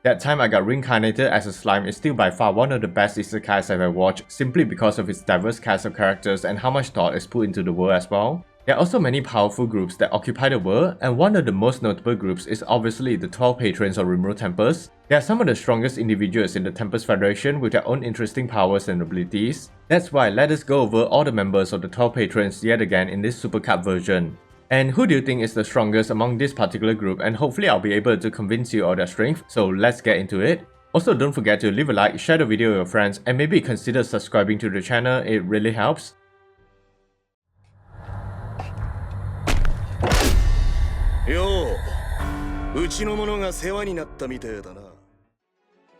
That time I got reincarnated as a slime is still by far one of the best isekais I've ever watched, simply because of its diverse cast of characters and how much thought is put into the world as well. There are also many powerful groups that occupy the world, and one of the most notable groups is obviously the 12 Patrons of Rimuru Tempest. They are some of the strongest individuals in the Tempest Federation with their own interesting powers and abilities. That's why let us go over all the members of the 12 Patrons yet again in this Supercut version. And who do you think is the strongest among this particular group, and hopefully I'll be able to convince you of their strength, so let's get into it. Also, don't forget to leave a like, share the video with your friends, and maybe consider subscribing to the channel, it really helps.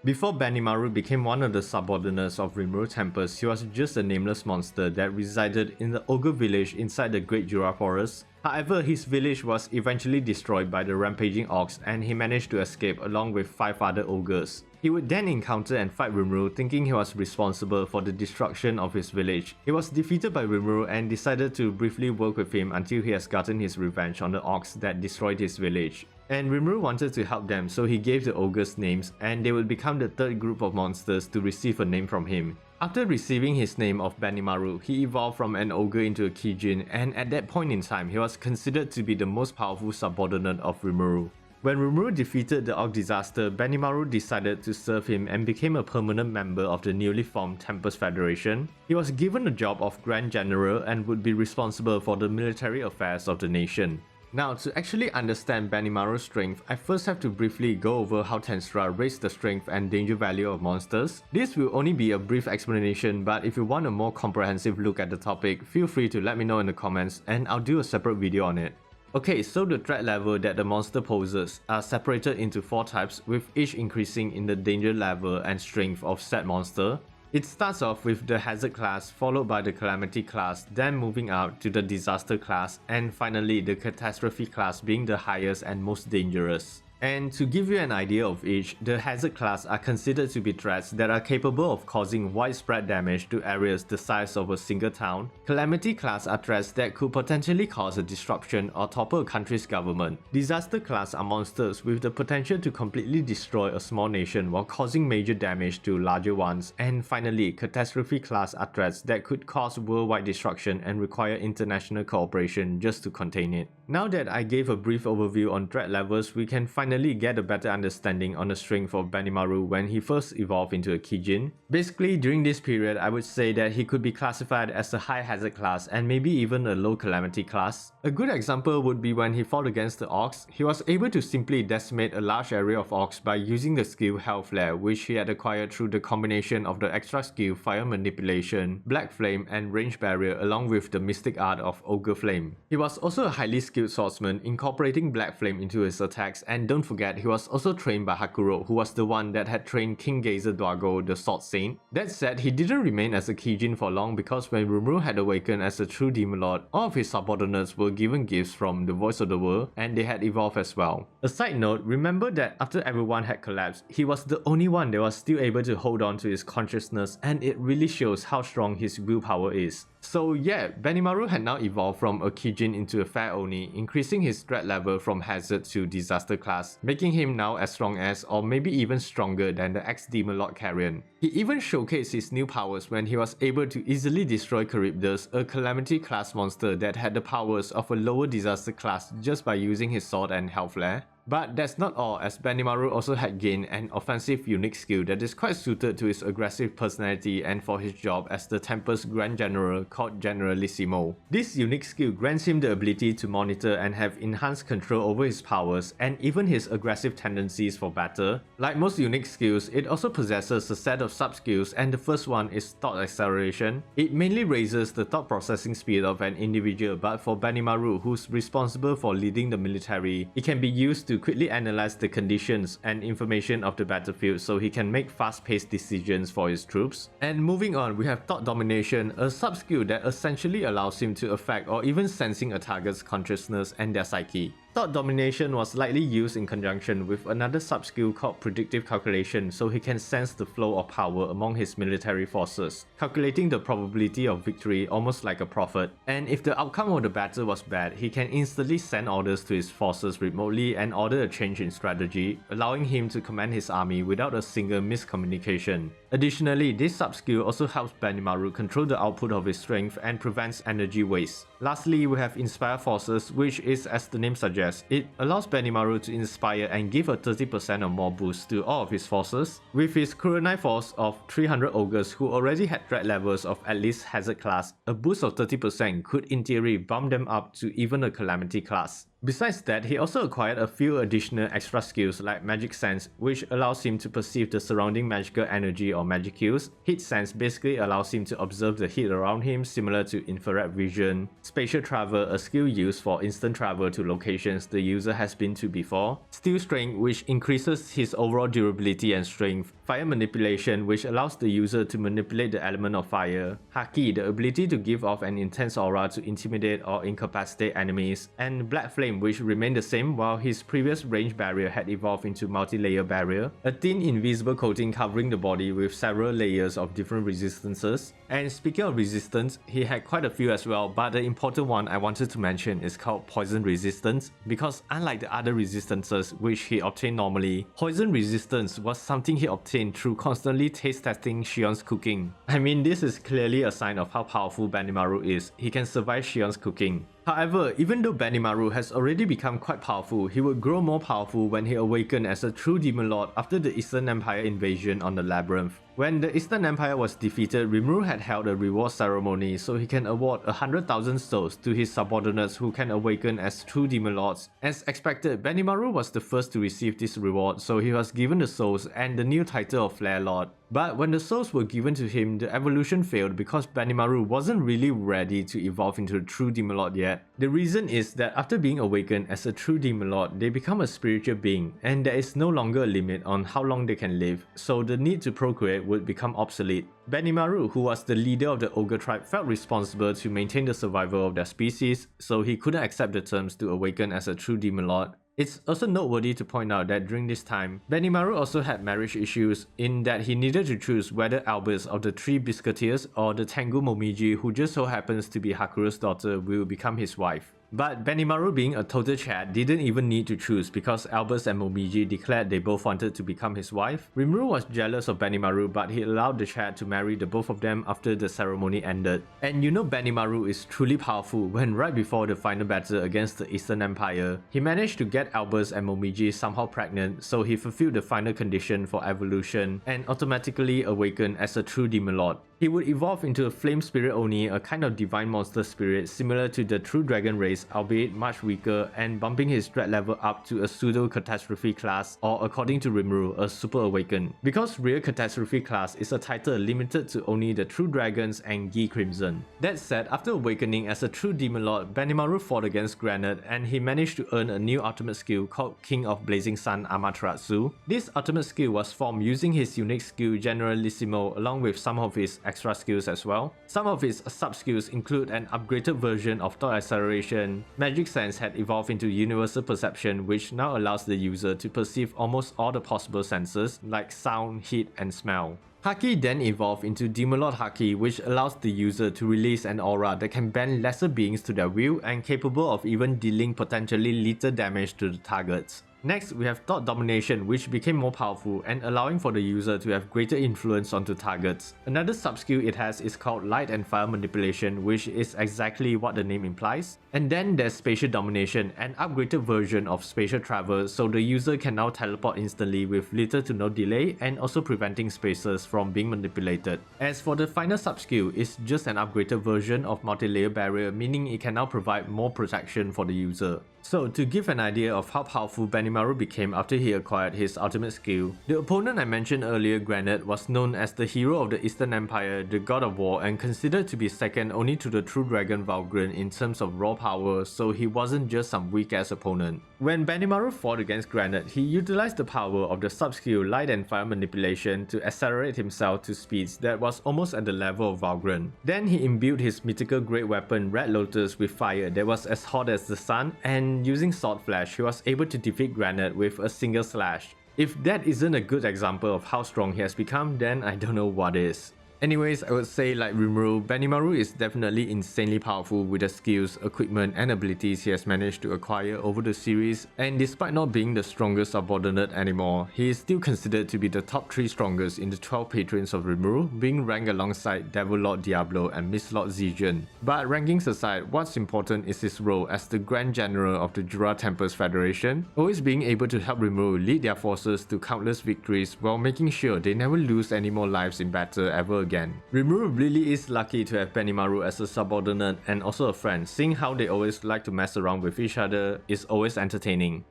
Before Benimaru became one of the subordinates of Rimuru Tempest, he was just a nameless monster that resided in the ogre village inside the Great Jura Forest. However, his village was eventually destroyed by the rampaging orcs and he managed to escape along with 5 other ogres. He would then encounter and fight Rimuru, thinking he was responsible for the destruction of his village. He was defeated by Rimuru and decided to briefly work with him until he has gotten his revenge on the orcs that destroyed his village. And Rimuru wanted to help them, so he gave the ogres names and they would become the third group of monsters to receive a name from him. After receiving his name of Benimaru, he evolved from an ogre into a Zegion, and at that point in time, he was considered to be the most powerful subordinate of Rimuru. When Rimuru defeated the orc disaster, Benimaru decided to serve him and became a permanent member of the newly formed Tempest Federation. He was given the job of Grand General and would be responsible for the military affairs of the nation. Now, to actually understand Benimaru's strength, I first have to briefly go over how Tensura raised the strength and danger value of monsters. This will only be a brief explanation, but if you want a more comprehensive look at the topic, feel free to let me know in the comments and I'll do a separate video on it. Okay, so the threat level that the monster poses are separated into 4 types, with each increasing in the danger level and strength of said monster. It starts off with the Hazard class, followed by the Calamity class, then moving out to the Disaster class, and finally the Catastrophe class being the highest and most dangerous. And to give you an idea of each, the Hazard class are considered to be threats that are capable of causing widespread damage to areas the size of a single town. Calamity class are threats that could potentially cause a disruption or topple a country's government. Disaster class are monsters with the potential to completely destroy a small nation while causing major damage to larger ones. And finally, Catastrophe class are threats that could cause worldwide destruction and require international cooperation just to contain it. Now that I gave a brief overview on threat levels, we can finally get a better understanding on the strength of Benimaru when he first evolved into a Zegion. Basically, during this period, I would say that he could be classified as a high hazard class and maybe even a low calamity class. A good example would be when he fought against the orcs. He was able to simply decimate a large area of orcs by using the skill Hell Flare, which he had acquired through the combination of the extra skill Fire Manipulation, Black Flame and Range Barrier along with the mystic art of Ogre Flame. He was also a highly skilled swordsman, incorporating Black Flame into his attacks, and don't forget, he was also trained by Hakuro, who was the one that had trained King Gazer Dwago, the Sword Saint. That said, he didn't remain as a Zegion for long because when Rimuru had awakened as a true Demon Lord, all of his subordinates were given gifts from the Voice of the World, and they had evolved as well. A side note, remember that after everyone had collapsed, he was the only one that was still able to hold on to his consciousness, and it really shows how strong his willpower is. So yeah, Benimaru had now evolved from a Zegion into a Fair Oni, increasing his threat level from Hazard to Disaster class, making him now as strong as or maybe even stronger than the ex-Demon Lord Carrion. He even showcased his new powers when he was able to easily destroy Charybdis, a Calamity class monster that had the powers of a lower Disaster class just by using his sword and Hell Flare. But that's not all, as Benimaru also had gained an offensive unique skill that is quite suited to his aggressive personality and for his job as the Tempest Grand General called Generalissimo. This unique skill grants him the ability to monitor and have enhanced control over his powers and even his aggressive tendencies for battle. Like most unique skills, it also possesses a set of sub-skills, and the first one is Thought Acceleration. It mainly raises the thought processing speed of an individual, but for Benimaru, who's responsible for leading the military, it can be used to quickly analyze the conditions and information of the battlefield so he can make fast-paced decisions for his troops. And moving on, we have Thought Domination, a sub-skill that essentially allows him to affect or even sensing a target's consciousness and their psyche. thought domination was likely used in conjunction with another sub-skill called predictive calculation, so he can sense the flow of power among his military forces, calculating the probability of victory almost like a prophet. And if the outcome of the battle was bad, he can instantly send orders to his forces remotely and order a change in strategy, allowing him to command his army without a single miscommunication. Additionally, this sub-skill also helps Benimaru control the output of his strength and prevents energy waste. Lastly, we have Inspire Forces, which is, as the name suggests, it allows Benimaru to inspire and give a 30% or more boost to all of his forces. With his Kurenai force of 300 ogres who already had threat levels of at least Hazard class, a boost of 30% could in theory bump them up to even a Calamity class. Besides that, he also acquired a few additional extra skills like Magic Sense, which allows him to perceive the surrounding magical energy or magic cues. Heat Sense basically allows him to observe the heat around him, similar to Infrared Vision. Spatial Travel, a skill used for instant travel to locations the user has been to before. Steel Strength, which increases his overall durability and strength. Fire Manipulation, which allows the user to manipulate the element of fire. Haki, the ability to give off an intense aura to intimidate or incapacitate enemies. And Black Flame, which remained the same while his previous range barrier had evolved into multi-layer barrier, a thin invisible coating covering the body with several layers of different resistances. And speaking of resistance, he had quite a few as well, but the important one I wanted to mention is called Poison Resistance, because unlike the other resistances which he obtained normally, Poison Resistance was something he obtained through constantly taste testing Shion's cooking. I mean, this is clearly a sign of how powerful Benimaru is. He can survive Shion's cooking. However, even though Benimaru has already become quite powerful, he would grow more powerful when he awakened as a true Demon Lord after the Eastern Empire invasion on the Labyrinth. When the Eastern Empire was defeated, Rimuru had held a reward ceremony so he can award 100,000 souls to his subordinates who can awaken as true Demon Lords. As expected, Benimaru was the first to receive this reward, so he was given the souls and the new title of Flare Lord. But when the souls were given to him, the evolution failed because Benimaru wasn't really ready to evolve into a true Demon Lord yet. The reason is that after being awakened as a true Demon Lord, they become a spiritual being, and there is no longer a limit on how long they can live, so the need to procreate would become obsolete. Benimaru, who was the leader of the ogre tribe, felt responsible to maintain the survival of their species, so he couldn't accept the terms to awaken as a true Demon Lord. It's also noteworthy to point out that during this time, Benimaru also had marriage issues in that he needed to choose whether Albus of the Three Biscuiteers or the Tengu Momiji, who just so happens to be Hakuru's daughter, will become his wife. But Benimaru, being a total Chad, didn't even need to choose because Albus and Momiji declared they both wanted to become his wife. Rimuru was jealous of Benimaru, but he allowed the Chad to marry the both of them after the ceremony ended. And you know Benimaru is truly powerful when right before the final battle against the Eastern Empire, he managed to get Albus and Momiji somehow pregnant, so he fulfilled the final condition for evolution and automatically awakened as a true Demon Lord. He would evolve into a Flame Spirit Oni, a kind of divine monster spirit similar to the true dragon race, albeit much weaker, and bumping his threat level up to a pseudo catastrophe class, or according to Rimuru, a super awakened. Because real catastrophe class is a title limited to only the true dragons and Gi Crimson. That said, after awakening as a true Demon Lord, Benimaru fought against Granite and he managed to earn a new ultimate skill called King of Blazing Sun Amaterasu. This ultimate skill was formed using his unique skill Generalissimo along with some of his extra skills as well. Some of his sub-skills include an upgraded version of Thought Acceleration. Magic Sense had evolved into Universal Perception, which now allows the user to perceive almost all the possible senses like sound, heat, and smell. Haki then evolved into Demon Lord Haki, which allows the user to release an aura that can bend lesser beings to their will and capable of even dealing potentially lethal damage to the targets. Next, we have Thought Domination, which became more powerful and allowing for the user to have greater influence onto targets. Another sub-skill it has is called Light and Fire Manipulation, which is exactly what the name implies. And then there's Spatial Domination, an upgraded version of Spatial Travel, so the user can now teleport instantly with little to no delay and also preventing spaces from being manipulated. As for the final sub-skill, it's just an upgraded version of Multi-Layer Barrier, meaning it can now provide more protection for the user. So to give an idea of how powerful Benimaru became after he acquired his ultimate skill, the opponent I mentioned earlier, Granite, was known as the hero of the Eastern Empire, the god of war, and considered to be second only to the true dragon Valgrind in terms of raw power, so he wasn't just some weak ass opponent. When Benimaru fought against Granite, he utilized the power of the sub-skill Light and Fire Manipulation to accelerate himself to speeds that was almost at the level of Valgren. Then he imbued his mythical great weapon Red Lotus with fire that was as hot as the sun, and using Sword Flash, he was able to defeat Granite with a single slash. If that isn't a good example of how strong he has become, then I don't know what is. Anyways, I would say like Rimuru, Benimaru is definitely insanely powerful with the skills, equipment and abilities he has managed to acquire over the series, and despite not being the strongest subordinate anymore, he is still considered to be the top 3 strongest in the 12 Patrons of Rimuru, being ranked alongside Devil Lord Diablo and Mist Lord Zegion. But rankings aside, what's important is his role as the Grand General of the Rimuru Tempest Federation, always being able to help Rimuru lead their forces to countless victories while making sure they never lose any more lives in battle ever again. Rimuru really is lucky to have Benimaru as a subordinate and also a friend. Seeing how they always like to mess around with each other is always entertaining.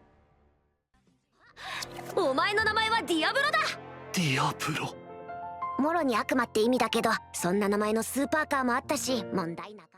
お前の名前はディアブロだ。ディアブロ。もろに悪魔って意味だけど、そんな名前のスーパーカーもあったし、問題なかろう。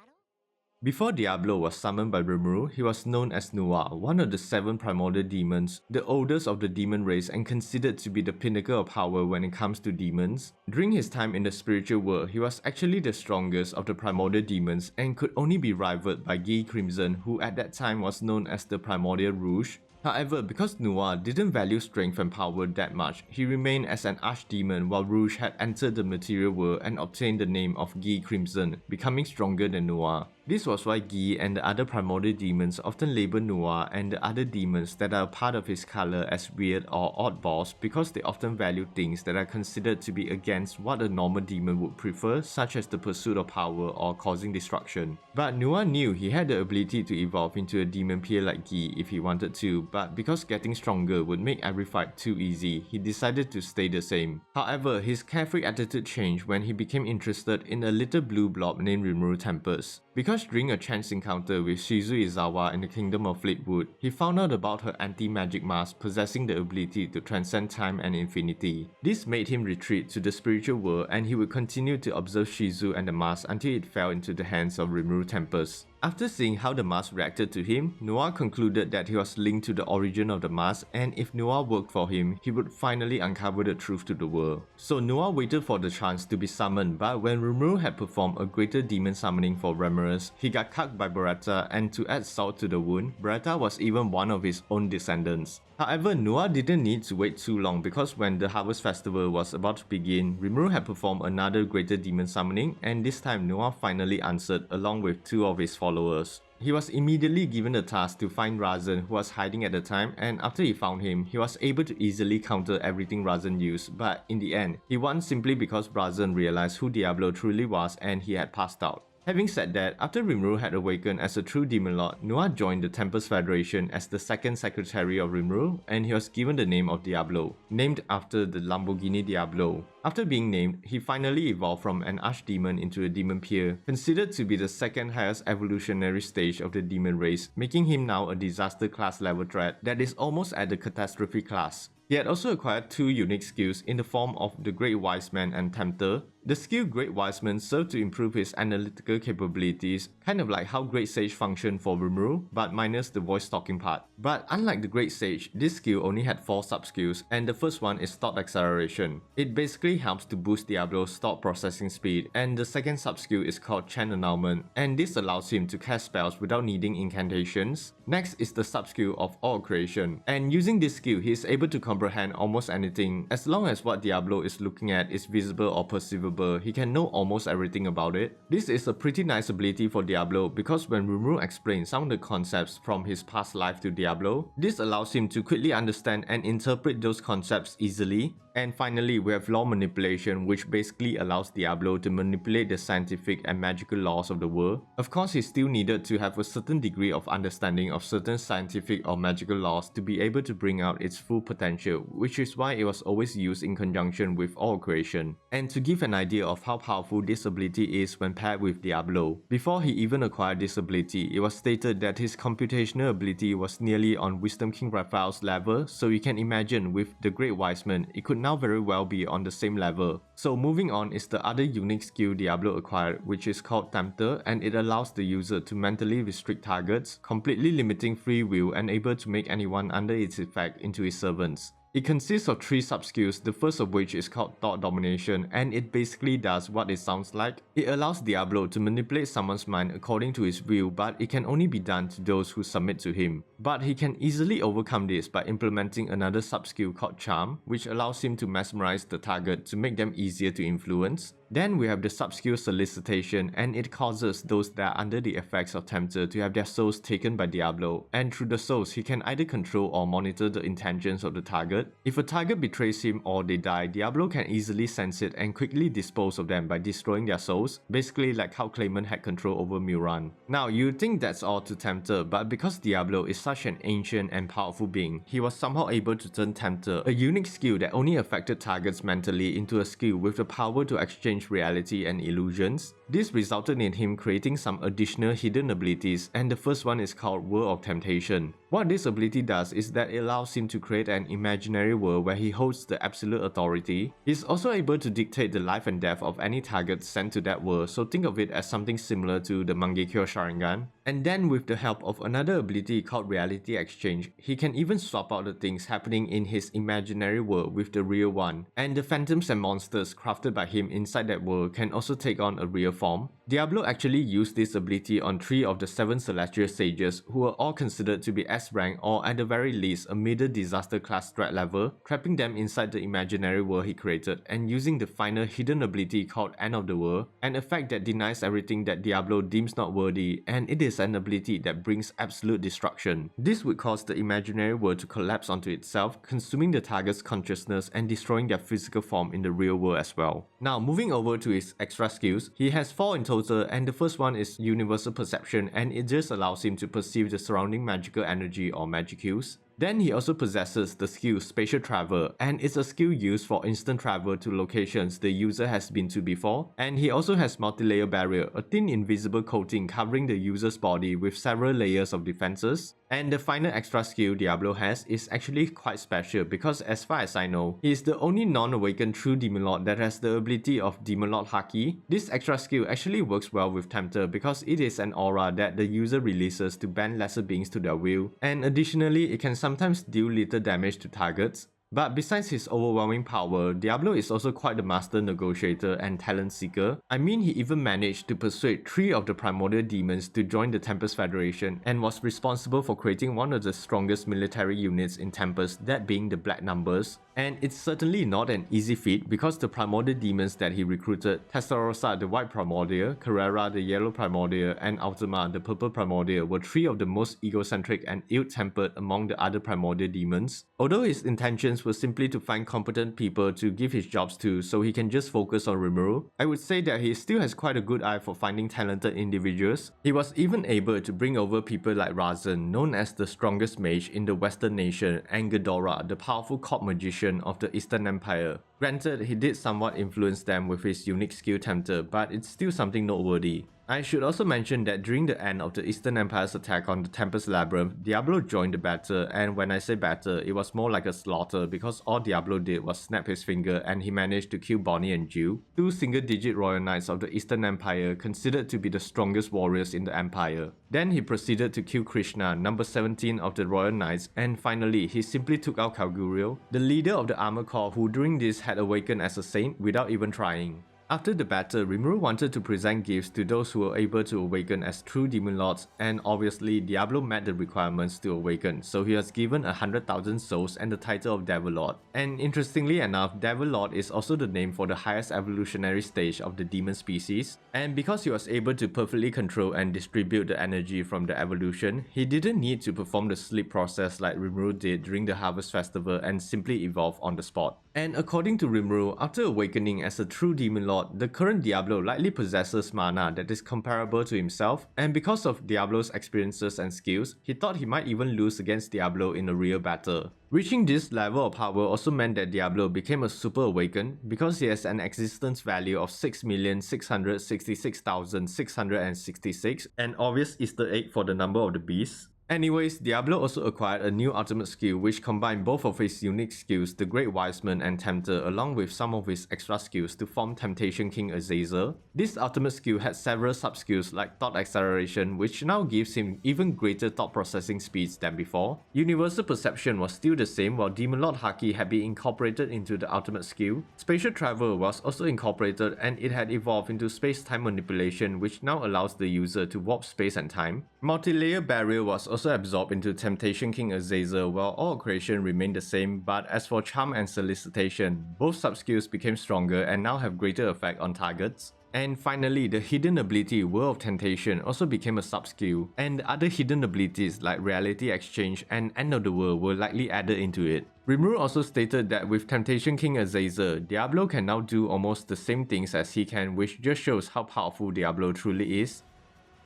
Before Diablo was summoned by Rimuru, he was known as Nuwa, one of the 7 primordial demons, the oldest of the demon race and considered to be the pinnacle of power when it comes to demons. During his time in the spiritual world, he was actually the strongest of the primordial demons and could only be rivaled by Gi Crimson, who at that time was known as the Primordial Rouge. However, because Nuwa didn't value strength and power that much, he remained as an archdemon while Rouge had entered the material world and obtained the name of Gi Crimson, becoming stronger than Nuwa. This was why Gi and the other primordial demons often label Nuwa and the other demons that are a part of his color as weird or oddballs, because they often value things that are considered to be against what a normal demon would prefer, such as the pursuit of power or causing destruction. But Nuwa knew he had the ability to evolve into a demon peer like Gi if he wanted to, but because getting stronger would make every fight too easy, he decided to stay the same. However, his carefree attitude changed when he became interested in a little blue blob named Rimuru Tempest. Because during a chance encounter with Shizue Izawa in the Kingdom of Fleetwood, he found out about her anti-magic mask possessing the ability to transcend time and infinity. This made him retreat to the spiritual world, and he would continue to observe Shizue and the mask until it fell into the hands of Rimuru Tempest. After seeing how the mask reacted to him, Nuwa concluded that he was linked to the origin of the mask, and if Nuwa worked for him, he would finally uncover the truth to the world. So Nuwa waited for the chance to be summoned, but when Rimuru had performed a greater demon summoning for Remerus, he got cucked by Beretta, and to add salt to the wound, Beretta was even one of his own descendants. However, Nuwa didn't need to wait too long, because when the Harvest Festival was about to begin, Rimuru had performed another greater demon summoning, and this time Nuwa finally answered along with 2 of his followers. He was immediately given the task to find Razan, who was hiding at the time, and after he found him, he was able to easily counter everything Razan used, but in the end, he won simply because Razan realized who Diablo truly was and he had passed out. Having said that, after Rimuru had awakened as a true demon lord, Nuwa joined the Tempest Federation as the 2nd secretary of Rimuru, and he was given the name of Diablo, named after the Lamborghini Diablo. After being named, he finally evolved from an archdemon into a demon peer, considered to be the 2nd highest evolutionary stage of the demon race, making him now a disaster class level threat that is almost at the catastrophe class. He had also acquired 2 unique skills in the form of the Great Wise Man and Tempter. The skill Great Wise Man served to improve his analytical capabilities, kind of like how Great Sage functioned for Rimuru, but minus the voice talking part. But unlike the Great Sage, this skill only had 4 sub-skills, and the first one is Thought Acceleration. It basically helps to boost Diablo's thought processing speed, and the second sub-skill is called Chant Annulment, and this allows him to cast spells without needing incantations. Next is the sub-skill of All Creation, and using this skill, he is able to comprehend almost anything. As long as what Diablo is looking at is visible or perceivable, he can know almost everything about it. This is a pretty nice ability for Diablo, because when Rimuru explains some of the concepts from his past life to Diablo, this allows him to quickly understand and interpret those concepts easily. And finally, we have Law Manipulation, which basically allows Diablo to manipulate the scientific and magical laws of the world. Of course, he still needed to have a certain degree of understanding of certain scientific or magical laws to be able to bring out its full potential, which is why it was always used in conjunction with All Creation. And to give an idea of how powerful this ability is when paired with Diablo. Before he even acquired this ability, it was stated that his computational ability was nearly on Wisdom King Raphael's level, so you can imagine with the Great Wiseman, it could now very well be on the same level. So moving on is the other unique skill Diablo acquired, which is called Tempter, and it allows the user to mentally restrict targets, completely limiting free will and able to make anyone under its effect into his servants. It consists of 3 sub-skills, the first of which is called Thought Domination, and it basically does what it sounds like. It allows Diablo to manipulate someone's mind according to his will, but it can only be done to those who submit to him. But he can easily overcome this by implementing another sub-skill called Charm, which allows him to mesmerize the target to make them easier to influence. Then we have the sub-skill Solicitation, and it causes those that are under the effects of Tempter to have their souls taken by Diablo, and through the souls he can either control or monitor the intentions of the target. If a target betrays him or they die, Diablo can easily sense it and quickly dispose of them by destroying their souls, basically like how Claymon had control over Muran. Now you'd think that's all to Tempter, but because Diablo is such an ancient and powerful being, he was somehow able to turn Tempter, a unique skill that only affected targets mentally, into a skill with the power to exchange reality and illusions. This resulted in him creating some additional hidden abilities, and the first one is called World of Temptation. What this ability does is that it allows him to create an imaginary world where he holds the absolute authority. He's also able to dictate the life and death of any target sent to that world, so think of it as something similar to the Mangekyo Sharingan. And then with the help of another ability called Reality Exchange, he can even swap out the things happening in his imaginary world with the real one, and the phantoms and monsters crafted by him inside that world can also take on a real form. Diablo actually used this ability on 3 of the 7 Celestial Sages, who were all considered to be S-rank or at the very least a middle disaster class threat level, trapping them inside the imaginary world he created and using the final hidden ability called End of the World, an effect that denies everything that Diablo deems not worthy, and it is an ability that brings absolute destruction. This would cause the imaginary world to collapse onto itself, consuming the target's consciousness and destroying their physical form in the real world as well. Now moving over to his extra skills, he has 4 in total, and the first one is Universal Perception, and it just allows him to perceive the surrounding magical energy or magic hues. Then he also possesses the skill Spatial Travel, and it's a skill used for instant travel to locations the user has been to before. And he also has Multi-Layer Barrier, a thin invisible coating covering the user's body with several layers of defenses. And the final extra skill Diablo has is actually quite special because as far as I know, he is the only non-awakened true Demon Lord that has the ability of Demon Lord Haki. This extra skill actually works well with Tempter because it is an aura that the user releases to bend lesser beings to their will, and additionally it can sometimes deal little damage to targets. But besides his overwhelming power, Diablo is also quite the master negotiator and talent seeker. I mean, he even managed to persuade 3 of the primordial demons to join the Tempest Federation and was responsible for creating one of the strongest military units in Tempest, that being the Black Numbers. And it's certainly not an easy feat because the primordial demons that he recruited, Testarossa the White Primordial, Carrera the Yellow Primordial, and Ultima the Purple Primordial, were 3 of the most egocentric and ill-tempered among the other primordial demons. Although his intentions were simply to find competent people to give his jobs to so he can just focus on Rimuru, I would say that he still has quite a good eye for finding talented individuals. He was even able to bring over people like Razan, known as the strongest mage in the Western nation, and Ghidorah, the powerful court magician of the Eastern Empire. Granted, he did somewhat influence them with his unique skill Tempter, but it's still something noteworthy. I should also mention that during the end of the Eastern Empire's attack on the Tempest Labyrinth, Diablo joined the battle, and when I say battle, it was more like a slaughter because all Diablo did was snap his finger and he managed to kill Bonnie and Jill, 2 single-digit royal knights of the Eastern Empire considered to be the strongest warriors in the Empire. Then he proceeded to kill Krishna, number 17 of the royal knights, and finally he simply took out Kalguriel, the leader of the Armor Corps, who during this had awakened as a saint without even trying. After the battle, Rimuru wanted to present gifts to those who were able to awaken as true Demon Lords, and obviously Diablo met the requirements to awaken, so he was given 100,000 souls and the title of Devil Lord. And interestingly enough, Devil Lord is also the name for the highest evolutionary stage of the demon species, and because he was able to perfectly control and distribute the energy from the evolution, he didn't need to perform the sleep process like Rimuru did during the Harvest Festival and simply evolve on the spot. And according to Rimuru, after awakening as a true demon lord, the current Diablo likely possesses mana that is comparable to himself, and because of Diablo's experiences and skills, he thought he might even lose against Diablo in a real battle. Reaching this level of power also meant that Diablo became a super awakened because he has an existence value of 6,666,666, an obvious Easter egg for the number of the beast. Anyways, Diablo also acquired a new ultimate skill which combined both of his unique skills, the Great Wiseman and Tempter, along with some of his extra skills to form Temptation King Azazel. This ultimate skill had several sub-skills like Thought Acceleration, which now gives him even greater thought processing speeds than before. Universal Perception was still the same while Demon Lord Haki had been incorporated into the ultimate skill. Spatial Travel was also incorporated and it had evolved into Space-Time Manipulation, which now allows the user to warp space and time. Multi-layer Barrier was also absorbed into Temptation King Azazel while all creation remained the same, but as for Charm and Solicitation, both sub-skills became stronger and now have greater effect on targets. And finally, the hidden ability World of Temptation also became a sub-skill, and other hidden abilities like Reality Exchange and End of the World were likely added into it. Rimuru also stated that with Temptation King Azazel, Diablo can now do almost the same things as he can, which just shows how powerful Diablo truly is.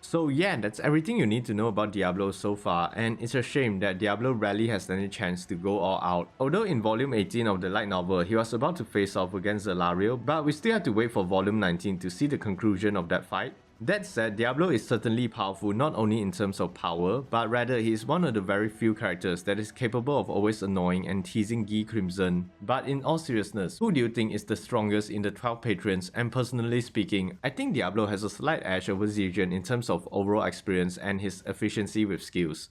So yeah, that's everything you need to know about Diablo so far, and it's a shame that Diablo rarely has any chance to go all out. Although in volume 18 of the light novel, he was about to face off against Zelario, but we still have to wait for volume 19 to see the conclusion of that fight. That said, Diablo is certainly powerful not only in terms of power, but rather he is one of the very few characters that is capable of always annoying and teasing Guy Crimson. But in all seriousness, who do you think is the strongest in the 12 patrons? And personally speaking, I think Diablo has a slight edge over Zegion in terms of overall experience and his efficiency with skills.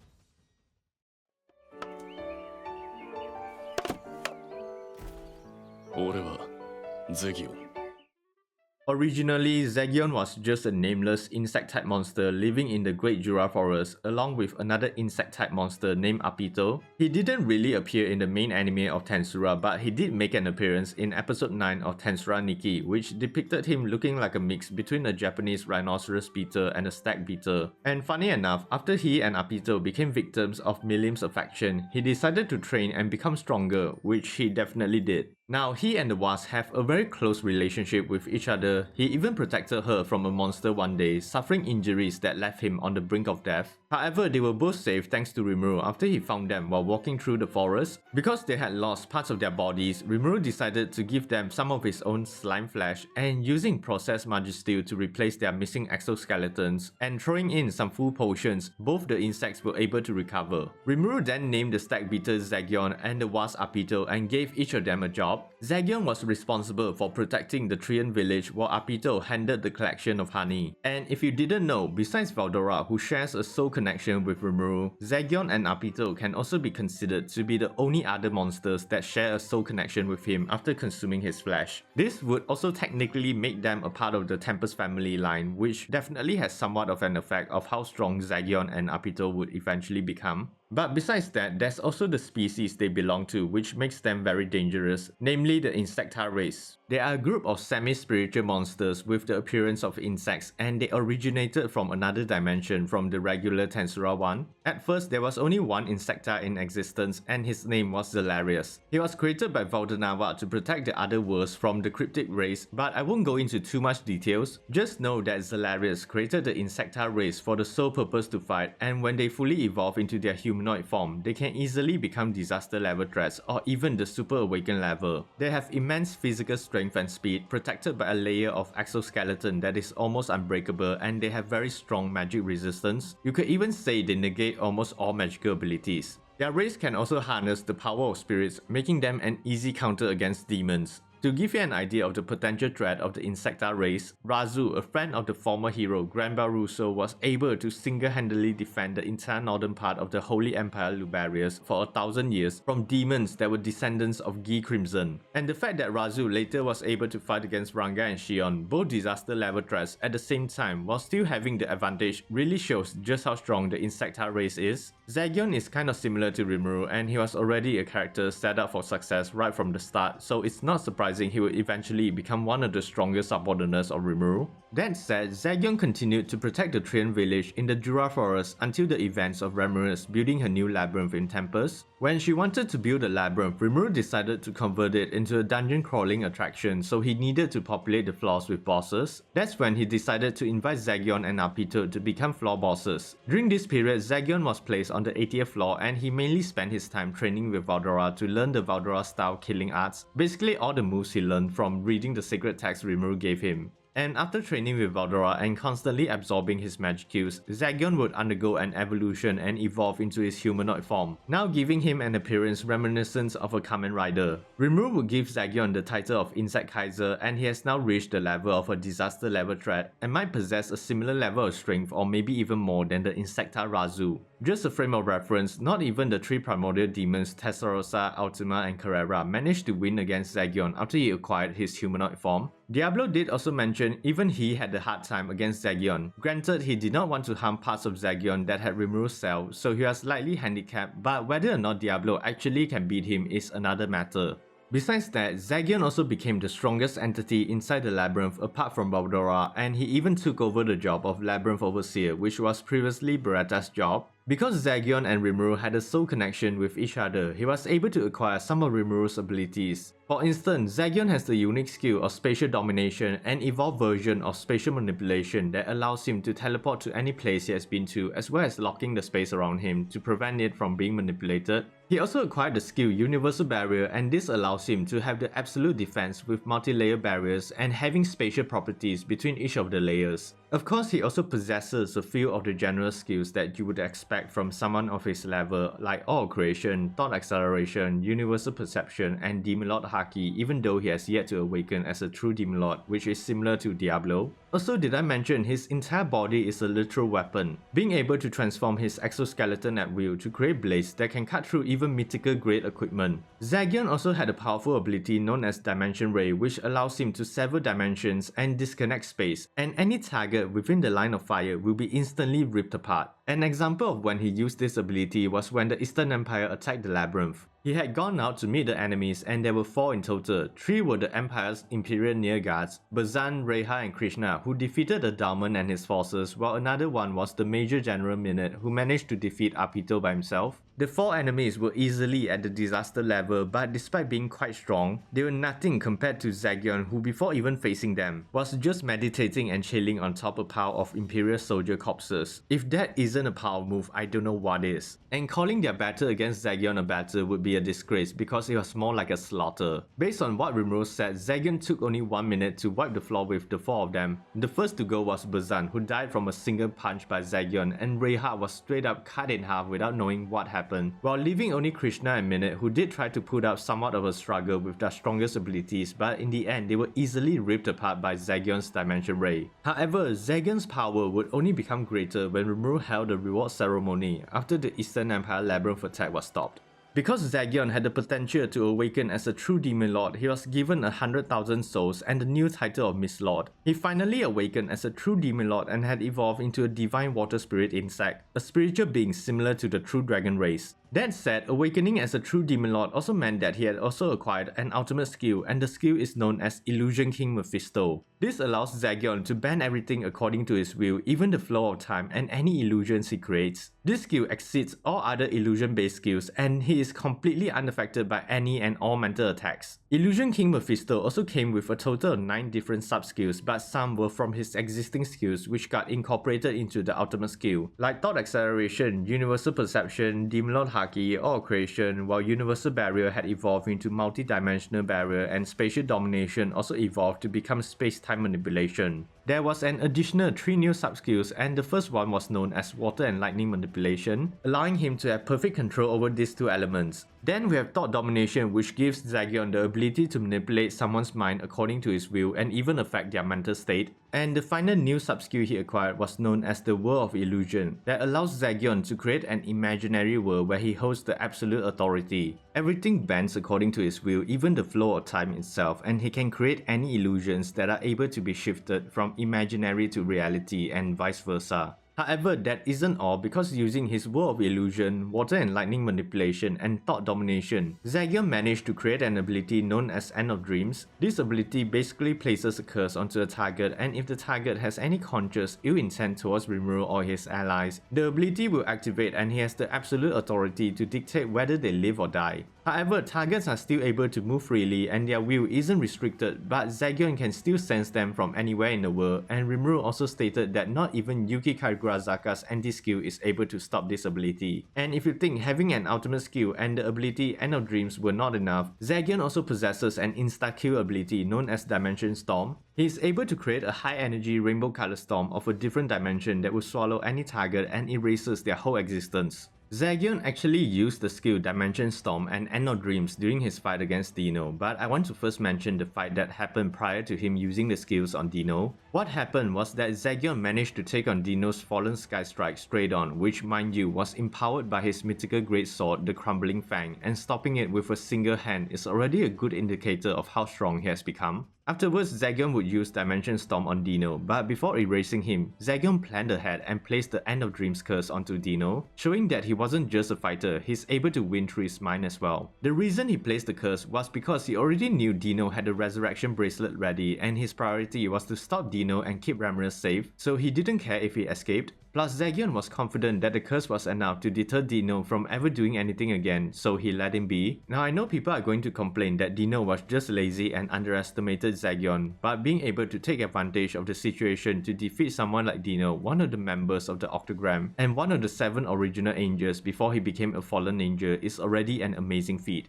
Originally, Zegion was just a nameless insect-type monster living in the Great Jura Forest along with another insect-type monster named Apito. He didn't really appear in the main anime of Tensura, but he did make an appearance in episode 9 of Tensura Nikki, which depicted him looking like a mix between a Japanese rhinoceros beetle and a stag beetle. And funny enough, after he and Apito became victims of Milim's affection, he decided to train and become stronger, which he definitely did. Now, he and the wasp have a very close relationship with each other. He even protected her from a monster one day, suffering injuries that left him on the brink of death. However, they were both saved thanks to Rimuru after he found them while walking through the forest. Because they had lost parts of their bodies, Rimuru decided to give them some of his own slime flesh, and using processed magisteel to replace their missing exoskeletons, and throwing in some full potions, both the insects were able to recover. Rimuru then named the stag beetle Zegion and the wasp Apito and gave each of them a job. Zegion was responsible for protecting the Trian village while Apito handled the collection of honey. And if you didn't know, besides Valdora, who shares a soul connection with Rimuru, Zegion and Apito can also be considered to be the only other monsters that share a soul connection with him after consuming his flesh. This would also technically make them a part of the Tempest family line, which definitely has somewhat of an effect of how strong Zegion and Apito would eventually become. But besides that, there's also the species they belong to, which makes them very dangerous, namely the Insecta race. They are a group of semi-spiritual monsters with the appearance of insects, and they originated from another dimension from the regular Tensura one. At first, there was only one Insecta in existence, and his name was Zalarius. He was created by Valdenava to protect the other worlds from the cryptic race, but I won't go into too much details. Just know that Zalarius created the Insecta race for the sole purpose to fight, and when they fully evolve into their humanoid form, they can easily become disaster level threats or even the super awakened level. They have immense physical strength and speed, protected by a layer of exoskeleton that is almost unbreakable, and they have very strong magic resistance. You could even say they negate almost all magical abilities. Their race can also harness the power of spirits, making them an easy counter against demons. To give you an idea of the potential threat of the Insecta race, Razu, a friend of the former hero Granba Russo, was able to single-handedly defend the entire northern part of the Holy Empire Lubarius for 1,000 years from demons that were descendants of Guy Crimson. And the fact that Razu later was able to fight against Ranga and Shion, both disaster level threats, at the same time while still having the advantage really shows just how strong the Insecta race is. Zegion is kind of similar to Rimuru, and he was already a character set up for success right from the start, so it's not surprising surprising he would eventually become one of the strongest subordinates of Rimuru. That said, Zegion continued to protect the Treant village in the Jura forest until the events of Rimuru building her new labyrinth in Tempest. When she wanted to build a labyrinth, Rimuru decided to convert it into a dungeon crawling attraction, so he needed to populate the floors with bosses. That's when he decided to invite Zegion and Apito to become floor bosses. During this period, Zegion was placed on the 80th floor and he mainly spent his time training with Valdora to learn the Valdora style killing arts, basically all the moves he learned from reading the sacred text Rimuru gave him. And after training with Valdora and constantly absorbing his magic kills, Zegion would undergo an evolution and evolve into his humanoid form, now giving him an appearance reminiscent of a Kamen Rider. Rimuru would give Zegion the title of Insect Kaiser, and he has now reached the level of a disaster level threat and might possess a similar level of strength or maybe even more than the Insecta Razu. Just a frame of reference, not even the three primordial demons Testarossa, Ultima and Carrera managed to win against Zegion after he acquired his humanoid form. Diablo did also mention even he had a hard time against Zegion. Granted, he did not want to harm parts of Zegion that had Rimuru's cell, so he was slightly handicapped, but whether or not Diablo actually can beat him is another matter. Besides that, Zegion also became the strongest entity inside the labyrinth apart from Valdora, and he even took over the job of Labyrinth Overseer, which was previously Beretta's job. Because Zegion and Rimuru had a soul connection with each other, he was able to acquire some of Rimuru's abilities. For instance, Zegion has the unique skill of spatial domination, an evolved version of spatial manipulation that allows him to teleport to any place he has been to, as well as locking the space around him to prevent it from being manipulated. He also acquired the skill Universal Barrier, and this allows him to have the absolute defense with multi-layer barriers and having spatial properties between each of the layers. Of course, he also possesses a few of the general skills that you would expect from someone of his level, like Awe of Creation, Thought Acceleration, Universal Perception, and Demon Lord Haki, even though he has yet to awaken as a true Demon Lord, which is similar to Diablo. Also, did I mention his entire body is a literal weapon, being able to transform his exoskeleton at will to create blades that can cut through even mythical grade equipment. Zegion also had a powerful ability known as Dimension Ray, which allows him to sever dimensions and disconnect space, and any target within the line of fire will be instantly ripped apart. An example of when he used this ability was when the Eastern Empire attacked the Labyrinth. He had gone out to meet the enemies and there were 4 in total. 3 were the Empire's Imperial Near Guards, Bazan, Reha and Krishna, who defeated Adalman and his forces, while another one was the Major General Minute, who managed to defeat Apito by himself. The 4 enemies were easily at the disaster level, but despite being quite strong, they were nothing compared to Zegion, who before even facing them, was just meditating and chilling on top a pile of Imperial soldier corpses. If that isn't a power move, I don't know what is. And calling their battle against Zegion a battle would be a disgrace because it was more like a slaughter. Based on what Rimuru said, Zegion took only 1 minute to wipe the floor with the 4 of them. The first to go was Bazan, who died from a single punch by Zegion, and Reha was straight up cut in half without knowing what happened, while leaving only Krishna and Minute, who did try to put up somewhat of a struggle with their strongest abilities, but in the end they were easily ripped apart by Zegion's Dimension Ray. However, Zegion's power would only become greater when Rimuru held the reward ceremony after the Eastern Empire Labyrinth attack was stopped. Because Zegion had the potential to awaken as a true Demon Lord, he was given 100,000 souls and the new title of Mist Lord. He finally awakened as a true Demon Lord and had evolved into a divine water spirit insect, a spiritual being similar to the true dragon race. That said, awakening as a true Demon Lord also meant that he had also acquired an ultimate skill, and the skill is known as Illusion King Mephisto. This allows Zegion to bend everything according to his will, even the flow of time and any illusions he creates. This skill exceeds all other illusion-based skills, and he is completely unaffected by any and all mental attacks. Illusion King Mephisto also came with a total of 9 different sub-skills, but some were from his existing skills which got incorporated into the ultimate skill, like Thought Acceleration, Universal Perception, Demon Lord Haki, Awe of Creation, while Universal Barrier had evolved into Multi-Dimensional Barrier, and Spatial Domination also evolved to become Space-Time Manipulation. There was an additional 3 new sub-skills, and the first one was known as Water and Lightning Manipulation, allowing him to have perfect control over these 2 elements. Then we have Thought Domination, which gives Zegion the ability to manipulate someone's mind according to his will and even affect their mental state. And the final new sub-skill he acquired was known as the World of Illusion, that allows Zegion to create an imaginary world where he holds the absolute authority. Everything bends according to his will, even the flow of time itself, and he can create any illusions that are able to be shifted from imaginary to reality and vice versa. However, that isn't all, because using his World of Illusion, Water and Lightning Manipulation, and Thought Domination, Zegion managed to create an ability known as End of Dreams. This ability basically places a curse onto a target, and if the target has any conscious ill intent towards Rimuru or his allies, the ability will activate and he has the absolute authority to dictate whether they live or die. However, targets are still able to move freely and their will isn't restricted, but Zegion can still sense them from anywhere in the world, and Rimuru also stated that not even Yuki Kagurazaka's anti-skill is able to stop this ability. And if you think having an ultimate skill and the ability End of Dreams were not enough, Zegion also possesses an insta-kill ability known as Dimension Storm. He is able to create a high-energy rainbow-colored storm of a different dimension that will swallow any target and erases their whole existence. Zegion actually used the skill Dimension Storm and End of Dreams during his fight against Dino, but I want to first mention the fight that happened prior to him using the skills on Dino. What happened was that Zegion managed to take on Dino's Fallen Sky Strike straight on, which mind you was empowered by his mythical great sword, the Crumbling Fang, and stopping it with a single hand is already a good indicator of how strong he has become. Afterwards, Zegion would use Dimension Storm on Dino, but before erasing him, Zegion planned ahead and placed the End of Dreams curse onto Dino, showing that he wasn't just a fighter, he's able to win through his mind as well. The reason he placed the curse was because he already knew Dino had the Resurrection Bracelet ready, and his priority was to stop Dino and keep Ramires safe, so he didn't care if he escaped. Plus, Zegion was confident that the curse was enough to deter Dino from ever doing anything again, so he let him be. Now, I know people are going to complain that Dino was just lazy and underestimated Zegion, but being able to take advantage of the situation to defeat someone like Dino, one of the members of the Octogram, and one of the 7 original angels before he became a fallen angel, is already an amazing feat.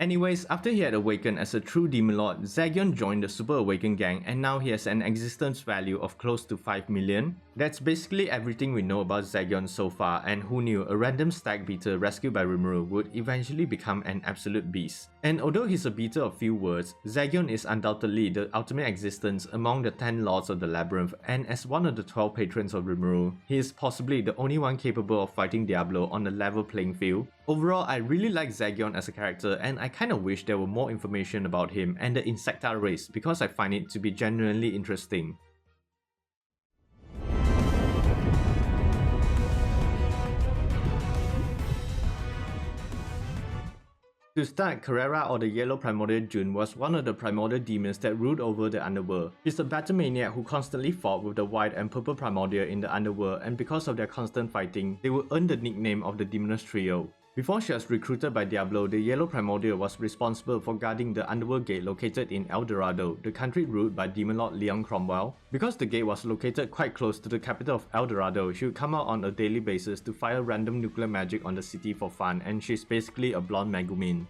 Anyways, after he had awakened as a true Demon Lord, Zegion joined the Super Awakened gang, and now he has an existence value of close to 5 million. That's basically everything we know about Zegion so far, and who knew a random stag beater rescued by Rimuru would eventually become an absolute beast. And although he's a beater of few words, Zegion is undoubtedly the ultimate existence among the 10 Lords of the Labyrinth, and as one of the 12 Patrons of Rimuru, he is possibly the only one capable of fighting Diablo on a level playing field. Overall, I really like Zegion as a character, and I kinda wish there were more information about him and the Insecta race because I find it to be genuinely interesting. To start, Carrera, or the Yellow Primordial June, was one of the primordial demons that ruled over the underworld. She's a battle maniac who constantly fought with the white and purple primordial in the underworld, and because of their constant fighting, they would earn the nickname of the Demoness Trio. Before she was recruited by Diablo, the Yellow Primordial was responsible for guarding the Underworld Gate located in El Dorado, the country ruled by Demon Lord Leon Cromwell. Because the gate was located quite close to the capital of El Dorado, she would come out on a daily basis to fire random nuclear magic on the city for fun, and she's basically a blonde Megumin.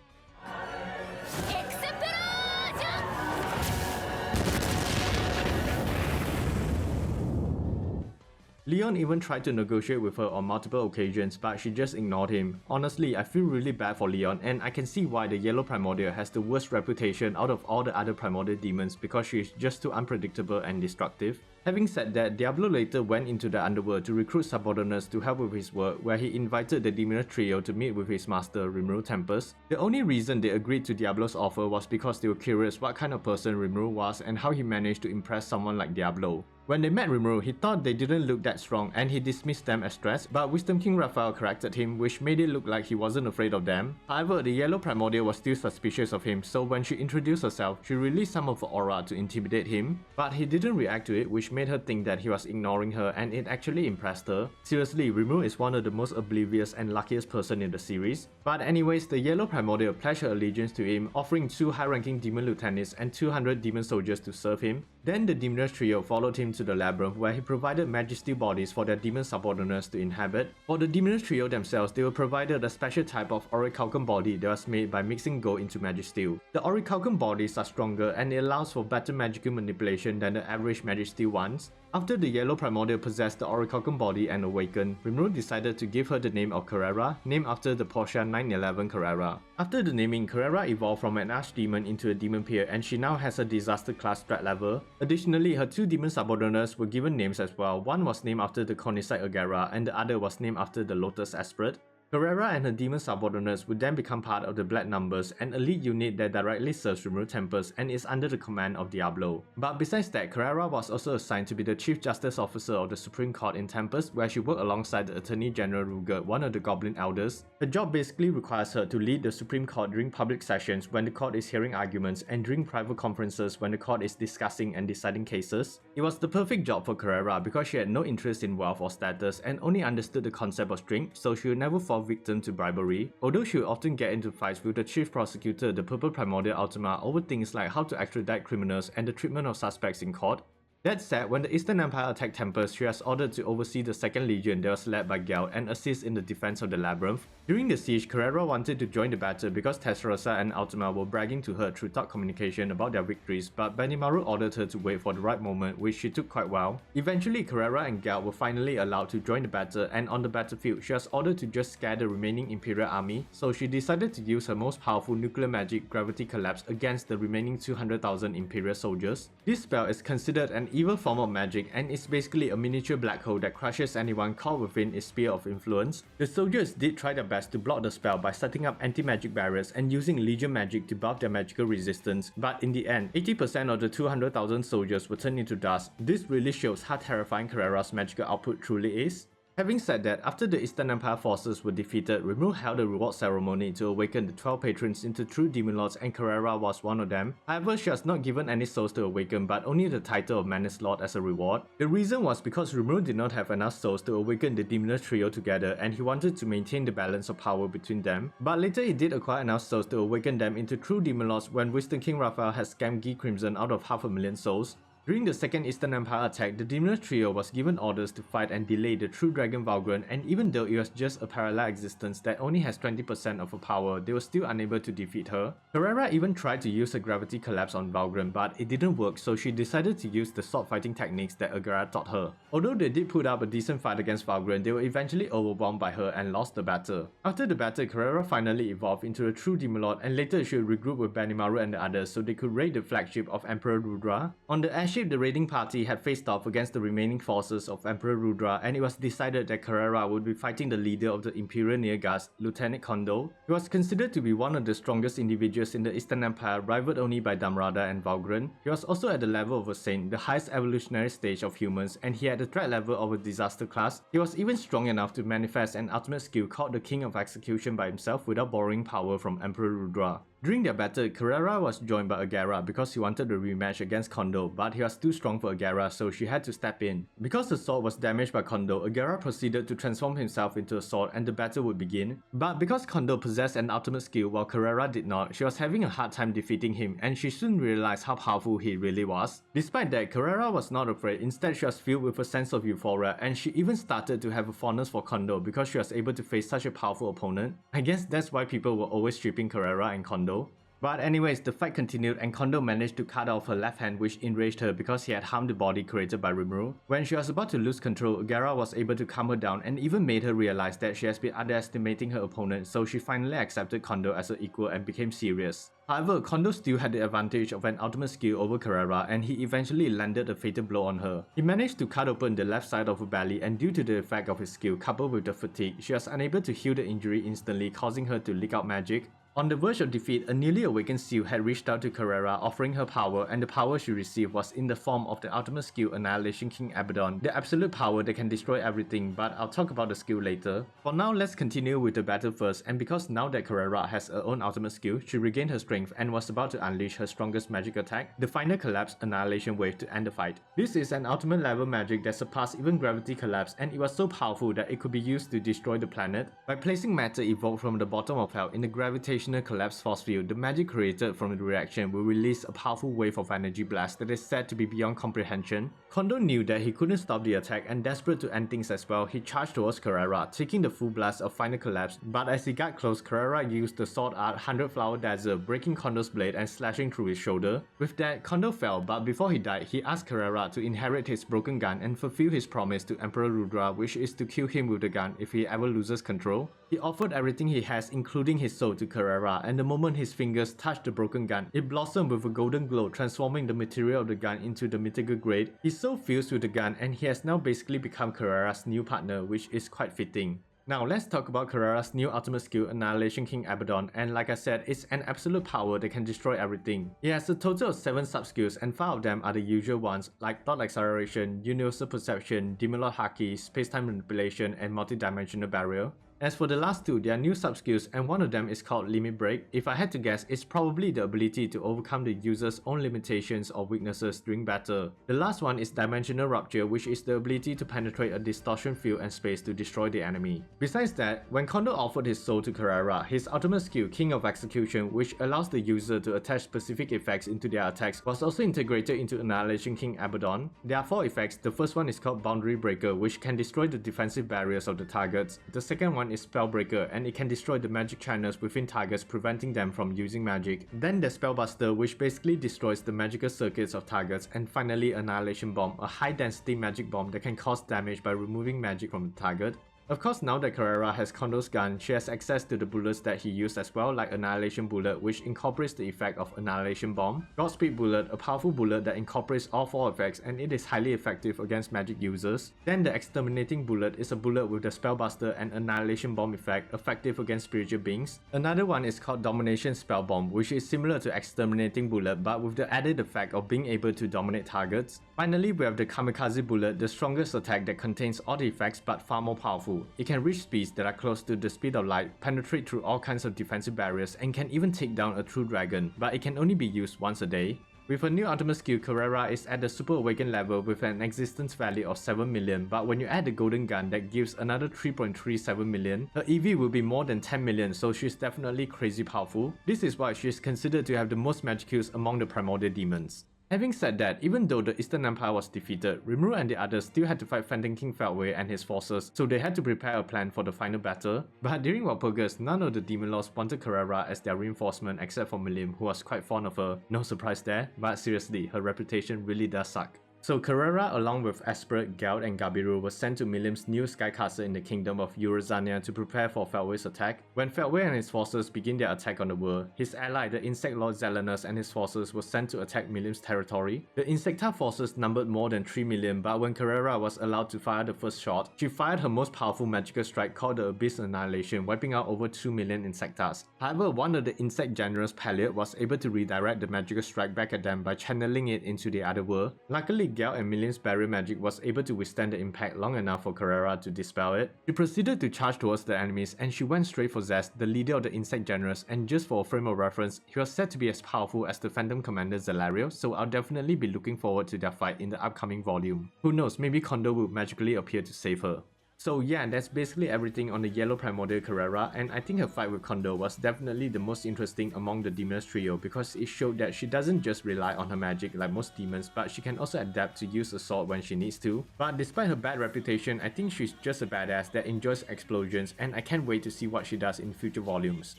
Leon even tried to negotiate with her on multiple occasions, but she just ignored him. Honestly, I feel really bad for Leon, and I can see why the Yellow Primordial has the worst reputation out of all the other primordial demons because she is just too unpredictable and destructive. Having said that, Diablo later went into the underworld to recruit subordinates to help with his work, where he invited the Demoness Trio to meet with his master, Rimuru Tempest. The only reason they agreed to Diablo's offer was because they were curious what kind of person Rimuru was and how he managed to impress someone like Diablo. When they met Rimuru, he thought they didn't look that strong and he dismissed them as threats, but Wisdom King Raphael corrected him, which made it look like he wasn't afraid of them. However, the Yellow Primordial was still suspicious of him, so when she introduced herself, she released some of her aura to intimidate him, but he didn't react to it, which made her think that he was ignoring her, and it actually impressed her. Seriously, Rimuru is one of the most oblivious and luckiest person in the series. But anyways, the Yellow Primordial pledged her allegiance to him, offering 2 high-ranking demon lieutenants and 200 demon soldiers to serve him. Then the Demoness Trio followed him to the Labyrinth, where he provided Majesty bodies for their demon subordinates to inhabit. For the Demoness Trio themselves, they were provided a special type of Orichalcum body that was made by mixing gold into Magisteel. The Orichalcum bodies are stronger and it allows for better magical manipulation than the average Magisteel ones. After the Yellow Primordial possessed the Orichalcum body and awakened, Rimuru decided to give her the name of Carrera, named after the Porsche 911 Carrera. After the naming, Carrera evolved from an archdemon into a demon peer, and she now has a disaster class threat level. Additionally, her 2 demon subordinates were given names as well. One was named after the Cornicite Agera and the other was named after the Lotus Aspirate. Carrera and her demon subordinates would then become part of the Black Numbers, an elite unit that directly serves Rimuru Tempest and is under the command of Diablo. But besides that, Carrera was also assigned to be the Chief Justice Officer of the Supreme Court in Tempest, where she worked alongside the Attorney General Rugert, one of the Goblin Elders. Her job basically requires her to lead the Supreme Court during public sessions when the court is hearing arguments and during private conferences when the court is discussing and deciding cases. It was the perfect job for Carrera because she had no interest in wealth or status and only understood the concept of strength, so she would never fall victim to bribery, although she would often get into fights with the chief prosecutor, the Purple Primordial Ultima, over things like how to extradite criminals and the treatment of suspects in court. That said, when the Eastern Empire attacked Tempest, she was ordered to oversee the Second Legion that was led by Gel and assist in the defense of the Labyrinth. During the siege, Carrera wanted to join the battle because Testarossa and Ultima were bragging to her through thought communication about their victories, but Benimaru ordered her to wait for the right moment, which she took quite well. Eventually, Carrera and Gel were finally allowed to join the battle, and on the battlefield, she was ordered to just scare the remaining Imperial army, so she decided to use her most powerful nuclear magic, Gravity Collapse, against the remaining 200,000 Imperial soldiers. This spell is considered an evil form of magic and is basically a miniature black hole that crushes anyone caught within its sphere of influence. The soldiers did try their best to block the spell by setting up anti-magic barriers and using Legion magic to buff their magical resistance, but in the end, 80% of the 200,000 soldiers were turned into dust. This really shows how terrifying Carrera's magical output truly is. Having said that, after the Eastern Empire forces were defeated, Rimuru held a reward ceremony to awaken the 12 patrons into true demon lords, and Carrera was one of them. However, she was not given any souls to awaken, but only the title of Menace Lord as a reward. The reason was because Rimuru did not have enough souls to awaken the demoness trio together, and he wanted to maintain the balance of power between them. But later he did acquire enough souls to awaken them into true demon lords when Wisdom King Raphael had scammed Guy Crimson out of 500,000 souls. During the second Eastern Empire attack, the Demoness Trio was given orders to fight and delay the true Dragon Valgren, and even though it was just a parallel existence that only has 20% of her power, they were still unable to defeat her. Carrera even tried to use her Gravity Collapse on Valgren, but it didn't work, so she decided to use the sword fighting techniques that Agara taught her. Although they did put up a decent fight against Valgren, they were eventually overwhelmed by her and lost the battle. After the battle, Carrera finally evolved into a true Demon Lord, and later she would regroup with Benimaru and the others so they could raid the flagship of Emperor Rudra. On the airship, the raiding party had faced off against the remaining forces of Emperor Rudra, and it was decided that Carrera would be fighting the leader of the Imperial Nearguards, Lieutenant Kondo. He was considered to be one of the strongest individuals in the Eastern Empire, rivaled only by Damrada and Valgren. He was also at the level of a saint, the highest evolutionary stage of humans, and he had the threat level of a disaster class. He was even strong enough to manifest an ultimate skill called the King of Execution by himself without borrowing power from Emperor Rudra. During their battle, Carrera was joined by Agara because he wanted a rematch against Kondo, but he was too strong for Agara, so she had to step in. Because the sword was damaged by Kondo, Agara proceeded to transform himself into a sword and the battle would begin. But because Kondo possessed an ultimate skill while Carrera did not, she was having a hard time defeating him, and she soon realized how powerful he really was. Despite that, Carrera was not afraid. Instead, she was filled with a sense of euphoria, and she even started to have a fondness for Kondo because she was able to face such a powerful opponent. I guess that's why people were always stripping Carrera and Kondo. But anyways, the fight continued and Kondo managed to cut off her left hand, which enraged her because he had harmed the body created by Rimuru. When she was about to lose control, Agara was able to calm her down and even made her realize that she has been underestimating her opponent, so she finally accepted Kondo as her equal and became serious. However, Kondo still had the advantage of an ultimate skill over Carrera, and he eventually landed a fatal blow on her. He managed to cut open the left side of her belly, and due to the effect of his skill coupled with the fatigue, she was unable to heal the injury instantly, causing her to leak out magic. On the verge of defeat, a newly awakened Seal had reached out to Carrera, offering her power, and the power she received was in the form of the ultimate skill Annihilation King Abaddon, the absolute power that can destroy everything, but I'll talk about the skill later. For now, let's continue with the battle first, and because now that Carrera has her own ultimate skill, she regained her strength and was about to unleash her strongest magic attack, the Final Collapse Annihilation Wave, to end the fight. This is an ultimate level magic that surpassed even Gravity Collapse, and it was so powerful that it could be used to destroy the planet. By placing matter evoked from the bottom of hell in the gravitational collapse force field, the magic created from the reaction will release a powerful wave of energy blast that is said to be beyond comprehension. Kondo knew that he couldn't stop the attack, and desperate to end things as well, he charged towards Carrera, taking the full blast of Final Collapse, but as he got close, Carrera used the Sword Art 100 Flower Dagger, breaking Kondo's blade and slashing through his shoulder. With that, Kondo fell, but before he died, he asked Carrera to inherit his broken gun and fulfill his promise to Emperor Rudra, which is to kill him with the gun if he ever loses control. He offered everything he has, including his soul, to Carrera, and the moment his fingers touched the broken gun, it blossomed with a golden glow, transforming the material of the gun into the mythical grade. His soul fused with the gun, and he has now basically become Carrera's new partner, which is quite fitting. Now let's talk about Carrera's new ultimate skill, Annihilation King Abaddon, and like I said, it's an absolute power that can destroy everything. It has a total of 7 sub-skills and 5 of them are the usual ones like Thought Acceleration, Universal Perception, Demon Lord Haki, Space-Time Manipulation, and Multi-Dimensional Barrier. As for the last two, they are new sub-skills and one of them is called Limit Break. If I had to guess, it's probably the ability to overcome the user's own limitations or weaknesses during battle. The last one is Dimensional Rupture, which is the ability to penetrate a distortion field and space to destroy the enemy. Besides that, when Kondo offered his soul to Carrera, his ultimate skill, King of Execution, which allows the user to attach specific effects into their attacks, was also integrated into Annihilation King Abaddon. There are 4 effects. The first one is called Boundary Breaker, which can destroy the defensive barriers of the targets. The second one is Spellbreaker, and it can destroy the magic channels within targets, preventing them from using magic. Then there's Spellbuster, which basically destroys the magical circuits of targets. And finally, Annihilation Bomb, a high density magic bomb that can cause damage by removing magic from the target. Of course, now that Carrera has Kondo's gun, she has access to the bullets that he used as well, like Annihilation Bullet, which incorporates the effect of Annihilation Bomb, Godspeed Bullet, a powerful bullet that incorporates all 4 effects and it is highly effective against magic users. Then the Exterminating Bullet is a bullet with the Spellbuster and Annihilation Bomb effect, effective against spiritual beings. Another one is called Domination Spell Bomb, which is similar to Exterminating Bullet but with the added effect of being able to dominate targets. Finally, we have the Kamikaze Bullet, the strongest attack that contains all the effects but far more powerful. It can reach speeds that are close to the speed of light, penetrate through all kinds of defensive barriers, and can even take down a true dragon, but it can only be used once a day. With her new ultimate skill, Carrera is at the Super Awakened level with an existence value of 7 million, but when you add the Golden Gun that gives another 3.37 million, her EV will be more than 10 million, so she's definitely crazy powerful. This is why she's considered to have the most magic kills among the primordial demons. Having said that, even though the Eastern Empire was defeated, Rimuru and the others still had to fight Phantom King Feldway and his forces, so they had to prepare a plan for the final battle. But during Walpurgis, none of the Demon Lords wanted Carrera as their reinforcement except for Milim, who was quite fond of her. No surprise there, but seriously, her reputation really does suck. So Carrera, along with Esprit, Geld, and Gabiru, was sent to Milim's new sky castle in the kingdom of Eurozania to prepare for Feldway's attack. When Feldway and his forces began their attack on the world, his ally, the Insect Lord Zelenus, and his forces were sent to attack Milim's territory. The Insecta forces numbered more than 3 million, but when Carrera was allowed to fire the first shot, she fired her most powerful magical strike called the Abyss Annihilation, wiping out over 2 million Insectas. However, one of the insect generals, Palliot, was able to redirect the magical strike back at them by channeling it into the other world. Luckily, Geld and Milim's barrier magic was able to withstand the impact long enough for Carrera to dispel it. She proceeded to charge towards the enemies and she went straight for Zest, the leader of the insect generals, and just for a frame of reference, he was said to be as powerful as the Phantom Commander Zelario, so I'll definitely be looking forward to their fight in the upcoming volume. Who knows, maybe Kondo will magically appear to save her. So yeah, that's basically everything on the Yellow Primordial Carrera, and I think her fight with Kondo was definitely the most interesting among the Demoness trio because it showed that she doesn't just rely on her magic like most demons, but she can also adapt to use a sword when she needs to. But despite her bad reputation, I think she's just a badass that enjoys explosions, and I can't wait to see what she does in future volumes.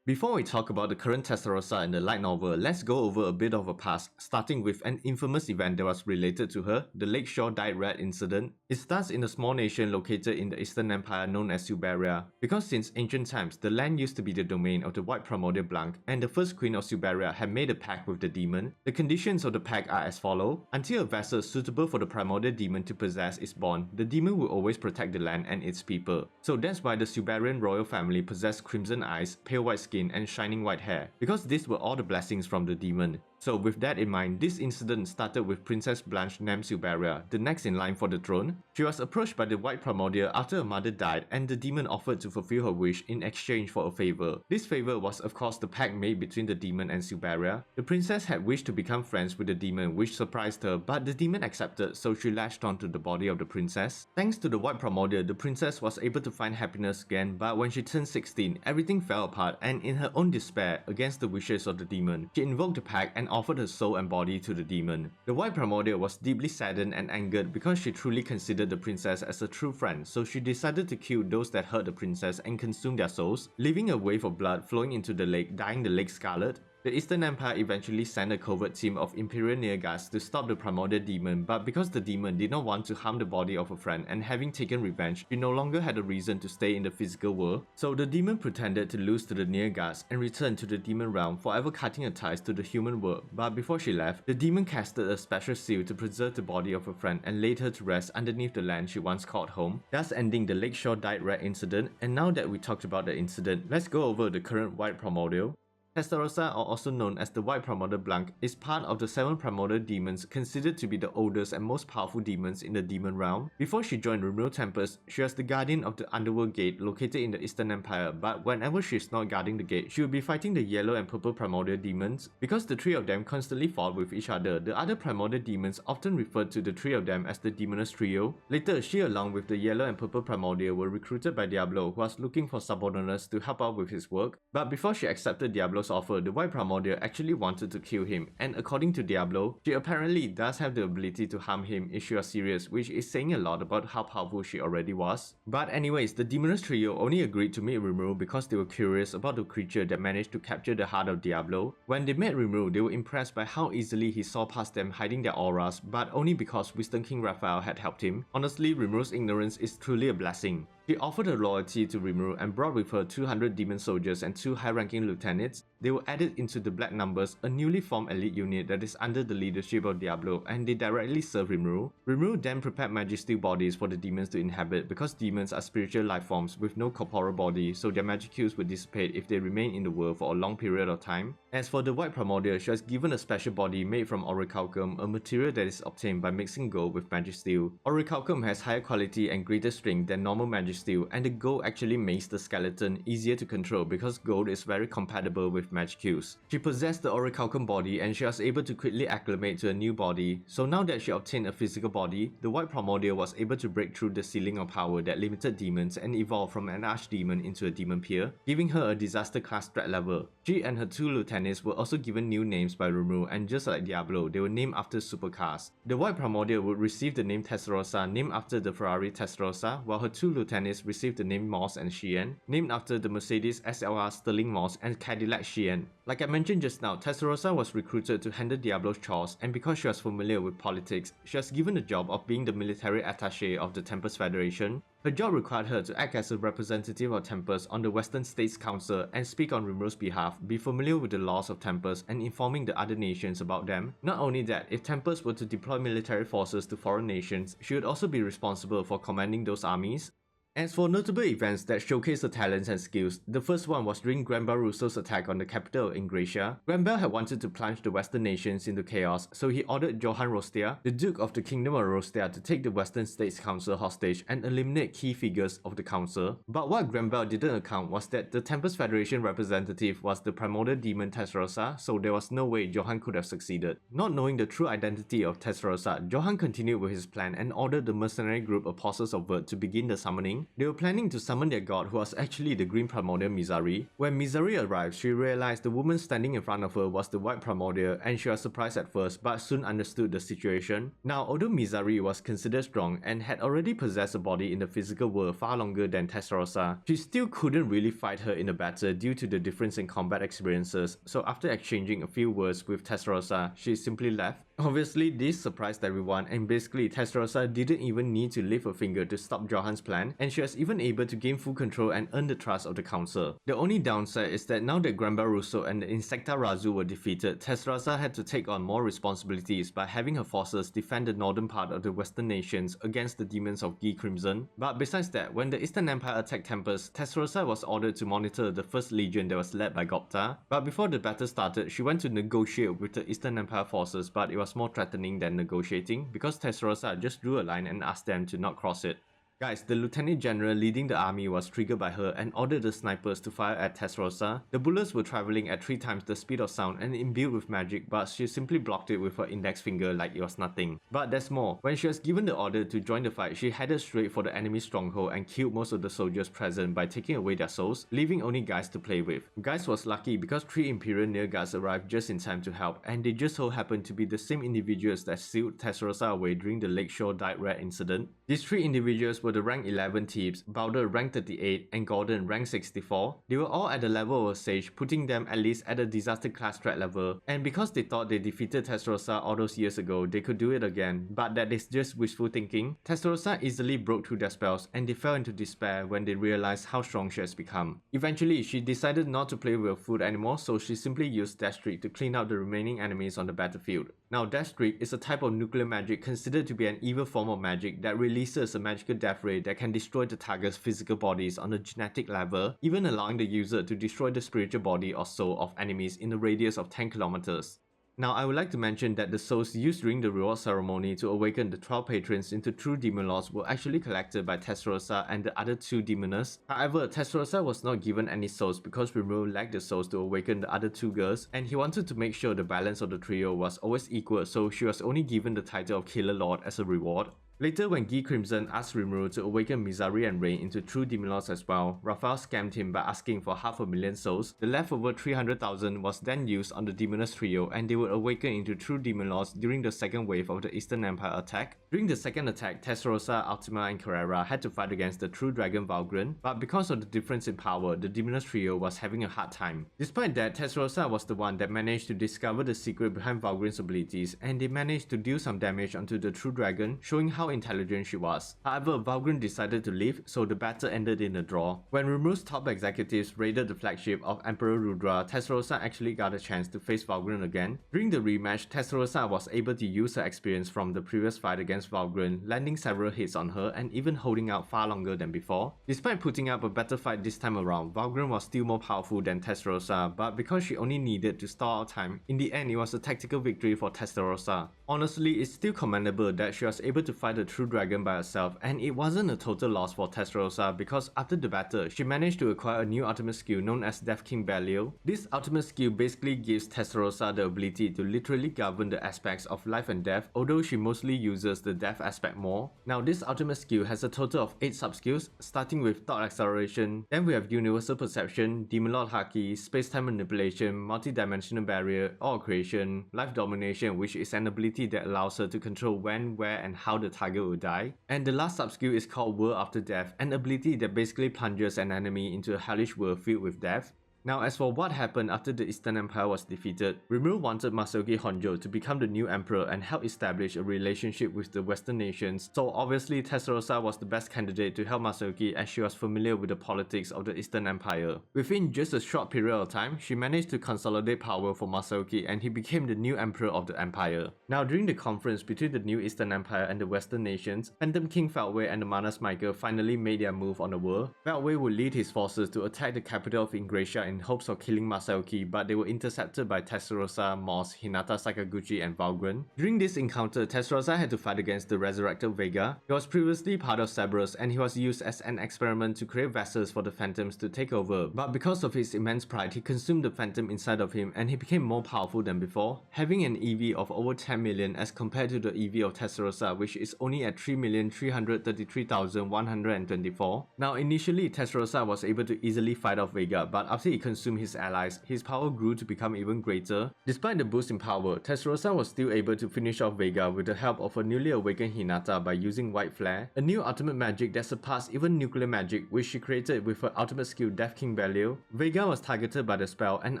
Before we talk about the current Testarossa in the light novel, let's go over a bit of her past, starting with an infamous event that was related to her, the Lakeshore Dyed Red incident. It starts in a small nation located in the Eastern Empire known as Suberia. Because since ancient times, the land used to be the domain of the White Primordial Blanc, and the first queen of Suberia had made a pact with the demon. The conditions of the pact are as follow. Until a vessel suitable for the Primordial Demon to possess is born, the demon will always protect the land and its people. So that's why the Suberian royal family possessed crimson eyes, pale white skin, and shining white hair, because these were all the blessings from the demon. So with that in mind, this incident started with Princess Blanche named Suberia, the next in line for the throne. She was approached by the White Primordial after her mother died, and the demon offered to fulfill her wish in exchange for a favor. This favor was of course the pact made between the demon and Suberia. The princess had wished to become friends with the demon, which surprised her, but the demon accepted, so she latched onto the body of the princess. Thanks to the White Primordial, the princess was able to find happiness again, but when she turned 16, everything fell apart, and in her own despair, against the wishes of the demon, she invoked the pact and offered her soul and body to the demon. The White Primordial was deeply saddened and angered because she truly considered the princess as a true friend, so she decided to kill those that hurt the princess and consume their souls, leaving a wave of blood flowing into the lake, dyeing the lake scarlet. The Eastern Empire eventually sent a covert team of Imperial Nearguards to stop the primordial demon, but because the demon did not want to harm the body of a friend and having taken revenge, she no longer had a reason to stay in the physical world. So the demon pretended to lose to the Nearguards and returned to the demon realm, forever cutting her ties to the human world. But before she left, the demon casted a special seal to preserve the body of her friend and laid her to rest underneath the land she once called home, thus ending the Lakeshore Dyed Red incident. And now that we talked about the incident, let's go over the current White Primordial. Testarossa, or also known as the White Primordial Blanc, is part of the 7 primordial demons considered to be the oldest and most powerful demons in the demon realm. Before she joined Rimuru Tempest, she was the guardian of the Underworld Gate located in the Eastern Empire, but whenever she is not guarding the gate, she will be fighting the yellow and purple primordial demons. Because the 3 of them constantly fought with each other, the other primordial demons often referred to the 3 of them as the Demoness Trio. Later, she along with the yellow and purple primordial were recruited by Diablo, who was looking for subordinates to help out with his work. But before she accepted Diablo's offer, the White Primordial actually wanted to kill him, and according to Diablo, she apparently does have the ability to harm him if she was serious, which is saying a lot about how powerful she already was. But anyways, the Demoness Trio only agreed to meet Rimuru because they were curious about the creature that managed to capture the heart of Diablo. When they met Rimuru, they were impressed by how easily he saw past them hiding their auras, but only because Wisdom King Raphael had helped him. Honestly, Rimuru's ignorance is truly a blessing. She offered her loyalty to Rimuru and brought with her 200 demon soldiers and 2 high-ranking lieutenants. They were added into the Black Numbers, a newly formed elite unit that is under the leadership of Diablo, and they directly serve Rimuru. Rimuru then prepared magic steel bodies for the demons to inhabit because demons are spiritual life forms with no corporeal body, so their magic cues would dissipate if they remain in the world for a long period of time. As for the White Primordial, she was given a special body made from orichalcum, a material that is obtained by mixing gold with magic steel. Orichalcum has higher quality and greater strength than normal magic steel, and the gold actually makes the skeleton easier to control because gold is very compatible with magic cues. She possessed the orichalcum body and she was able to quickly acclimate to a new body, so now that she obtained a physical body, the White Primordial was able to break through the ceiling of power that limited demons and evolve from an archdemon into a demon peer, giving her a disaster class threat level. She and her 2 lieutenants were also given new names by Rimuru, and just like Diablo, they were named after supercars. The White Primordial would receive the name Testarossa, named after the Ferrari Testarossa, while her 2 lieutenants received the name Moss and Shion, named after the Mercedes SLR Sterling Moss and Cadillac Shion. Like I mentioned just now, Testarossa was recruited to handle Diablo's chores, and because she was familiar with politics, she was given the job of being the military attaché of the Tempest Federation. Her job required her to act as a representative of Tempest on the Western States Council and speak on Rimuru's behalf, be familiar with the laws of Tempest, and informing the other nations about them. Not only that, if Tempest were to deploy military forces to foreign nations, she would also be responsible for commanding those armies. As for notable events that showcase her talents and skills, the first one was during Grandbel Russo's attack on the capital of Ingratia. Grandbel had wanted to plunge the Western nations into chaos, so he ordered Johann Rostia, the Duke of the Kingdom of Rostia, to take the Western States Council hostage and eliminate key figures of the council. But what Grandbel didn't account was that the Tempest Federation representative was the primordial demon Testarossa, so there was no way Johann could have succeeded. Not knowing the true identity of Testarossa, Johann continued with his plan and ordered the mercenary group Apostles of Vert to begin the summoning. They were planning to summon their god, who was actually the green primordial Mizari. When Mizari arrived, she realized the woman standing in front of her was the white primordial, and she was surprised at first but soon understood the situation. Now, although Mizari was considered strong and had already possessed a body in the physical world far longer than Testarossa, she still couldn't really fight her in a battle due to the difference in combat experiences, so after exchanging a few words with Testarossa, she simply left. Obviously, this surprised everyone, and basically Testarossa didn't even need to lift a finger to stop Johann's plan, and she was even able to gain full control and earn the trust of the council. The only downside is that now that Grandbel Russo and the Insecta Razu were defeated, Testarossa had to take on more responsibilities by having her forces defend the northern part of the western nations against the demons of Gi Crimson. But besides that, when the Eastern Empire attacked Tempest, Testarossa was ordered to monitor the first legion that was led by Gopta. But before the battle started, she went to negotiate with the Eastern Empire forces, but it was more threatening than negotiating because Testarossa just drew a line and asked them to not cross it. Guys, the Lieutenant General leading the army was triggered by her and ordered the snipers to fire at Testarossa. The bullets were traveling at 3 times the speed of sound and imbued with magic, but she simply blocked it with her index finger like it was nothing. But there's more. When she was given the order to join the fight, she headed straight for the enemy stronghold and killed most of the soldiers present by taking away their souls, leaving only Geist to play with. Geist was lucky because 3 Imperial Nearguards arrived just in time to help, and they just so happened to be the same individuals that sealed Testarossa away during the Lakeshore Dyed Red incident. These three individuals were the rank 11 types, Balder rank 38 and Gordon rank 64. They were all at the level of a sage, putting them at least at a disaster class threat level, and because they thought they defeated Testarossa all those years ago, they could do it again, but that is just wishful thinking. Testarossa easily broke through their spells and they fell into despair when they realized how strong she has become. Eventually, she decided not to play with food anymore, so she simply used Death Streak to clean out the remaining enemies on the battlefield. Now, Death Streak is a type of nuclear magic considered to be an evil form of magic that releases a magical death ray that can destroy the target's physical bodies on a genetic level, even allowing the user to destroy the spiritual body or soul of enemies in a radius of 10 kilometers. Now, I would like to mention that the souls used during the reward ceremony to awaken the 12 patrons into true demon lords were actually collected by Testarossa and the other two demoness. However, Testarossa was not given any souls because Rimuru lacked the souls to awaken the other two girls, and he wanted to make sure the balance of the trio was always equal, so she was only given the title of Killer Lord as a reward. Later, when Guy Crimson asked Rimuru to awaken Mizari and Rain into true demon lords as well, Raphael scammed him by asking for 500,000 souls. The leftover 300,000 was then used on the demoness trio, and they would awaken into true demon lords during the second wave of the Eastern Empire attack. During the second attack, Testarossa, Ultima and Carrera had to fight against the true dragon Valgren, but because of the difference in power, the demoness trio was having a hard time. Despite that, Testarossa was the one that managed to discover the secret behind Valgren's abilities, and they managed to deal some damage onto the true dragon, showing how intelligent she was. However, Valgren decided to leave, so the battle ended in a draw. When Rimuru's top executives raided the flagship of Emperor Rudra, Testarossa actually got a chance to face Valgren again. During the rematch, Testarossa was able to use her experience from the previous fight against Valgren, landing several hits on her and even holding out far longer than before. Despite putting up a better fight this time around, Valgren was still more powerful than Testarossa, but because she only needed to stall out time, in the end it was a tactical victory for Testarossa. Honestly, it's still commendable that she was able to fight the true dragon by herself, and it wasn't a total loss for Testarossa because after the battle, she managed to acquire a new ultimate skill known as Death King Belial. This ultimate skill basically gives Testarossa the ability to literally govern the aspects of life and death, although she mostly uses the death aspect more. Now, this ultimate skill has a total of 8 sub-skills, starting with Thought Acceleration, then we have Universal Perception, Demon Lord Haki, Space-Time Manipulation, Multi-Dimensional Barrier, Awe Creation, Life Domination, which is an ability that allows her to control when, where, and how the target will die. And the last sub-skill is called World After Death, an ability that basically plunges an enemy into a hellish world filled with death. Now, as for what happened after the Eastern Empire was defeated, Rimuru wanted Masaoki Honjo to become the new emperor and help establish a relationship with the Western nations, so obviously Testarossa was the best candidate to help Masaoki as she was familiar with the politics of the Eastern Empire. Within just a short period of time, she managed to consolidate power for Masaoki and he became the new emperor of the empire. Now, during the conference between the new Eastern Empire and the Western nations, Phantom King Feltway and the Manas Michael finally made their move on the world. Feltway would lead his forces to attack the capital of Ingratia in hopes of killing Masaoki, but they were intercepted by Testarossa, Moss, Hinata Sakaguchi, and Valgren. During this encounter, Testarossa had to fight against the resurrected Vega. He was previously part of Cerberus and he was used as an experiment to create vessels for the Phantoms to take over, but because of his immense pride, he consumed the Phantom inside of him and he became more powerful than before, having an EV of over 10 million as compared to the EV of Testarossa, which is only at 3,333,124. Now, initially, Testarossa was able to easily fight off Vega, but after he consumed his allies, his power grew to become even greater. Despite the boost in power, Testarossa was still able to finish off Vega with the help of a newly awakened Hinata by using White Flare, a new ultimate magic that surpassed even nuclear magic, which she created with her ultimate skill Death King Belial. Vega was targeted by the spell, and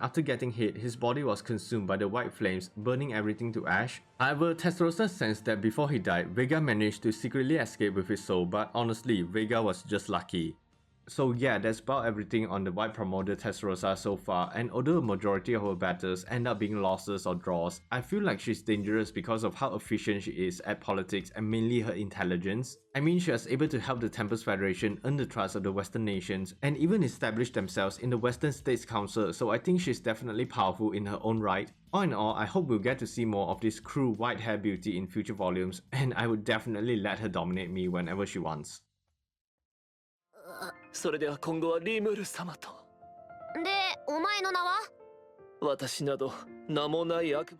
after getting hit, his body was consumed by the white flames, burning everything to ash. However, Testarossa sensed that before he died, Vega managed to secretly escape with his soul, but honestly, Vega was just lucky. So yeah, that's about everything on the White Primordial Testarossa so far, and although a majority of her battles end up being losses or draws, I feel like she's dangerous because of how efficient she is at politics and mainly her intelligence. I mean, she was able to help the Tempest Federation earn the trust of the Western nations and even establish themselves in the Western States Council, so I think she's definitely powerful in her own right. All in all, I hope we'll get to see more of this cruel white hair beauty in future volumes, and I would definitely let her dominate me whenever she wants. それでは今後はリムル様と。で、お前の名は？私など名もない悪魔。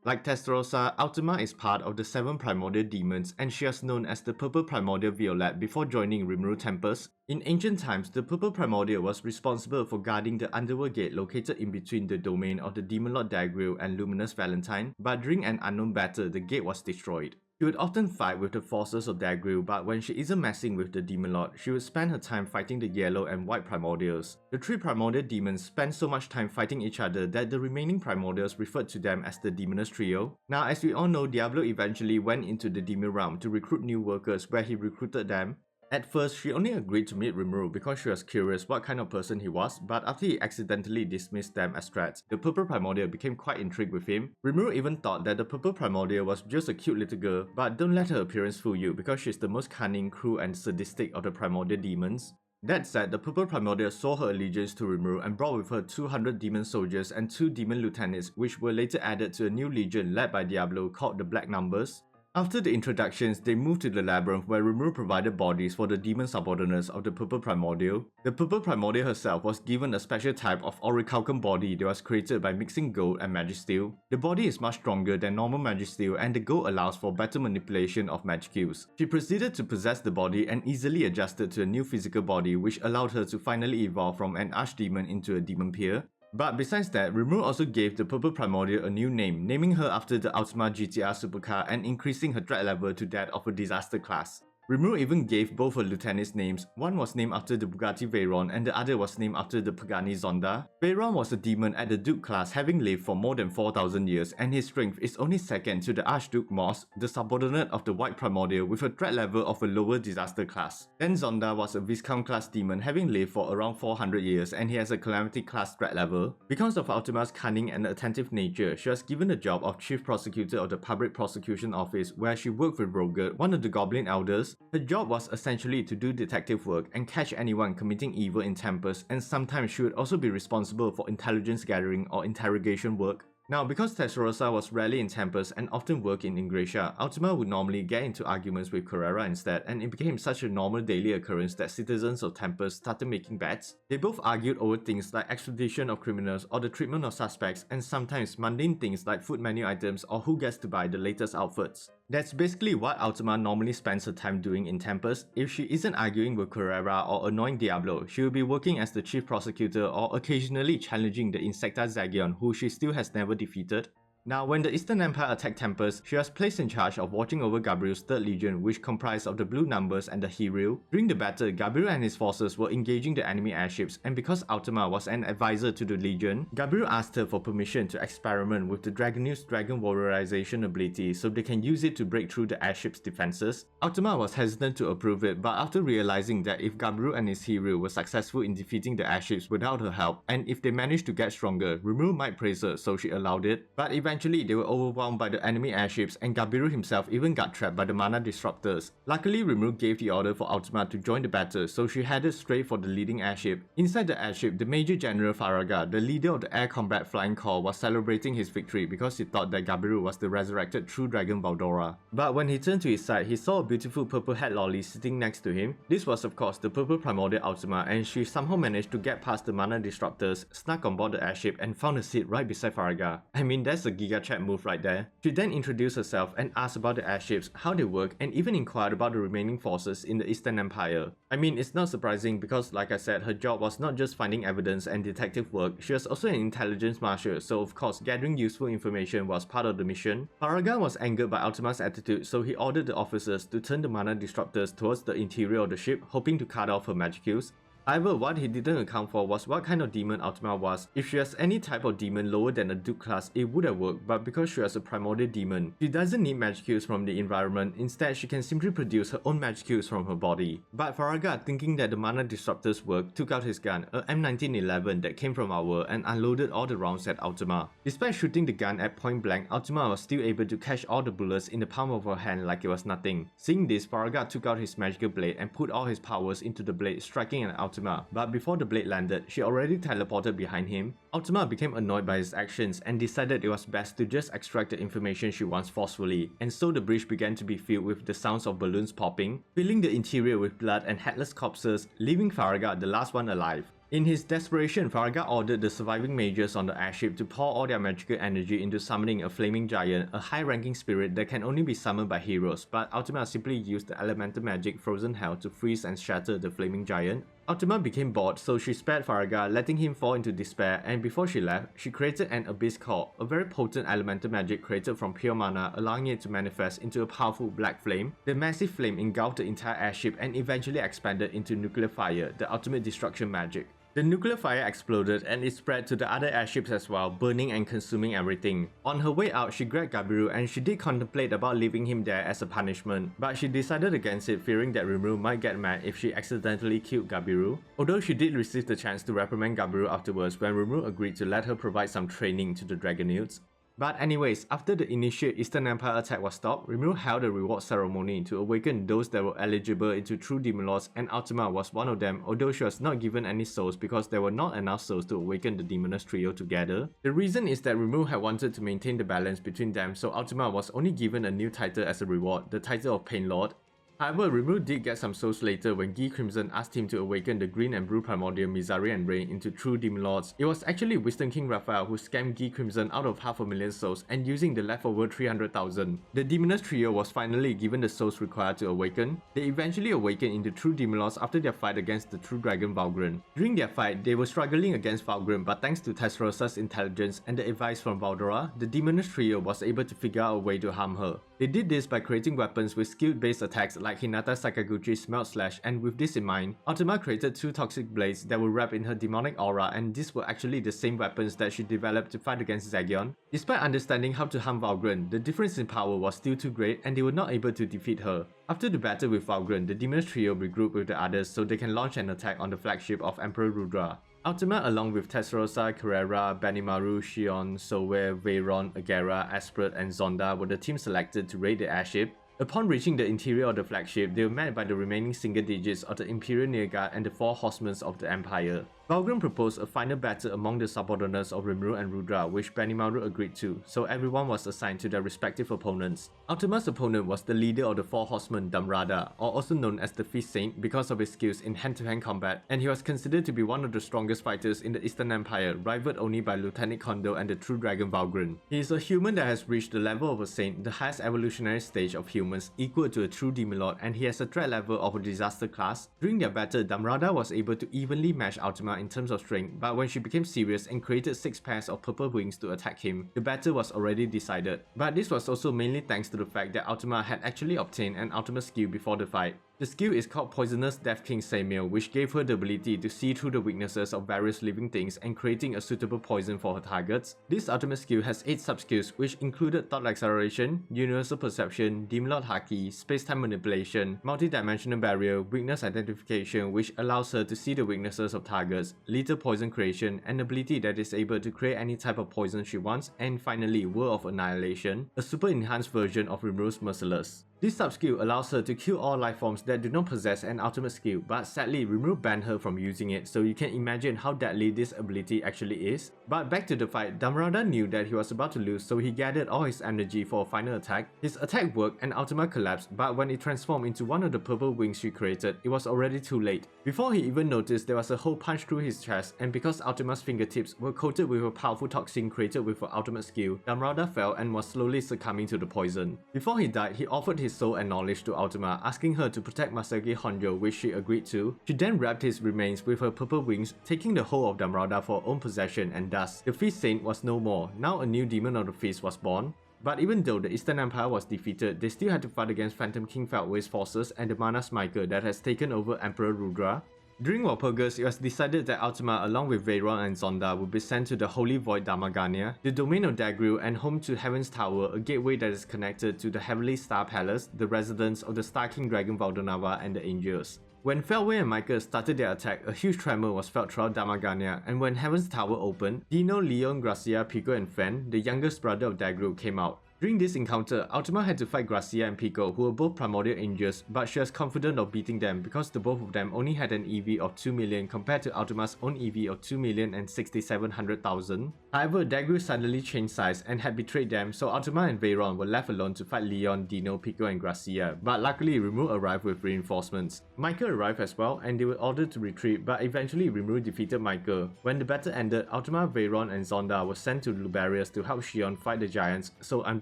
Like Testarossa, Ultima is part of the 7 primordial demons and she was known as the Purple Primordial Violet before joining Rimuru Tempest. In ancient times, the Purple Primordial was responsible for guarding the underworld gate located in between the domain of the Demon Lord Dagriel and Luminous Valentine, but during an unknown battle, the gate was destroyed. She would often fight with the forces of Gabiru, but when she isn't messing with the Demon Lord, she would spend her time fighting the yellow and white primordials. The three primordial demons spent so much time fighting each other that the remaining primordials referred to them as the Demoness Trio. Now, as we all know, Diablo eventually went into the demon realm to recruit new workers, where he recruited them. At first, she only agreed to meet Rimuru because she was curious what kind of person he was, but after he accidentally dismissed them as threats, the Purple Primordial became quite intrigued with him. Rimuru even thought that the Purple Primordial was just a cute little girl, but don't let her appearance fool you because she's the most cunning, cruel and sadistic of the Primordial demons. That said, the Purple Primordial saw her allegiance to Rimuru and brought with her 200 demon soldiers and 2 demon lieutenants, which were later added to a new legion led by Diablo called the Black Numbers. After the introductions, they moved to the labyrinth where Rimuru provided bodies for the demon subordinates of the Purple Primordial. The Purple Primordial herself was given a special type of orichalcum body that was created by mixing gold and magic steel. The body is much stronger than normal magic steel and the gold allows for better manipulation of magic use. She proceeded to possess the body and easily adjusted to a new physical body, which allowed her to finally evolve from an archdemon into a demon peer. But besides that, Rimuru also gave the Purple Primordial a new name, naming her after the Ultima GTR supercar and increasing her threat level to that of a disaster class. Rimuru even gave both her lieutenants names. One was named after the Bugatti Veyron and the other was named after the Pagani Zonda. Veyron was a demon at the Duke class, having lived for more than 4,000 years, and his strength is only second to the Archduke Moss, the subordinate of the White Primordial with a threat level of a lower disaster class. Then Zonda was a Viscount class demon, having lived for around 400 years, and he has a Calamity class threat level. Because of Ultima's cunning and attentive nature, she was given the job of Chief Prosecutor of the Public Prosecution Office, where she worked with Rogert, one of the Goblin Elders. Her job was essentially to do detective work and catch anyone committing evil in Tempest, and sometimes she would also be responsible for intelligence gathering or interrogation work. Now, because Testarossa was rarely in Tempest and often worked in Ingratiate, Ultima would normally get into arguments with Carrera instead, and it became such a normal daily occurrence that citizens of Tempest started making bets. They both argued over things like extradition of criminals or the treatment of suspects, and sometimes mundane things like food menu items or who gets to buy the latest outfits. That's basically what Ultima normally spends her time doing in Tempest. If she isn't arguing with Carrera or annoying Diablo, she will be working as the chief prosecutor or occasionally challenging the Insecta Zegion, who she still has never defeated. Now, when the Eastern Empire attacked Tempest, she was placed in charge of watching over Gabiru's 3rd Legion, which comprised of the Blue Numbers and the Hero. During the battle, Gabiru and his forces were engaging the enemy airships, and because Ultima was an advisor to the Legion, Gabiru asked her for permission to experiment with the Dragoneer's Dragon Warriorization ability so they can use it to break through the airship's defenses. Ultima was hesitant to approve it, but after realizing that if Gabiru and his Hero were successful in defeating the airships without her help, and if they managed to get stronger, Rimuru might praise her, so she allowed it. But eventually they were overwhelmed by the enemy airships, and Gabiru himself even got trapped by the mana disruptors. Luckily, Rimuru gave the order for Ultima to join the battle, so she headed straight for the leading airship. Inside the airship, the Major General Faraga, the leader of the Air Combat Flying Corps, was celebrating his victory because he thought that Gabiru was the resurrected true dragon Valdora. But when he turned to his side, he saw a beautiful purple hat lolly sitting next to him. This was of course the Purple Primordial Ultima, and she somehow managed to get past the mana disruptors, snuck on board the airship and found a seat right beside Faraga. I mean, that's a Giga Chat move right there. She then introduced herself and asked about the airships, how they work, and even inquired about the remaining forces in the Eastern Empire. I mean, it's not surprising because, like I said, her job was not just finding evidence and detective work, she was also an intelligence marshal, so of course gathering useful information was part of the mission. Faraga was angered by Ultima's attitude, so he ordered the officers to turn the mana disruptors towards the interior of the ship, hoping to cut off her magic use. However, what he didn't account for was what kind of demon Ultima was. If she was any type of demon lower than a Duke class, it would have worked, but because she was a primordial demon, she doesn't need magic cues from the environment. Instead, she can simply produce her own magic cues from her body. But Faraga, thinking that the mana disruptors worked, took out his gun, a M1911 that came from our world, and unloaded all the rounds at Ultima. Despite shooting the gun at point blank, Ultima was still able to catch all the bullets in the palm of her hand like it was nothing. Seeing this, Faraga took out his magical blade and put all his powers into the blade, striking at Ultima. But before the blade landed, she already teleported behind him. Ultima became annoyed by his actions and decided it was best to just extract the information she wants forcefully, and so the bridge began to be filled with the sounds of balloons popping, filling the interior with blood and headless corpses, leaving Faraga the last one alive. In his desperation, Faraga ordered the surviving mages on the airship to pour all their magical energy into summoning a flaming giant, a high-ranking spirit that can only be summoned by heroes, but Ultima simply used the elemental magic Frozen Hell to freeze and shatter the flaming giant. Ultima became bored, so she spared Faraga, letting him fall into despair, and before she left, she created an Abyss Core, a very potent elemental magic created from pure mana, allowing it to manifest into a powerful black flame. The massive flame engulfed the entire airship and eventually expanded into nuclear fire, the ultimate destruction magic. The nuclear fire exploded and it spread to the other airships as well, burning and consuming everything. On her way out, she grabbed Gabiru and she did contemplate about leaving him there as a punishment, but she decided against it, fearing that Rimuru might get mad if she accidentally killed Gabiru. Although she did receive the chance to reprimand Gabiru afterwards when Rimuru agreed to let her provide some training to the Dragonutes. But anyways, after the initial Eastern Empire attack was stopped, Rimuru held a reward ceremony to awaken those that were eligible into true Demon Lords, and Ultima was one of them, although she was not given any souls because there were not enough souls to awaken the Demoness trio together. The reason is that Rimuru had wanted to maintain the balance between them, so Ultima was only given a new title as a reward, the title of Pain Lord. However, Rimuru did get some souls later when Guy Crimson asked him to awaken the Green and Blue Primordial Mizari and Rain into true Demon Lords. It was actually Wisdom King Raphael who scammed Guy Crimson out of 500,000 souls and using the leftover 300,000. The Demoness trio was finally given the souls required to awaken. They eventually awakened into true Demon Lords after their fight against the true dragon Valgren. During their fight, they were struggling against Valgren, but thanks to Testarossa's intelligence and the advice from Valdora, the Demoness trio was able to figure out a way to harm her. They did this by creating weapons with skill-based attacks like Hinata Sakaguchi's Melt Slash, and with this in mind, Ultima created two toxic blades that were wrapped in her demonic aura, and these were actually the same weapons that she developed to fight against Zegion. Despite understanding how to harm Valgren, the difference in power was still too great and they were not able to defeat her. After the battle with Valgren, the Demoness trio regrouped with the others so they can launch an attack on the flagship of Emperor Rudra. Ultima, along with Testarossa, Carrera, Benimaru, Shion, Shizue, Veyron, Agera, Esprit, and Zonda were the team selected to raid the airship. Upon reaching the interior of the flagship, they were met by the remaining single digits of the Imperial Nearguard and the four horsemen of the Empire. Valgren proposed a final battle among the subordinates of Rimuru and Rudra, which Benimaru agreed to, so everyone was assigned to their respective opponents. Ultima's opponent was the leader of the four horsemen, Damrada, or also known as the Fist Saint because of his skills in hand-to-hand combat, and he was considered to be one of the strongest fighters in the Eastern Empire, rivaled only by Lieutenant Kondo and the true dragon Valgren. He is a human that has reached the level of a saint, the highest evolutionary stage of humans, equal to a true demon lord, and he has a threat level of a disaster class. During their battle, Damrada was able to evenly match Ultima in terms of strength, but when she became serious and created 6 pairs of purple wings to attack him, the battle was already decided. But this was also mainly thanks to the fact that Ultima had actually obtained an ultimate skill before the fight. The skill is called Poisonous Death King Samuel, which gave her the ability to see through the weaknesses of various living things and creating a suitable poison for her targets. This ultimate skill has 8 sub-skills, which included Thought Acceleration, Universal Perception, Demon Lord Haki, Space-Time Manipulation, Multi-Dimensional Barrier, Weakness Identification, which allows her to see the weaknesses of targets, Lethal Poison Creation, an ability that is able to create any type of poison she wants, and finally Whirl of Annihilation, a super enhanced version of Rimuru's Merciless. This sub-skill allows her to kill all life forms that do not possess an ultimate skill, but sadly Rimuru banned her from using it, so you can imagine how deadly this ability actually is. But back to the fight, Damrada knew that he was about to lose, so he gathered all his energy for a final attack. His attack worked and Ultima collapsed, but when it transformed into one of the purple wings she created, it was already too late. Before he even noticed, there was a hole punched through his chest, and because Ultima's fingertips were coated with a powerful toxin created with her ultimate skill, Damrada fell and was slowly succumbing to the poison. Before he died, he offered his soul and knowledge to Ultima, asking her to protect Masaki Honjo, which she agreed to. She then wrapped his remains with her purple wings, taking the whole of Damrada for her own possession, and thus, the Feast Saint was no more. Now a new demon of the feast was born. But even though the Eastern Empire was defeated, they still had to fight against Phantom King Feldway's forces and the Mana Smiker that has taken over Emperor Rudra. During Walpurgis, it was decided that Ultima, along with Veyron and Zonda, would be sent to the Holy Void Damagania, the domain of Dagru, and home to Heaven's Tower, a gateway that is connected to the Heavenly Star Palace, the residence of the Star King Dragon Valdonava and the Angels. When Feldway and Michael started their attack, a huge tremor was felt throughout Damagania, and when Heaven's Tower opened, Dino, Leon, Gracia, Pico, and Fen, the youngest brother of Dagru, came out. During this encounter, Ultima had to fight Gracia and Pico, who were both primordial angels, but she was confident of beating them because the both of them only had an EV of 2 million compared to Ultima's own EV of 2,067,000. However, Dagru suddenly changed size and had betrayed them, so Ultima and Veyron were left alone to fight Leon, Dino, Pico, and Gracia, but luckily Rimuru arrived with reinforcements. Michael arrived as well, and they were ordered to retreat, but eventually Rimuru defeated Michael. When the battle ended, Ultima, Veyron, and Zonda were sent to Lubarius to help Shion fight the giants, so I'm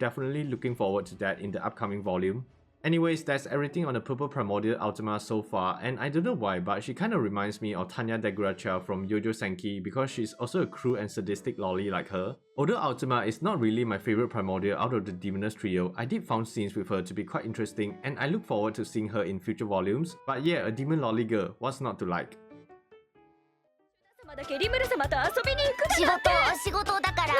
definitely looking forward to that in the upcoming volume. Anyways, that's everything on the Purple Primordial Ultima so far, and I don't know why, but she kinda reminds me of Tanya Deguracha from Yojo Senki because she's also a cruel and sadistic lolly like her. Although Ultima is not really my favorite Primordial out of the Demoness trio, I did found scenes with her to be quite interesting and I look forward to seeing her in future volumes. But yeah, a demon lolly girl, what's not to like? 仕事だから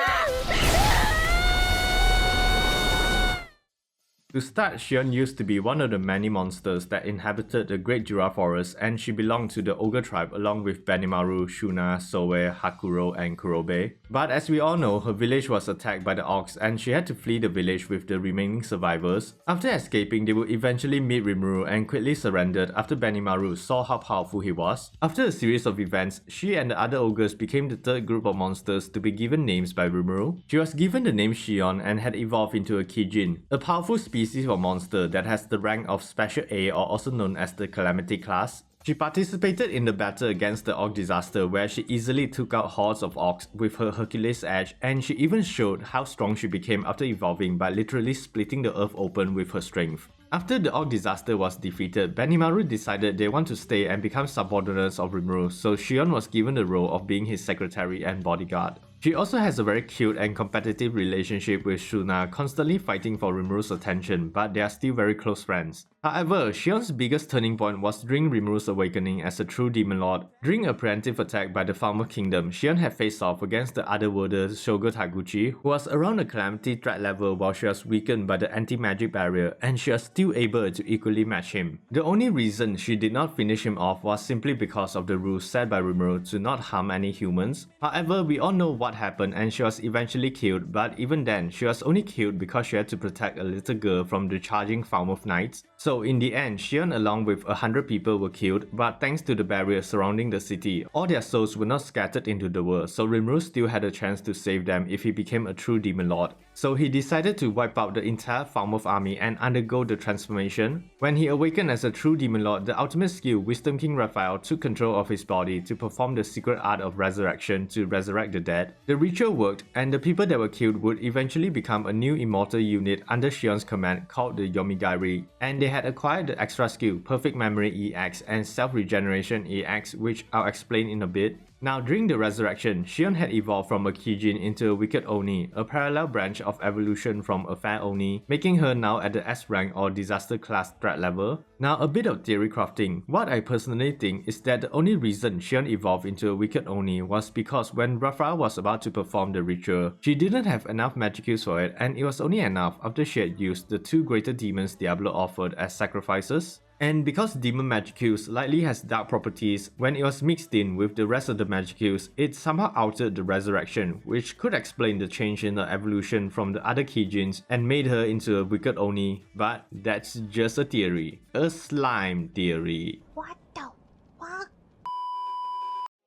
To start, Shion used to be one of the many monsters that inhabited the Great Jura Forest, and she belonged to the Ogre tribe along with Benimaru, Shuna, Soe, Hakuro, and Kurobe. But as we all know, her village was attacked by the orcs and she had to flee the village with the remaining survivors. After escaping, they would eventually meet Rimuru and quickly surrendered after Benimaru saw how powerful he was. After a series of events, she and the other ogres became the third group of monsters to be given names by Rimuru. She was given the name Shion and had evolved into a Kijin, a powerful species of monster that has the rank of Special A, or also known as the Calamity class. She participated in the battle against the Orc disaster where she easily took out hordes of orcs with her Hercules edge, and she even showed how strong she became after evolving by literally splitting the earth open with her strength. After the Orc disaster was defeated, Benimaru decided they want to stay and become subordinates of Rimuru, so Shion was given the role of being his secretary and bodyguard. She also has a very cute and competitive relationship with Shuna, constantly fighting for Rimuru's attention, but they are still very close friends. However, Shion's biggest turning point was during Rimuru's awakening as a true demon lord. During a preemptive attack by the Farmer Kingdom, Shion had faced off against the otherworlder Shogo Taguchi, who was around the Calamity threat level while she was weakened by the anti-magic barrier, and she was still able to equally match him. The only reason she did not finish him off was simply because of the rules set by Rimuru to not harm any humans. However, we all know what happened and she was eventually killed, but even then, she was only killed because she had to protect a little girl from the charging Falmouth Knights. So in the end, Shion along with 100 people were killed, but thanks to the barrier surrounding the city, all their souls were not scattered into the world, so Rimuru still had a chance to save them if he became a true demon lord. So he decided to wipe out the entire Falmouth army and undergo the transformation. When he awakened as a true demon lord, the ultimate skill Wisdom King Raphael took control of his body to perform the secret art of resurrection to resurrect the dead. The ritual worked, and the people that were killed would eventually become a new immortal unit under Shion's command called the Yomigairi, and they had acquired the extra skill Perfect Memory EX and Self-Regeneration EX, which I'll explain in a bit. Now, during the resurrection, Shion had evolved from a Kijin into a Wicked Oni, a parallel branch of evolution from a Fair Oni, making her now at the S rank or disaster class threat level. Now, a bit of theory crafting. What I personally think is that the only reason Shion evolved into a Wicked Oni was because when Raphael was about to perform the ritual, she didn't have enough magicus for it, and it was only enough after she had used the two greater demons Diablo offered as sacrifices. And because Demon Magicus likely has dark properties, when it was mixed in with the rest of the Magicus, it somehow altered the resurrection, which could explain the change in her evolution from the other Kijins and made her into a Wicked Oni. But that's just a theory. A slime theory. What the fuck?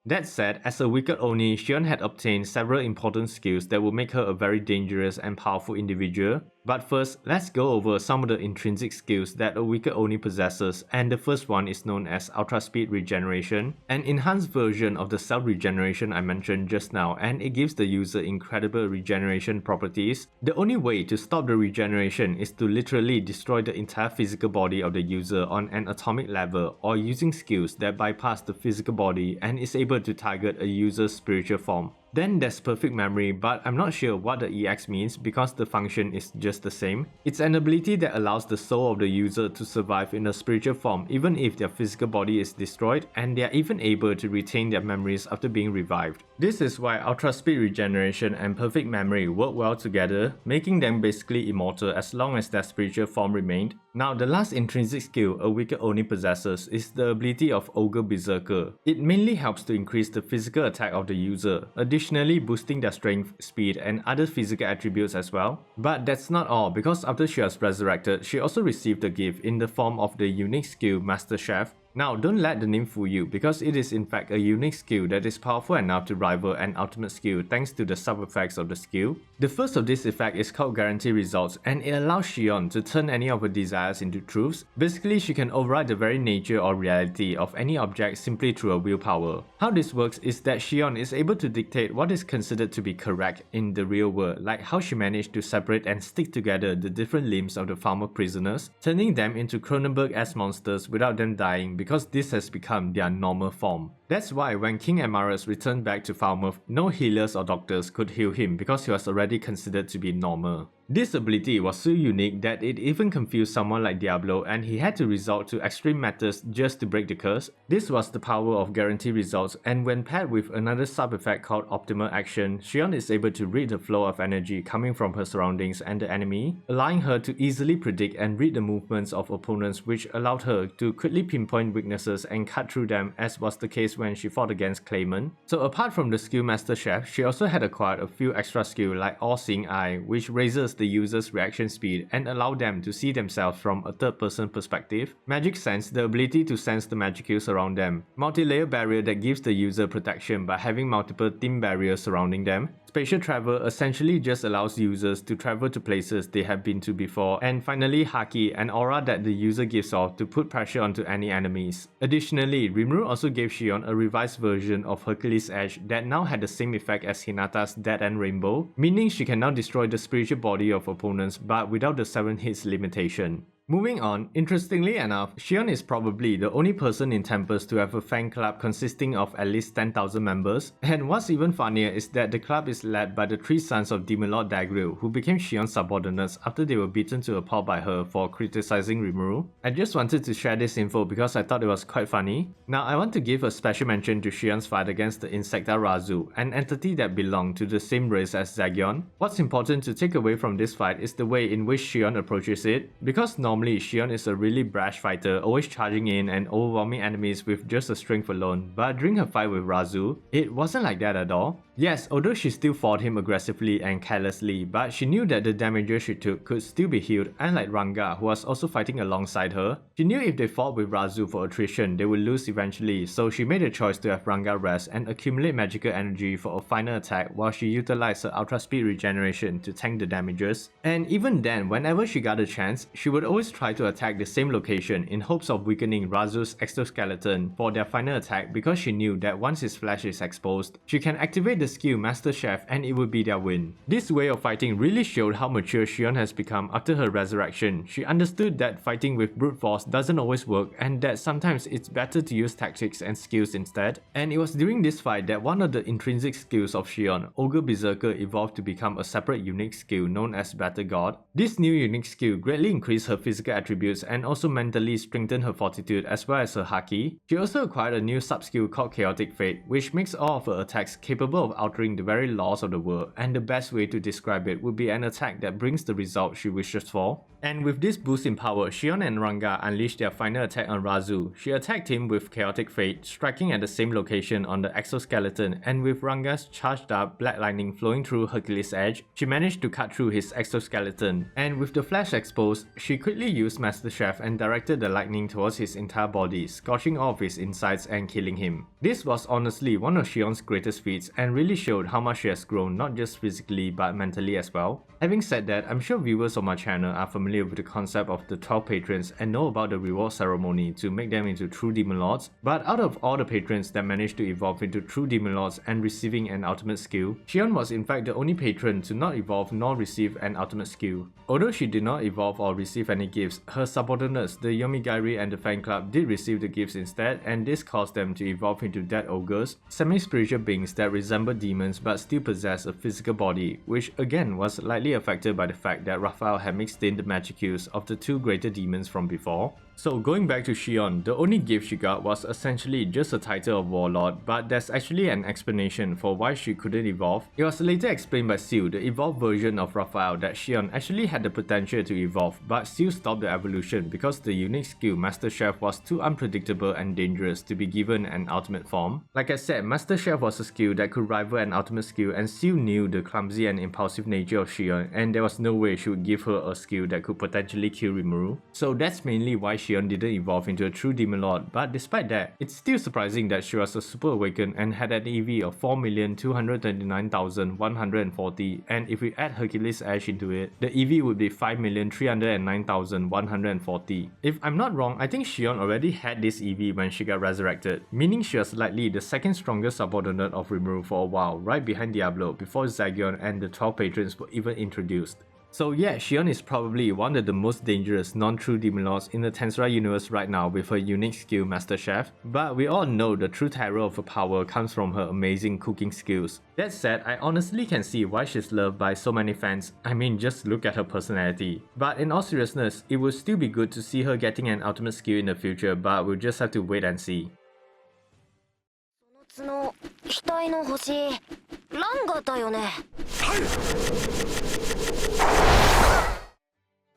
That said, as a Wicked Oni, Shion had obtained several important skills that would make her a very dangerous and powerful individual. But first, let's go over some of the intrinsic skills that a Wicked Oni possesses, and the first one is known as Ultra Speed Regeneration, an enhanced version of the self-regeneration I mentioned just now, and it gives the user incredible regeneration properties. The only way to stop the regeneration is to literally destroy the entire physical body of the user on an atomic level, or using skills that bypass the physical body and is able to target a user's spiritual form. Then there's Perfect Memory, but I'm not sure what the EX means because the function is just the same. It's an ability that allows the soul of the user to survive in a spiritual form even if their physical body is destroyed, and they are even able to retain their memories after being revived. This is why Ultra Speed Regeneration and Perfect Memory work well together, making them basically immortal as long as their spiritual form remained. Now, the last intrinsic skill a Wicked Oni possesses is the ability of Ogre Berserker. It mainly helps to increase the physical attack of the user, additionally boosting their strength, speed, and other physical attributes as well. But that's not all, because after she was resurrected, she also received a gift in the form of the unique skill Master Chef. Now, don't let the name fool you, because it is in fact a unique skill that is powerful enough to rival an ultimate skill thanks to the sub-effects of the skill. The first of this effect is called Guarantee Results, and it allows Shion to turn any of her desires into truths. Basically, she can override the very nature or reality of any object simply through her willpower. How this works is that Shion is able to dictate what is considered to be correct in the real world, like how she managed to separate and stick together the different limbs of the farmer prisoners, turning them into Cronenberg-esque monsters without them dying because this has become their normal form. That's why when King Amarus returned back to Falmouth, no healers or doctors could heal him because he was already considered to be normal. This ability was so unique that it even confused someone like Diablo, and he had to resort to extreme methods just to break the curse. This was the power of Guarantee Results, and when paired with another sub-effect called Optimal Action, Shion is able to read the flow of energy coming from her surroundings and the enemy, allowing her to easily predict and read the movements of opponents, which allowed her to quickly pinpoint weaknesses and cut through them, as was the case when she fought against Clayman. So apart from the skill Master Chef, she also had acquired a few extra skills like All-Seeing Eye, which raises the user's reaction speed and allow them to see themselves from a third-person perspective. Magic Sense, the ability to sense the magicules around them. Multi-layer barrier that gives the user protection by having multiple thin barriers surrounding them. Spatial travel essentially just allows users to travel to places they have been to before. And finally, Haki, an aura that the user gives off to put pressure onto any enemies. Additionally, Rimuru also gave Shion a revised version of Hercules' Edge that now had the same effect as Hinata's Dead End Rainbow, meaning she can now destroy the spiritual body of opponents but without the 7 hits limitation. Moving on, interestingly enough, Shion is probably the only person in Tempest to have a fan club consisting of at least 10,000 members, and what's even funnier is that the club is led by the 3 sons of Demon Lord Gabiru, who became Shion's subordinates after they were beaten to a pulp by her for criticizing Rimuru. I just wanted to share this info because I thought it was quite funny. Now I want to give a special mention to Shion's fight against the Insecta Razu, an entity that belonged to the same race as Zegion. What's important to take away from this fight is the way in which Shion approaches it, because normally Shion is a really brash fighter, always charging in and overwhelming enemies with just a strength alone, but during her fight with Razu, it wasn't like that at all. Yes, although she still fought him aggressively and carelessly, but she knew that the damages she took could still be healed, unlike Ranga, who was also fighting alongside her. She knew if they fought with Razu for attrition, they would lose eventually, so she made a choice to have Ranga rest and accumulate magical energy for a final attack while she utilized her ultra speed regeneration to tank the damages. And even then, whenever she got a chance, she would always try to attack the same location in hopes of weakening Razu's exoskeleton for their final attack, because she knew that once his flesh is exposed, she can activate the skill Master Chef and it would be their win. This way of fighting really showed how mature Shion has become after her resurrection. She understood that fighting with brute force doesn't always work, and that sometimes it's better to use tactics and skills instead. And it was during this fight that one of the intrinsic skills of Shion, Ogre Berserker, evolved to become a separate unique skill known as Battle God. This new unique skill greatly increased her physical attributes and also mentally strengthened her fortitude as well as her Haki. She also acquired a new sub-skill called Chaotic Fate, which makes all of her attacks capable of altering the very laws of the world, and the best way to describe it would be an attack that brings the result she wishes for. And with this boost in power, Shion and Ranga unleashed their final attack on Razu. She attacked him with Chaotic Fate, striking at the same location on the exoskeleton, and with Ranga's charged up Black Lightning flowing through Hercules' Edge, she managed to cut through his exoskeleton. And with the flash exposed, she quickly used Master Chef and directed the lightning towards his entire body, scorching all of his insides and killing him. This was honestly one of Shion's greatest feats and really showed how much she has grown, not just physically but mentally as well. Having said that, I'm sure viewers of my channel are familiar with the concept of the 12 patrons and know about the reward ceremony to make them into true demon lords, but out of all the patrons that managed to evolve into true demon lords and receiving an ultimate skill, Shion was in fact the only patron to not evolve nor receive an ultimate skill. Although she did not evolve or receive any gifts, her subordinates, the Yomigairi and the fan club, did receive the gifts instead, and this caused them to evolve into dead ogres, semi-spiritual beings that resemble demons but still possess a physical body, which again was likely affected by the fact that Raphael had mixed in the magicuse of the 2 greater demons from before. So going back to Shion, the only gift she got was essentially just a title of Warlord, but there's actually an explanation for why she couldn't evolve. It was later explained by Seal, the evolved version of Raphael, that Shion actually had the potential to evolve, but Seal stopped the evolution because the unique skill Master Chef was too unpredictable and dangerous to be given an ultimate form. Like I said, Master Chef was a skill that could rival an ultimate skill, and Seal knew the clumsy and impulsive nature of Shion, and there was no way she would give her a skill that could potentially kill Rimuru. So that's mainly why she Shion didn't evolve into a true Demon Lord, but despite that, it's still surprising that she was a Super Awakened and had an EV of 4,229,140, and if we add Hercules Ash into it, the EV would be 5,309,140. If I'm not wrong, I think Shion already had this EV when she got resurrected, meaning she was likely the second strongest subordinate of Rimuru for a while, right behind Diablo, before Zegion and the 12 patrons were even introduced. So yeah, Shion is probably one of the most dangerous non-true Demon Lords in the Tensura universe right now with her unique skill Master Chef, but we all know the true terror of her power comes from her amazing cooking skills. That said, I honestly can see why she's loved by so many fans. I mean, just look at her personality. But in all seriousness, it would still be good to see her getting an ultimate skill in the future, but we'll just have to wait and see.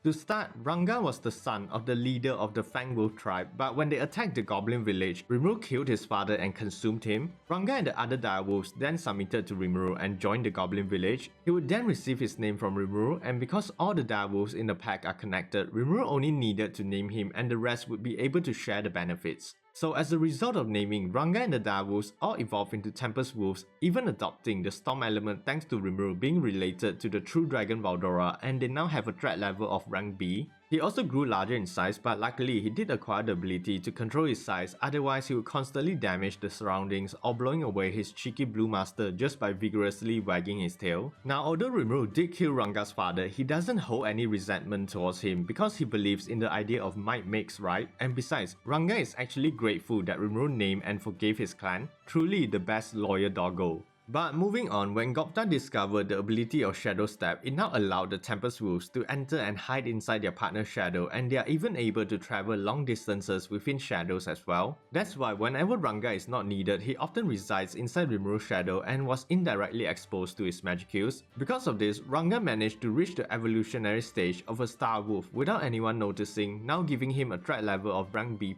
To start, Ranga was the son of the leader of the Fang Wolf tribe, but when they attacked the Goblin village, Rimuru killed his father and consumed him. Ranga and the other direwolves then submitted to Rimuru and joined the Goblin village. He would then receive his name from Rimuru, and because all the direwolves in the pack are connected, Rimuru only needed to name him and the rest would be able to share the benefits. So as a result of naming, Ranga and the direwolves all evolved into Tempest Wolves, even adopting the Storm element thanks to Rimuru being related to the true dragon Valdora, and they now have a threat level of rank B. He also grew larger in size, but luckily he did acquire the ability to control his size, otherwise he would constantly damage the surroundings or blowing away his cheeky blue master just by vigorously wagging his tail. Now although Rimuru did kill Ranga's father, he doesn't hold any resentment towards him because he believes in the idea of might makes right, and besides, Ranga is actually grateful that Rimuru named and forgave his clan, truly the best loyal doggo. But moving on, when Gupta discovered the ability of Shadow Step, it now allowed the Tempest Wolves to enter and hide inside their partner's shadow, and they are even able to travel long distances within shadows as well. That's why whenever Ranga is not needed, he often resides inside Rimuru's shadow and was indirectly exposed to his magic kills. Because of this, Ranga managed to reach the evolutionary stage of a Star Wolf without anyone noticing, now giving him a threat level of rank B+.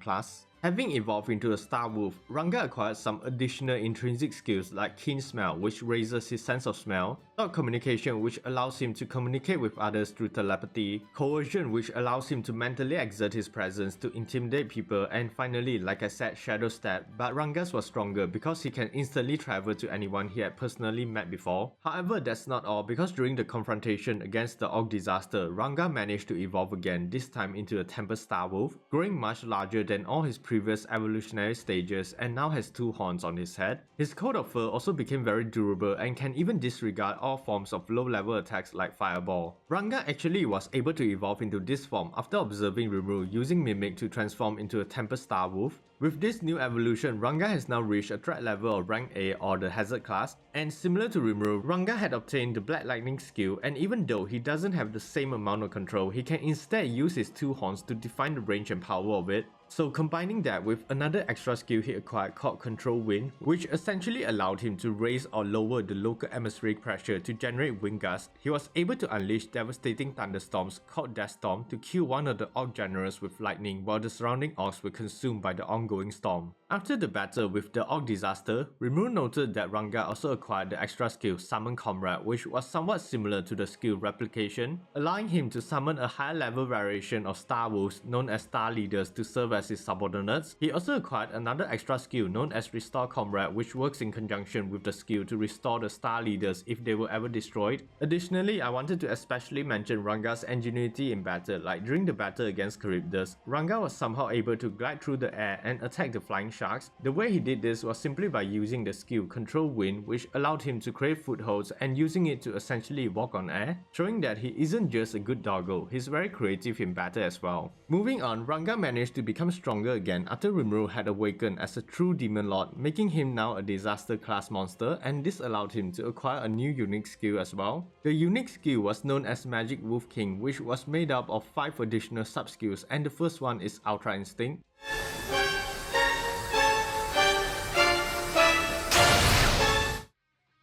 Having evolved into a Star Wolf, Ranga acquired some additional intrinsic skills like Keen Smell, which raises his sense of smell, Thought Communication, which allows him to communicate with others through telepathy, Coercion, which allows him to mentally exert his presence to intimidate people, and finally, like I said, Shadow Step, but Ranga's was stronger because he can instantly travel to anyone he had personally met before. However, that's not all, because during the confrontation against the Orc Disaster, Ranga managed to evolve again, this time into a Tempest Star Wolf, growing much larger than all his previous evolutionary stages and now has 2 horns on his head. His coat of fur also became very durable and can even disregard all forms of low-level attacks like Fireball. Ranga actually was able to evolve into this form after observing Rimuru using Mimic to transform into a Tempest Star Wolf. With this new evolution, Ranga has now reached a threat level of rank A or the Hazard class, and similar to Rimuru, Ranga had obtained the Black Lightning skill, and even though he doesn't have the same amount of control, he can instead use his 2 horns to define the range and power of it. So combining that with another extra skill he acquired called Control Wind, which essentially allowed him to raise or lower the local atmospheric pressure to generate wind gusts, he was able to unleash devastating thunderstorms called Death Storm to kill one of the Orc generals with lightning while the surrounding orcs were consumed by the ongoing storm. After the battle with the Orc Disaster, Rimuru noted that Ranga also acquired the extra skill Summon Comrade, which was somewhat similar to the skill Replication, allowing him to summon a higher level variation of Star Wolves known as Star Leaders to serve as his subordinates. He also acquired another extra skill known as Restore Comrade, which works in conjunction with the skill to restore the Star Leaders if they were ever destroyed. Additionally, I wanted to especially mention Ranga's ingenuity in battle, like during the battle against Charybdis, Ranga was somehow able to glide through the air and attack the flying sharks. The way he did this was simply by using the skill Control Wind, which allowed him to create footholds and using it to essentially walk on air, showing that he isn't just a good doggo, he's very creative in battle as well. Moving on, Ranga managed to become stronger again after Rimuru had awakened as a true Demon Lord, making him now a disaster class monster, and this allowed him to acquire a new unique skill as well. The unique skill was known as Magic Wolf King, which was made up of 5 additional sub-skills, and the first one is Ultra Instinct.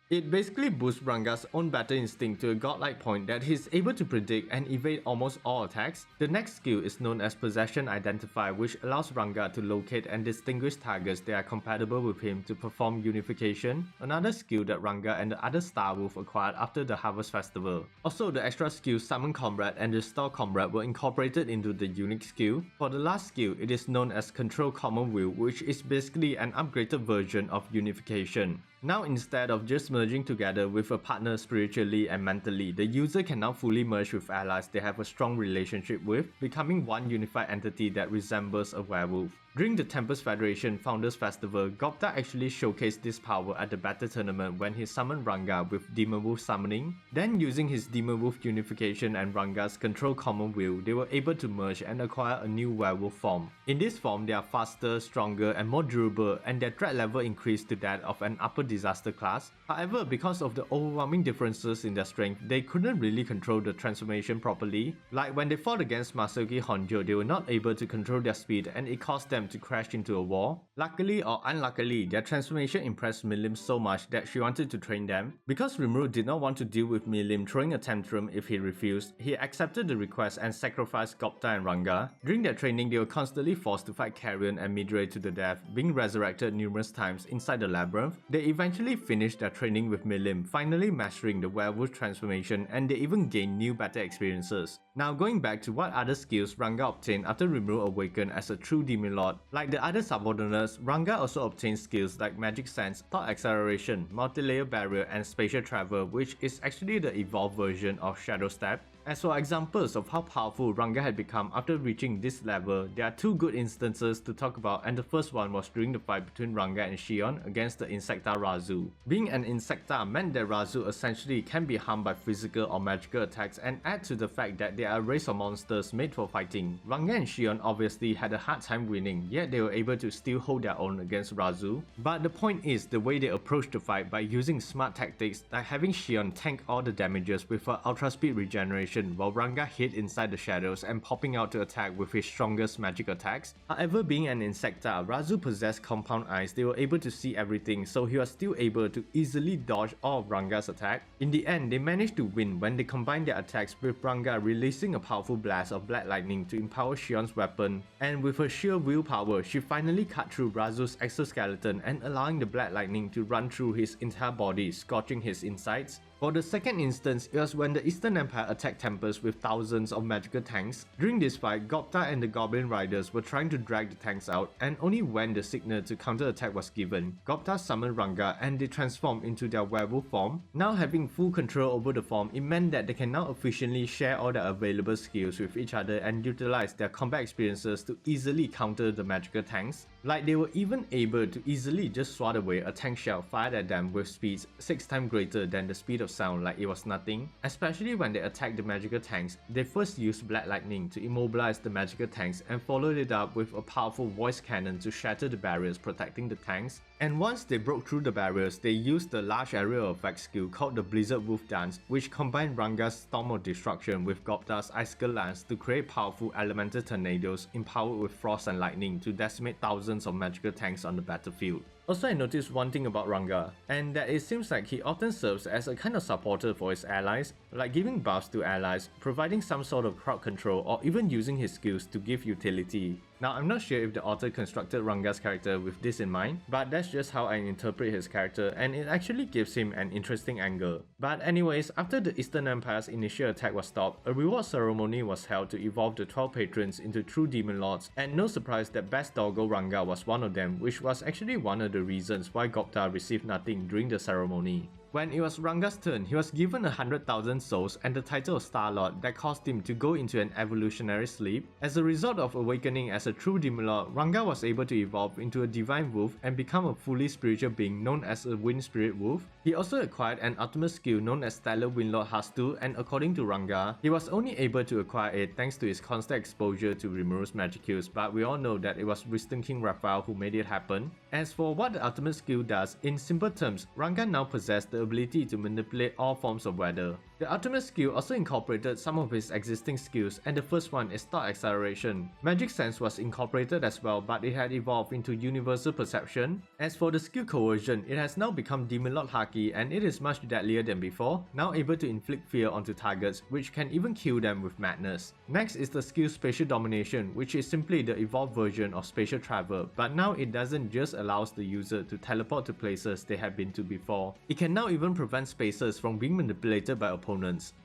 It basically boosts Ranga's own battle instinct to a godlike point that he's able to predict and evade almost all attacks. The next skill is known as Possession Identify, which allows Ranga to locate and distinguish targets that are compatible with him to perform unification, another skill that Ranga and the other Star Wolf acquired after the Harvest Festival. Also, the extra skills Summon Comrade and Restore Comrade were incorporated into the unique skill. For the last skill, it is known as Control Common Will, which is basically an upgraded version of unification. Now, instead of just merging together with a partner spiritually and mentally, the user can now fully merge with allies they have a strong relationship with, becoming one unified entity that resembles a werewolf. During the Tempest Federation Founders Festival, Gopta actually showcased this power at the battle tournament when he summoned Ranga with Demon Wolf summoning. Then, using his Demon Wolf unification and Ranga's Control Common Will, they were able to merge and acquire a new werewolf form. In this form, they are faster, stronger, and more durable, and their threat level increased to that of an upper disaster class. However, because of the overwhelming differences in their strength, they couldn't really control the transformation properly. Like when they fought against Masuki Honjo, they were not able to control their speed and it caused them to crash into a wall. Luckily or unluckily, their transformation impressed Milim so much that she wanted to train them. Because Rimuru did not want to deal with Milim throwing a tantrum if he refused, he accepted the request and sacrificed Gopta and Ranga. During their training, they were constantly forced to fight Carrion and Midray to the death, being resurrected numerous times inside the labyrinth. They eventually finished their training with Milim, finally mastering the werewolf transformation, and they even gained new battle experiences. Now going back to what other skills Ranga obtained after Rimuru awakened as a true Demon Lord. Like the other subordinates, Ranga also obtained skills like Magic Sense, Thought Acceleration, Multi-Layer Barrier, and Spatial Travel, which is actually the evolved version of Shadow Step. As for examples of how powerful Ranga had become after reaching this level, there are two good instances to talk about, and the first one was during the fight between Ranga and Shion against the Insecta Razu. Being an Insecta meant that Razu essentially can be harmed by physical or magical attacks, and add to the fact that they are a race of monsters made for fighting. Ranga and Shion obviously had a hard time winning, yet they were able to still hold their own against Razu. But the point is the way they approached the fight by using smart tactics like having Shion tank all the damages with her ultra speed regeneration, while Ranga hid inside the shadows and popping out to attack with his strongest magic attacks. However, being an Insecta, Razu possessed compound eyes. They were able to see everything, so he was still able to easily dodge all of Ranga's attack. In the end, they managed to win when they combined their attacks, with Ranga releasing a powerful blast of Black Lightning to empower Shion's weapon, and with her sheer willpower, she finally cut through Razu's exoskeleton and allowing the Black Lightning to run through his entire body, scorching his insides. For the second instance, it was when the Eastern Empire attacked Tempest with thousands of magical tanks. During this fight, Gopta and the Goblin Riders were trying to drag the tanks out, and only when the signal to counterattack was given, Gopta summoned Ranga and they transformed into their werewolf form. Now having full control over the form, it meant that they can now efficiently share all their available skills with each other and utilize their combat experiences to easily counter the magical tanks. Like they were even able to easily just swat away a tank shell fired at them with speeds 6 times greater than the speed of sound, like it was nothing. Especially when they attacked the magical tanks, they first used Black Lightning to immobilize the magical tanks and followed it up with a powerful voice cannon to shatter the barriers protecting the tanks. And once they broke through the barriers, they used the large area effect skill called the Blizzard Wolf Dance, which combined Ranga's Storm of Destruction with Gopta's Icicle Lance to create powerful elemental tornadoes empowered with frost and lightning to decimate thousands of magical tanks on the battlefield. Also, I noticed one thing about Ranga, and that it seems like he often serves as a kind of supporter for his allies, like giving buffs to allies, providing some sort of crowd control, or even using his skills to give utility. Now, I'm not sure if the author constructed Ranga's character with this in mind, but that's just how I interpret his character, and it actually gives him an interesting angle. But anyways, after the Eastern Empire's initial attack was stopped, a reward ceremony was held to evolve the 12 patrons into true demon lords, and no surprise that Best Doggo Ranga was one of them, which was actually one of the reasons why Gopta received nothing during the ceremony. When it was Ranga's turn, he was given 100,000 souls and the title of Star Lord that caused him to go into an evolutionary sleep. As a result of awakening as a true Demon Lord, Ranga was able to evolve into a divine wolf and become a fully spiritual being known as a Wind Spirit Wolf. He also acquired an ultimate skill known as Stellar Windlord Hastu, and according to Ranga, he was only able to acquire it thanks to his constant exposure to Rimuru's magic kills, but we all know that it was Wisdom King Raphael who made it happen. As for what the ultimate skill does, in simple terms, Ranga now possessed the ability to manipulate all forms of weather. The ultimate skill also incorporated some of his existing skills, and the first one is Thought Acceleration. Magic Sense was incorporated as well, but it had evolved into Universal Perception. As for the skill Coercion, it has now become Demon Lord Haki, and it is much deadlier than before, now able to inflict fear onto targets, which can even kill them with madness. Next is the skill Spatial Domination, which is simply the evolved version of Spatial Travel, but now it doesn't just allow the user to teleport to places they have been to before. It can now even prevent spaces from being manipulated by opponents.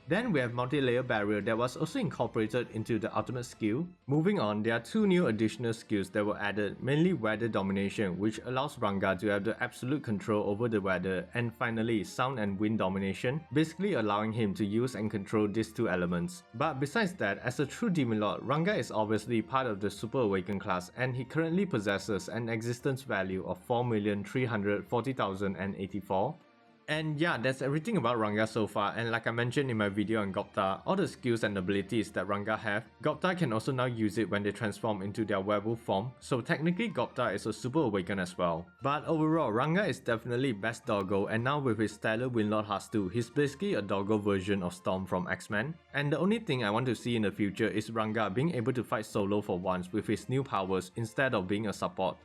Then we have Multi-Layer Barrier that was also incorporated into the ultimate skill. Moving on, there are two new additional skills that were added, mainly Weather Domination, which allows Ranga to have the absolute control over the weather, and finally Sound and Wind Domination, basically allowing him to use and control these two elements. But besides that, as a true Demon Lord, Ranga is obviously part of the Super Awakened class, and he currently possesses an existence value of 4,340,084. And yeah, that's everything about Ranga so far, and like I mentioned in my video on Gopta, all the skills and abilities that Ranga have, Gopta can also now use it when they transform into their werewolf form, so technically Gopta is a Super Awakened as well. But overall, Ranga is definitely best doggo, and now with his stellar Windlord Hastu, he's basically a doggo version of Storm from X-Men. And the only thing I want to see in the future is Ranga being able to fight solo for once with his new powers instead of being a support.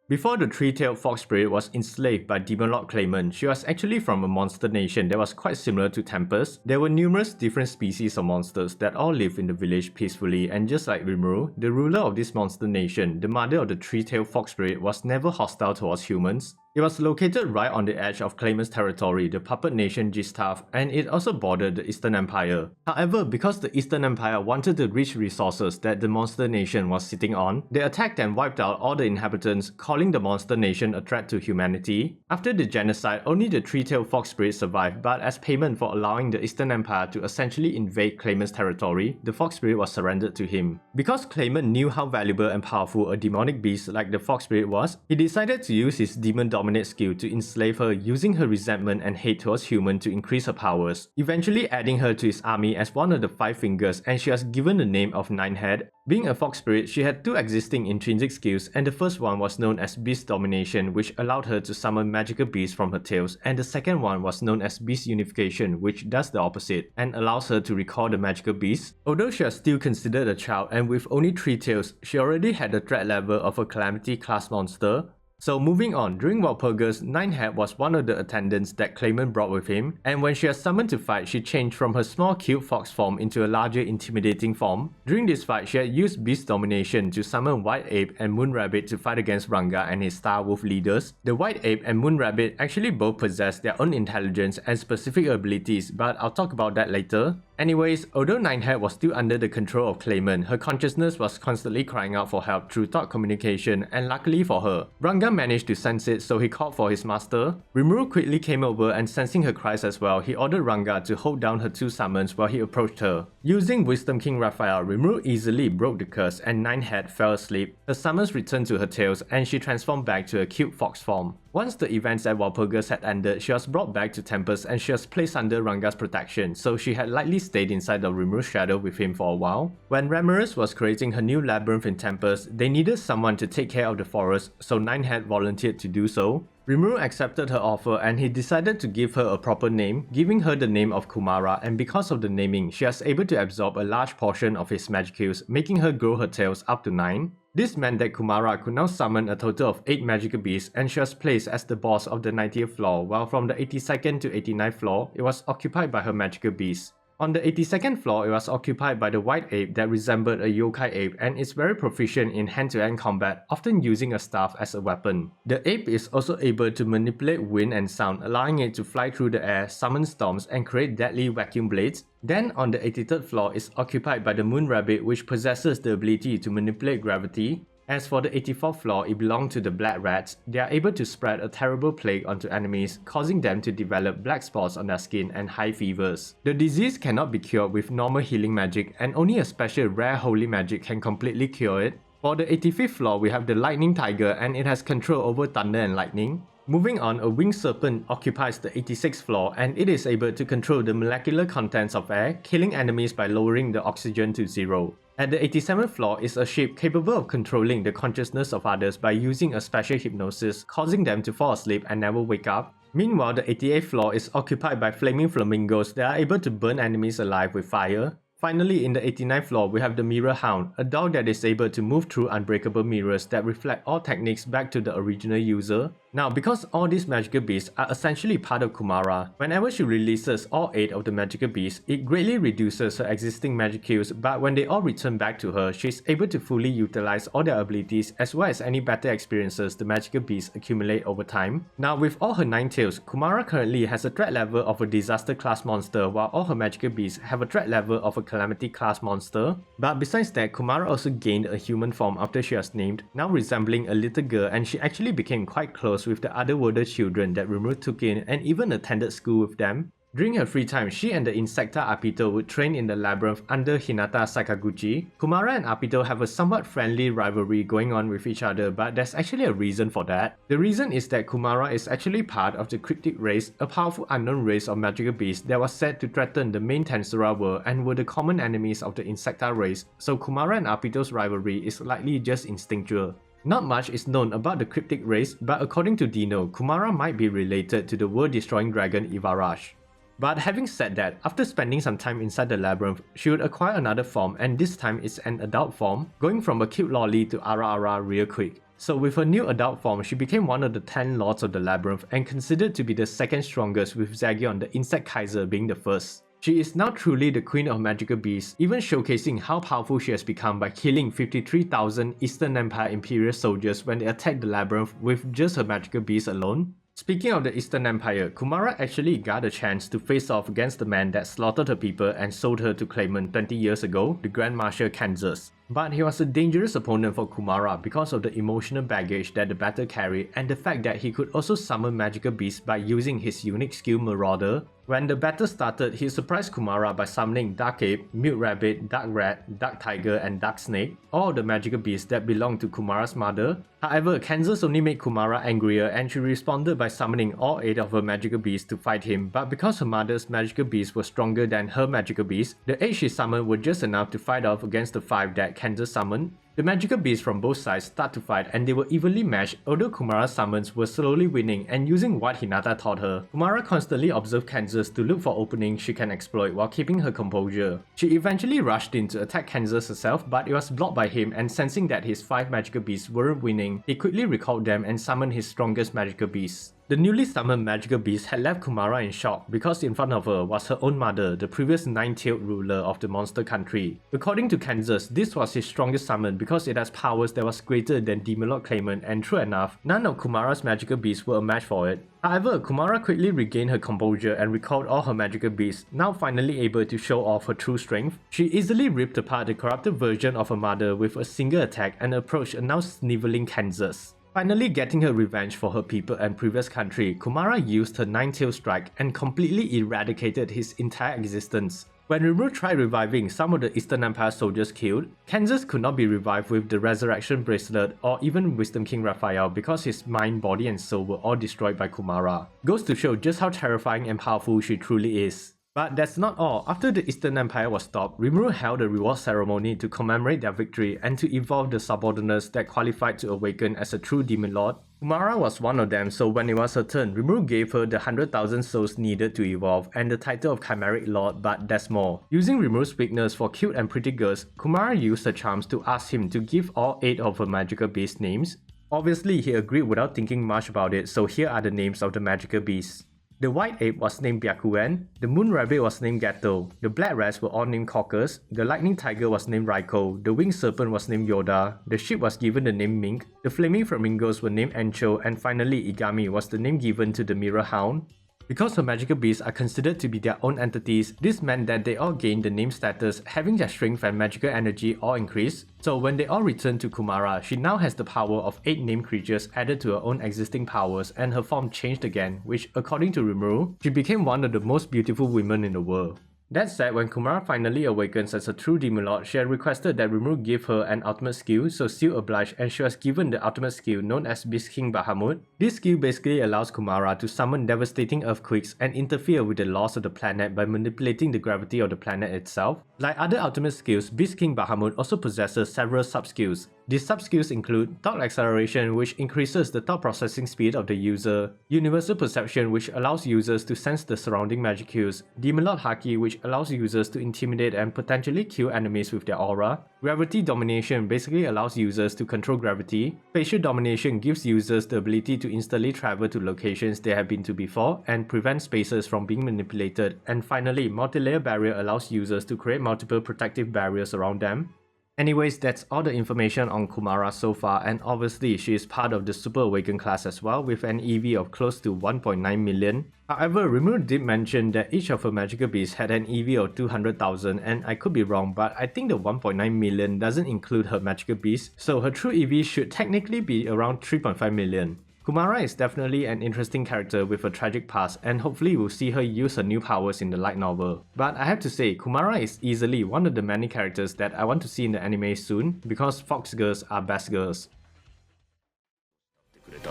Before the three-tailed fox spirit was enslaved by Demon Lord Claimant, she was actually from a monster nation that was quite similar to Tempest. There were numerous different species of monsters that all lived in the village peacefully, and just like Rimuru, the ruler of this monster nation, the mother of the three-tailed fox spirit, was never hostile towards humans. It was located right on the edge of Claimant's territory, the puppet nation Gistav, and it also bordered the Eastern Empire. However, because the Eastern Empire wanted the rich resources that the monster nation was sitting on, they attacked and wiped out all the inhabitants, calling the monster nation a threat to humanity. After the genocide, only the three-tailed fox spirit survived, but as payment for allowing the Eastern Empire to essentially invade Claimant's territory, the fox spirit was surrendered to him. Because Claimant knew how valuable and powerful a demonic beast like the fox spirit was, he decided to use his demon dominate skill to enslave her, using her resentment and hate towards humans to increase her powers, eventually adding her to his army as one of the 5 fingers, and she was given the name of Ninehead. Being a fox spirit, she had 2 existing intrinsic skills, and the first one was known as Beast Domination, which allowed her to summon magical beasts from her tails, and the second one was known as Beast Unification, which does the opposite and allows her to recall the magical beasts. Although she was still considered a child, and with only 3 tails, she already had the threat level of a Calamity class monster. So moving on, during Walpurgis, Ninehead was one of the attendants that Claimant brought with him, and when she was summoned to fight, she changed from her small cute fox form into a larger intimidating form. During this fight, she had used Beast Domination to summon White Ape and Moon Rabbit to fight against Ranga and his Star Wolf leaders. The White Ape and Moon Rabbit actually both possess their own intelligence and specific abilities, but I'll talk about that later. Anyways, although Ninehead was still under the control of Claimant, her consciousness was constantly crying out for help through thought communication, and luckily for her, Ranga managed to sense it, so he called for his master. Rimuru quickly came over, and sensing her cries as well, he ordered Ranga to hold down her 2 summons while he approached her. Using Wisdom King Raphael, Rimuru easily broke the curse and Ninehead fell asleep. Her summons returned to her tails, and she transformed back to a cute fox form. Once the events at Walpurgis had ended, she was brought back to Tempest and she was placed under Ranga's protection, so she had likely stayed inside of Rimuru's shadow with him for a while. When Ramirez was creating her new labyrinth in Tempest, they needed someone to take care of the forest, so Ninehead volunteered to do so. Rimuru accepted her offer and he decided to give her a proper name, giving her the name of Kumara, and because of the naming, she was able to absorb a large portion of his magicals, making her grow her tails up to 9. This meant that Kumara could now summon a total of 8 magical beasts, and she was placed as the boss of the 90th floor, while from the 82nd to 89th floor, it was occupied by her magical beasts. On the 82nd floor, it was occupied by the white ape that resembled a yokai ape and is very proficient in hand-to-hand combat, often using a staff as a weapon. The ape is also able to manipulate wind and sound, allowing it to fly through the air, summon storms, and create deadly vacuum blades. Then on the 83rd floor is occupied by the moon rabbit, which possesses the ability to manipulate gravity. As for the 84th floor, it belonged to the black rats. They are able to spread a terrible plague onto enemies, causing them to develop black spots on their skin and high fevers. The disease cannot be cured with normal healing magic, and only a special rare holy magic can completely cure it. For the 85th floor, we have the lightning tiger, and it has control over thunder and lightning. Moving on, a winged serpent occupies the 86th floor and it is able to control the molecular contents of air, killing enemies by lowering the oxygen to 0. At the 87th floor is a ship capable of controlling the consciousness of others by using a special hypnosis, causing them to fall asleep and never wake up. Meanwhile, the 88th floor is occupied by flaming flamingos that are able to burn enemies alive with fire. Finally, in the 89th floor, we have the Mirror Hound, a dog that is able to move through unbreakable mirrors that reflect all techniques back to the original user. Now, because all these magical beasts are essentially part of Kumara, whenever she releases all 8 of the magical beasts, it greatly reduces her existing magic kills, but when they all return back to her, she is able to fully utilize all their abilities as well as any better experiences the magical beasts accumulate over time. Now, with all her 9 tails, Kumara currently has a threat level of a disaster class monster, while all her magical beasts have a threat level of a calamity class monster. But besides that, Kumara also gained a human form after she was named, now resembling a little girl, and she actually became quite close with the otherworldly children that Rimuru took in and even attended school with them. During her free time, she and the Insecta Apito would train in the labyrinth under Hinata Sakaguchi. Kumara and Apito have a somewhat friendly rivalry going on with each other, but there's actually a reason for that. The reason is that Kumara is actually part of the Cryptic race, a powerful unknown race of magical beasts that was said to threaten the main Tensura world and were the common enemies of the Insecta race, so Kumara and Apito's rivalry is likely just instinctual. Not much is known about the Cryptic race, but according to Dino, Kumara might be related to the world-destroying dragon Ivarash. But having said that, after spending some time inside the labyrinth, she would acquire another form, and this time it's an adult form, going from a cute lolly to Ara real quick. So with her new adult form, she became one of the 10 lords of the labyrinth and considered to be the second strongest, with Zegion, the Insect Kaiser, being the first. She is now truly the queen of magical beasts, even showcasing how powerful she has become by killing 53,000 Eastern Empire Imperial soldiers when they attacked the labyrinth with just her magical beasts alone. Speaking of the Eastern Empire, Kumara actually got a chance to face off against the man that slaughtered her people and sold her to Claimant 20 years ago, the Grand Marshal Kansas. But he was a dangerous opponent for Kumara because of the emotional baggage that the battle carried and the fact that he could also summon magical beasts by using his unique skill Marauder. When the battle started, he surprised Kumara by summoning Dark Ape, Mute Rabbit, Dark Rat, Dark Tiger, and Dark Snake, all of the magical beasts that belonged to Kumara's mother. However, Kansas only made Kumara angrier and she responded by summoning all 8 of her magical beasts to fight him, but because her mother's magical beasts were stronger than her magical beasts, the 8 she summoned were just enough to fight off against the 5 that Kansas summoned. The magical beasts from both sides start to fight and they were evenly matched, although Kumara's summons were slowly winning, and using what Hinata taught her, Kumara constantly observed Kansas to look for openings she can exploit while keeping her composure. She eventually rushed in to attack Kansas herself, but it was blocked by him, and sensing that his 5 magical beasts weren't winning, he quickly recalled them and summoned his strongest magical beasts. The newly summoned magical beast had left Kumara in shock because in front of her was her own mother, the previous 9-tailed ruler of the monster country. According to Kansas, this was his strongest summon because it has powers that was greater than Demon Lord Claimant, and true enough, none of Kumara's magical beasts were a match for it. However, Kumara quickly regained her composure and recalled all her magical beasts, now finally able to show off her true strength. She easily ripped apart the corrupted version of her mother with a single attack and approached a now sniveling Kansas. Finally getting her revenge for her people and previous country, Kumara used her 9-tailed strike and completely eradicated his entire existence. When Rimuru tried reviving some of the Eastern Empire soldiers killed, Kansas could not be revived with the Resurrection Bracelet or even Wisdom King Raphael because his mind, body and soul were all destroyed by Kumara. Goes to show just how terrifying and powerful she truly is. But that's not all. After the Eastern Empire was stopped, Rimuru held a reward ceremony to commemorate their victory and to evolve the subordinates that qualified to awaken as a true Demon Lord. Kumara was one of them, so when it was her turn, Rimuru gave her the 100,000 souls needed to evolve and the title of Chimeric Lord, but there's more. Using Rimuru's weakness for cute and pretty girls, Kumara used her charms to ask him to give all 8 of her magical beast names. Obviously, he agreed without thinking much about it, so here are the names of the magical beasts. The white ape was named Byakuen, the moon rabbit was named Gato, the black rats were all named Caucus, the lightning tiger was named Raiko, the winged serpent was named Yoda, the ship was given the name Mink, the flaming flamingos were named Encho, and finally Igami was the name given to the Mirror Hound. Because her magical beasts are considered to be their own entities, this meant that they all gained the name status, having their strength and magical energy all increased. So when they all returned to Kumara, she now has the power of 8 named creatures added to her own existing powers, and her form changed again, which according to Rimuru, she became one of the most beautiful women in the world. That said, when Kumara finally awakens as a true demon lord, she had requested that Rimuru give her an ultimate skill, so still obliged, and she was given the ultimate skill known as Beast King Bahamut. This skill basically allows Kumara to summon devastating earthquakes and interfere with the laws of the planet by manipulating the gravity of the planet itself. Like other ultimate skills, Beast King Bahamut also possesses several sub-skills. These sub-skills include Thought Acceleration, which increases the thought processing speed of the user, Universal Perception, which allows users to sense the surrounding magic cues, Demon Lord Haki, which allows users to intimidate and potentially kill enemies with their aura, Gravity Domination basically allows users to control gravity, Spatial Domination gives users the ability to instantly travel to locations they have been to before and prevent spaces from being manipulated, and finally, Multilayer Barrier allows users to create multiple protective barriers around them. Anyways, that's all the information on Kumara so far, and obviously she is part of the Super Awakened class as well with an EV of close to 1.9 million. However, Rimuru did mention that each of her magical beasts had an EV of 200,000, and I could be wrong, but I think the 1.9 million doesn't include her magical beasts, so her true EV should technically be around 3.5 million. Kumara is definitely an interesting character with a tragic past, and hopefully we'll see her use her new powers in the light novel. But I have to say, Kumara is easily one of the many characters that I want to see in the anime soon, because fox girls are best girls.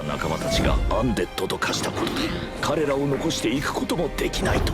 仲間たちがアンデッドと化したことで彼らを残していくこともできないと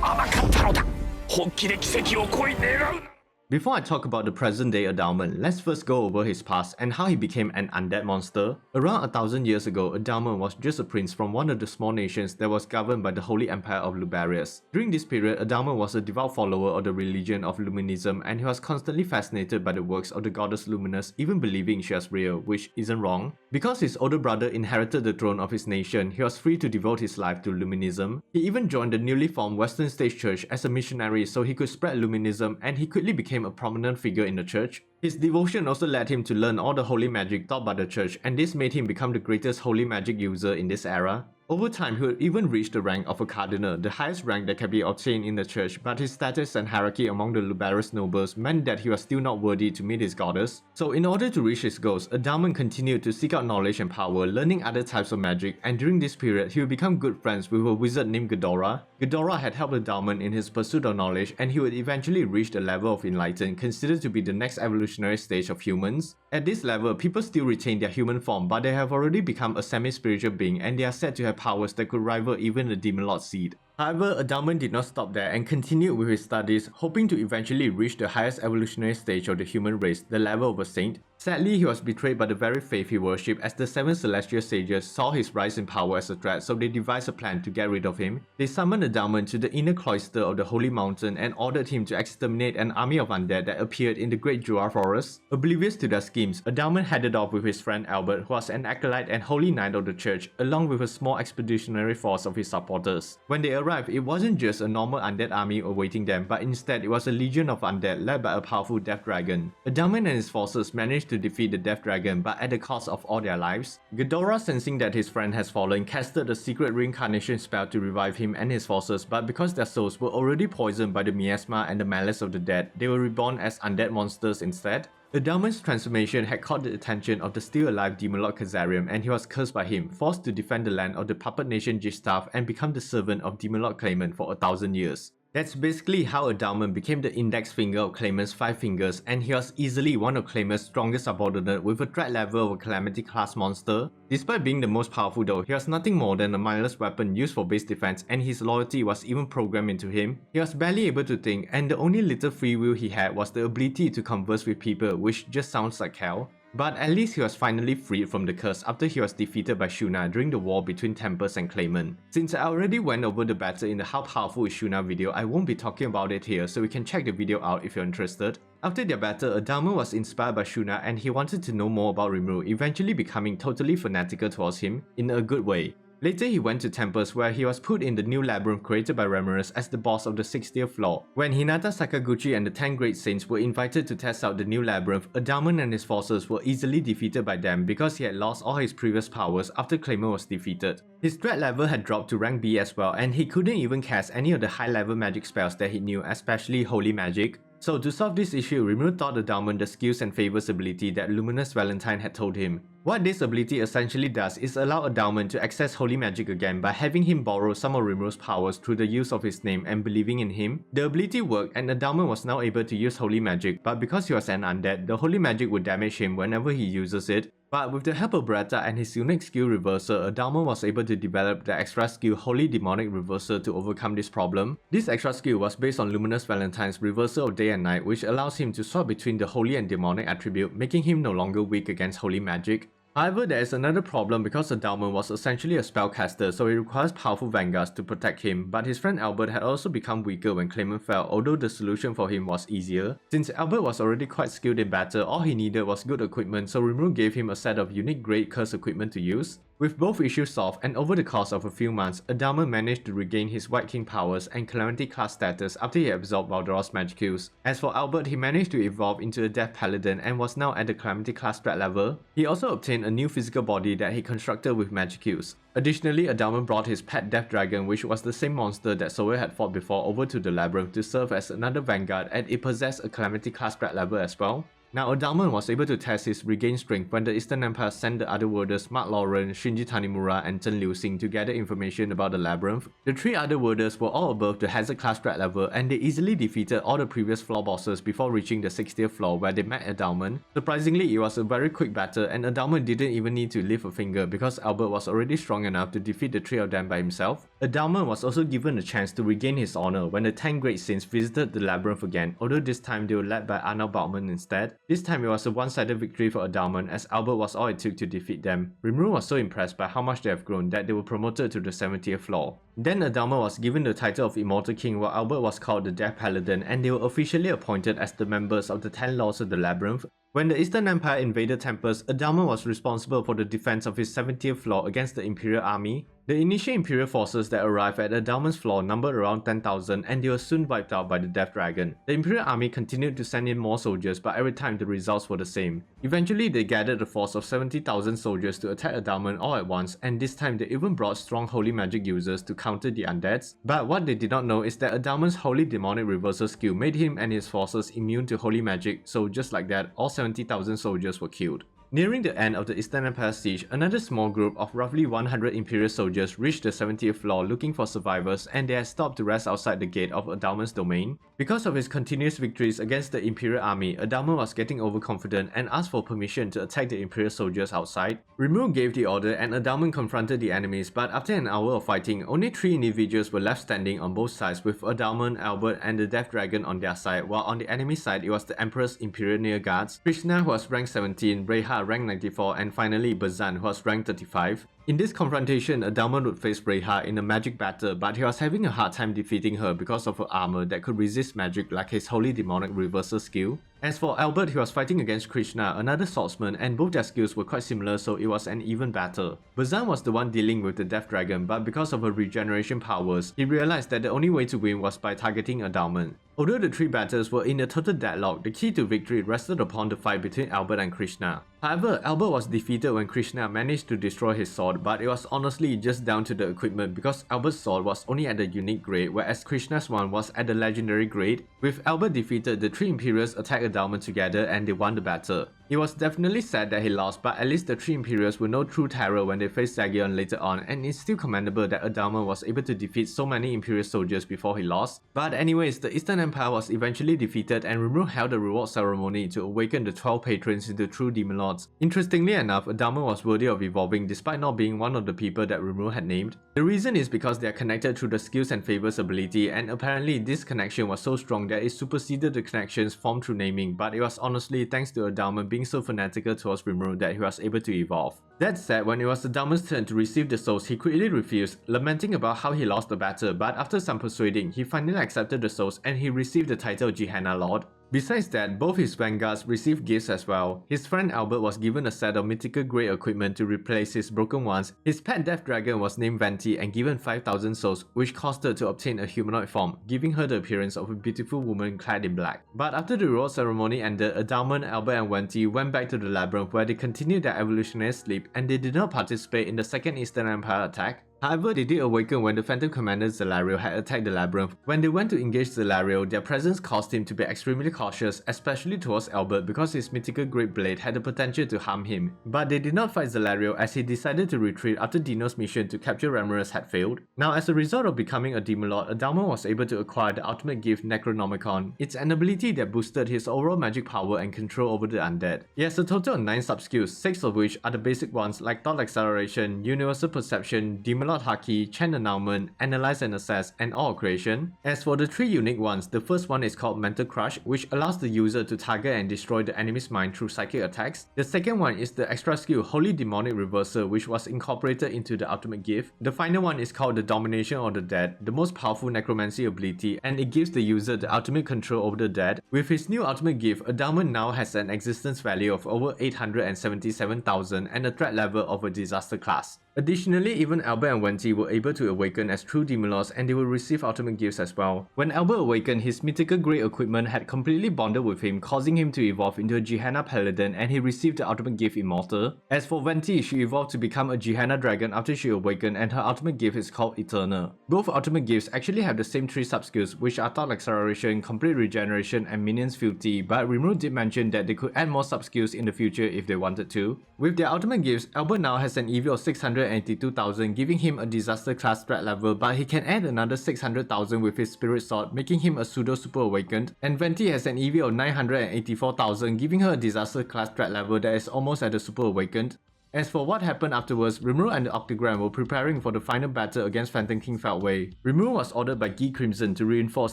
甘かったのだ。本気で奇跡を恋願う。 Before I talk about the present-day Adalman, let's first go over his past and how he became an undead monster. Around 1,000 years ago, Adalman was just a prince from one of the small nations that was governed by the Holy Empire of Lubarius. During this period, Adalman was a devout follower of the religion of Luminism, and he was constantly fascinated by the works of the goddess Luminous, even believing she was real, which isn't wrong. Because his older brother inherited the throne of his nation, he was free to devote his life to Luminism. He even joined the newly formed Western State Church as a missionary so he could spread Luminism, and he quickly became a prominent figure in the church. His devotion also led him to learn all the holy magic taught by the church, and this made him become the greatest holy magic user in this era. Over time, he would even reach the rank of a cardinal, the highest rank that can be obtained in the church, but his status and hierarchy among the Lubarius nobles meant that he was still not worthy to meet his goddess. So in order to reach his goals, Adalman continued to seek out knowledge and power, learning other types of magic, and during this period, he would become good friends with a wizard named Ghidorah. Ghidorah had helped Adalman in his pursuit of knowledge, and he would eventually reach the level of Enlightened, considered to be the next evolutionary stage of humans. At this level, people still retain their human form, but they have already become a semi-spiritual being, and they are said to have powers that could rival even the Demon Lord seed. However, Adalman did not stop there and continued with his studies, hoping to eventually reach the highest evolutionary stage of the human race, the level of a saint. Sadly, he was betrayed by the very faith he worshipped as the 7 celestial sages saw his rise in power as a threat, so they devised a plan to get rid of him. They summoned Adalman to the inner cloister of the Holy Mountain and ordered him to exterminate an army of undead that appeared in the Great Jura Forest. Oblivious to their schemes, Adalman headed off with his friend Albert, who was an acolyte and holy knight of the church, along with a small expeditionary force of his supporters. When they arrived, it wasn't just a normal undead army awaiting them, but instead it was a legion of undead led by a powerful death dragon. Adalman and his forces managed to defeat the death dragon, but at the cost of all their lives. Ghidorah, sensing that his friend has fallen, casted a secret reincarnation spell to revive him and his forces, but because their souls were already poisoned by the miasma and the malice of the dead, they were reborn as undead monsters instead. Adalman's transformation had caught the attention of the still-alive Demon Lord Kazarium, and he was cursed by him, forced to defend the land of the puppet nation Jistav and become the servant of Demon Lord Claimant for 1,000 years. That's basically how Adalman became the index finger of Claimant's 5 fingers, and he was easily one of Claimant's strongest subordinate with a threat level of a Calamity class monster. Despite being the most powerful though, he was nothing more than a mindless weapon used for base defense, and his loyalty was even programmed into him. He was barely able to think, and the only little free will he had was the ability to converse with people, which just sounds like hell. But at least he was finally freed from the curse after he was defeated by Shuna during the war between Tempest and Claimant. Since I already went over the battle in the How Powerful is Shuna video, I won't be talking about it here, so you can check the video out if you're interested. After their battle, Adalman was inspired by Shuna and he wanted to know more about Rimuru, eventually becoming totally fanatical towards him, in a good way. Later, he went to Tempest, where he was put in the new labyrinth created by Rimuru as the boss of the 60th floor. When Hinata Sakaguchi and the 10 Great Saints were invited to test out the new labyrinth, Adalman and his forces were easily defeated by them because he had lost all his previous powers after Claimant was defeated. His threat level had dropped to rank B as well, and he couldn't even cast any of the high-level magic spells that he knew, especially holy magic. So to solve this issue, Rimuru taught Adalman the skills and favors ability that Luminous Valentine had told him. What this ability essentially does is allow Adalman to access holy magic again by having him borrow some of Rimuru's powers through the use of his name and believing in him. The ability worked and Adalman was now able to use holy magic, but because he was an undead, the holy magic would damage him whenever he uses it. But with the help of Beretta and his unique skill Reversal, Adalman was able to develop the extra skill Holy Demonic Reversal to overcome this problem. This extra skill was based on Luminous Valentine's Reversal of Day and Night, which allows him to swap between the holy and demonic attribute, making him no longer weak against holy magic. However, there is another problem because Adalman was essentially a spellcaster, so he requires powerful vanguards to protect him, but his friend Albert had also become weaker when Clement fell, although the solution for him was easier. Since Albert was already quite skilled in battle, all he needed was good equipment, so Rimuru gave him a set of unique Great Curse equipment to use. With both issues solved, and over the course of a few months, Adalman managed to regain his White King powers and Calamity class status after he absorbed Baldoros Magicus. As for Albert, he managed to evolve into a Death Paladin and was now at the Calamity class strat level. He also obtained a new physical body that he constructed with Magicus. Additionally, Adalman brought his pet Death Dragon, which was the same monster that Soe had fought before, over to the Labyrinth to serve as another vanguard, and it possessed a Calamity class strat level as well. Now, Adalman was able to test his regained strength when the Eastern Empire sent the other warders Mark Lauren, Shinji Tanimura, and Chen Liuxing to gather information about the Labyrinth. The three other warders were all above the Hazard class strat level, and they easily defeated all the previous floor bosses before reaching the 60th floor where they met Adalman. Surprisingly, it was a very quick battle, and Adalman didn't even need to lift a finger because Albert was already strong enough to defeat the three of them by himself. Adalman was also given a chance to regain his honor when the 10 Great Saints visited the Labyrinth again, although this time they were led by Arnold Bachman instead. This time it was a one-sided victory for Adalman as Albert was all it took to defeat them. Rimuru was so impressed by how much they have grown that they were promoted to the 70th floor. Then Adalman was given the title of Immortal King while Albert was called the Death Paladin, and they were officially appointed as the members of the 10 Lords of the Labyrinth. When the Eastern Empire invaded Tempest, Adalman was responsible for the defense of his 70th floor against the Imperial Army. The initial Imperial forces that arrived at Adalman's floor numbered around 10,000 and they were soon wiped out by the Death Dragon. The Imperial Army continued to send in more soldiers, but every time the results were the same. Eventually, they gathered a force of 70,000 soldiers to attack Adalman all at once, and this time they even brought strong holy magic users to counter the undeads. But what they did not know is that Adalman's Holy Demonic Reversal skill made him and his forces immune to holy magic, so just like that, all 70,000 soldiers were killed. Nearing the end of the Eastern Empire siege, another small group of roughly 100 Imperial soldiers reached the 70th floor looking for survivors, and they had stopped to rest outside the gate of Adalman's domain. Because of his continuous victories against the Imperial army, Adalman was getting overconfident and asked for permission to attack the Imperial soldiers outside. Rimuru gave the order and Adalman confronted the enemies, but after an hour of fighting, only 3 individuals were left standing on both sides, with Adalman, Albert, and the Death Dragon on their side, while on the enemy side it was the Emperor's Imperial Near Guards, Krishna who was rank 17, Reha rank 94, and finally Bazan who was rank 35. In this confrontation, Adalman would face Reha in a magic battle, but he was having a hard time defeating her because of her armor that could resist magic like his Holy Demonic Reversal skill. As for Albert, he was fighting against Krishna, another swordsman, and both their skills were quite similar, so it was an even battle. Bazan was the one dealing with the Death Dragon, but because of her regeneration powers, he realized that the only way to win was by targeting Adalman. Although the 3 battles were in a total deadlock, the key to victory rested upon the fight between Albert and Krishna. However, Albert was defeated when Krishna managed to destroy his sword, but it was honestly just down to the equipment because Albert's sword was only at the unique grade, whereas Krishna's one was at the legendary grade. With Albert defeated, the 3 Imperials attacked Adalman together and they won the battle. It was definitely sad that he lost, but at least the 3 Imperials were no true terror when they faced Zegion later on, and it's still commendable that Adalman was able to defeat so many Imperial soldiers before he lost. But anyways, the Eastern Empire was eventually defeated and Rimuru held a reward ceremony to awaken the 12 patrons into true demon lords. Interestingly enough, Adalman was worthy of evolving despite not being one of the people that Rimuru had named. The reason is because they are connected through the skills and favors ability, and apparently this connection was so strong that it superseded the connections formed through naming, but it was honestly thanks to Adalman being so fanatical towards Rimuru that he was able to evolve. That said, when it was Adalman's turn to receive the souls, he quickly refused, lamenting about how he lost the battle, but after some persuading, he finally accepted the souls and he received the title Gehenna Lord. Besides that, both his vanguards received gifts as well. His friend Albert was given a set of mythical grade equipment to replace his broken ones. His pet Death Dragon was named Venti and given 5,000 souls, which caused her to obtain a humanoid form, giving her the appearance of a beautiful woman clad in black. But after the reward ceremony ended, Adalman, Albert and Venti went back to the Labyrinth where they continued their evolutionary sleep and they did not participate in the second Eastern Empire attack. However, they did awaken when the Phantom Commander Zelario had attacked the Labyrinth. When they went to engage Zelario, their presence caused him to be extremely cautious, especially towards Albert because his mythical Great Blade had the potential to harm him. But they did not fight Zelario as he decided to retreat after Dino's mission to capture Ramorous had failed. Now, as a result of becoming a Demon Lord, Adalman was able to acquire the ultimate gift Necronomicon. It's an ability that boosted his overall magic power and control over the undead. He has a total of 9 sub-skills, 6 of which are the basic ones like Thought Acceleration, Universal Perception, Demon Lord Haki, Chant Annulment, Analyze and Assess, and Awe Creation. As for the 3 unique ones, the first one is called Mental Crush, which allows the user to target and destroy the enemy's mind through psychic attacks. The second one is the extra skill Holy Demonic Reversal, which was incorporated into the ultimate gift. The final one is called the Domination of the Dead, the most powerful necromancy ability, and it gives the user the ultimate control over the dead. With his new ultimate gift, Adalman now has an existence value of over 877,000 and a threat level of a disaster class. Additionally, even Albert and Venti were able to awaken as true Demon Lords and they will receive ultimate gifts as well. When Albert awakened, his mythical grey equipment had completely bonded with him, causing him to evolve into a Gehenna Paladin, and he received the ultimate gift Immortal. As for Venti, she evolved to become a Gehenna Dragon after she awakened, and her ultimate gift is called Eternal. Both ultimate gifts actually have the same 3 sub-skills, which are Thought Acceleration, Complete Regeneration, and Minions Filthy, but Rimuru did mention that they could add more sub-skills in the future if they wanted to. With their ultimate gifts, Albert now has an EV of 682,000, giving him a disaster class threat level, but he can add another 600,000 with his Spirit Sword, making him a pseudo super awakened. And Venti has an EV of 984,000, giving her a disaster class threat level that is almost at the super awakened. As for what happened afterwards, Rimuru and the Octagram were preparing for the final battle against Phantom King Feltway. Rimuru was ordered by Guy Crimson to reinforce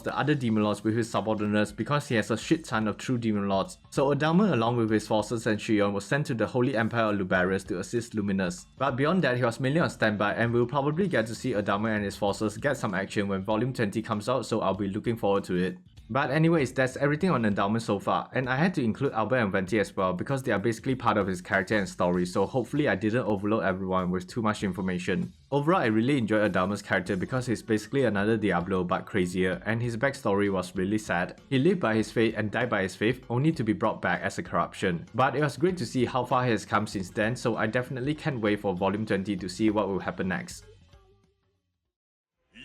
the other Demon Lords with his subordinates because he has a shit ton of true Demon Lords. So Adalman along with his forces and Shion was sent to the Holy Empire of Lubarius to assist Luminous. But beyond that, he was mainly on standby, and we'll probably get to see Adalman and his forces get some action when Volume 20 comes out, so I'll be looking forward to it. But anyways, that's everything on Adalman so far, and I had to include Albert and Venti as well because they are basically part of his character and story, so hopefully I didn't overload everyone with too much information. Overall, I really enjoyed Adalman's character because he's basically another Diablo but crazier, and his backstory was really sad. He lived by his faith and died by his faith, only to be brought back as a corruption. But it was great to see how far he has come since then, so I definitely can't wait for Volume 20 to see what will happen next.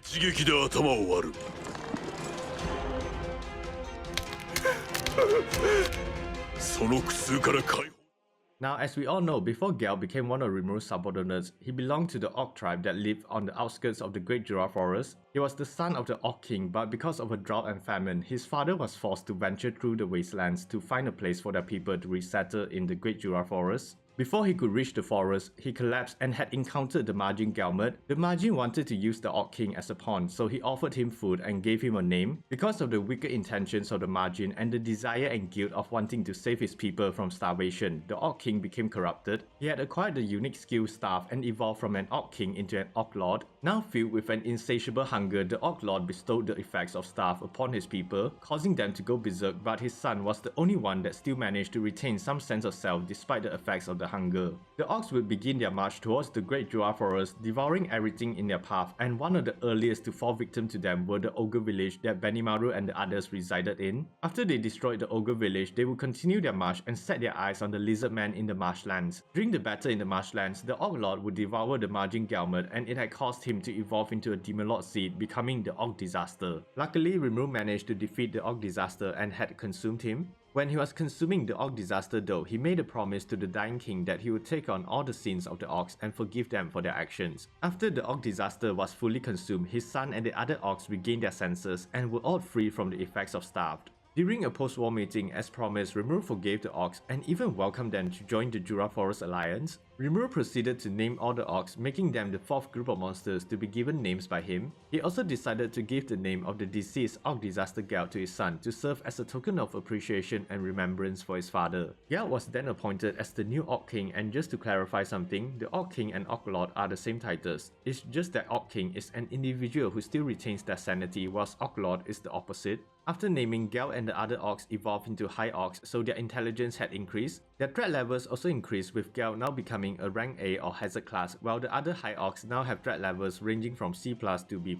一撃で頭を割る Now, as we all know, before Gel became one of Rimuru's subordinates, he belonged to the Orc tribe that lived on the outskirts of the Great Jura Forest. He was the son of the Orc King, but because of a drought and famine, his father was forced to venture through the wastelands to find a place for their people to resettle in the Great Jura Forest. Before he could reach the forest, he collapsed and had encountered the Margin Galmet. The Margin wanted to use the Orc King as a pawn, so he offered him food and gave him a name. Because of the wicked intentions of the Margin and the desire and guilt of wanting to save his people from starvation, the Orc King became corrupted. He had acquired the unique skill Staff and evolved from an Orc King into an Orc Lord. Now filled with an insatiable hunger, the Orc Lord bestowed the effects of Staff upon his people, causing them to go berserk, but his son was the only one that still managed to retain some sense of self despite the effects of the hunger. The orcs would begin their march towards the Great Jura Forest, devouring everything in their path, and one of the earliest to fall victim to them were the Ogre village that Benimaru and the others resided in. After they destroyed the Ogre village, they would continue their march and set their eyes on the Lizard Man in the marshlands. During the battle in the marshlands, the Orc Lord would devour the Margin Galmet, and it had caused him to evolve into a Demon Lord seed, becoming the Orc Disaster. Luckily, Rimuru managed to defeat the Orc Disaster and had consumed him. When he was consuming the Orc Disaster though, he made a promise to the dying king that he would take on all the sins of the orcs and forgive them for their actions. After the Orc Disaster was fully consumed, his son and the other orcs regained their senses and were all free from the effects of starved. During a post-war meeting, as promised, Rimuru forgave the orcs and even welcomed them to join the Jura Forest Alliance. Rimuru proceeded to name all the orcs, making them the 4th group of monsters to be given names by him. He also decided to give the name of the deceased Orc Disaster Gel to his son to serve as a token of appreciation and remembrance for his father. Gel was then appointed as the new Orc King, and just to clarify something, the Orc King and Orc Lord are the same titles. It's just that Orc King is an individual who still retains their sanity, whilst Orc Lord is the opposite. After naming, Gel and the other orcs evolved into High Orcs, so their intelligence had increased. Their threat levels also increased, with Gel now becoming a rank A or Hazard class, while the other High Orcs now have threat levels ranging from C+ to B+.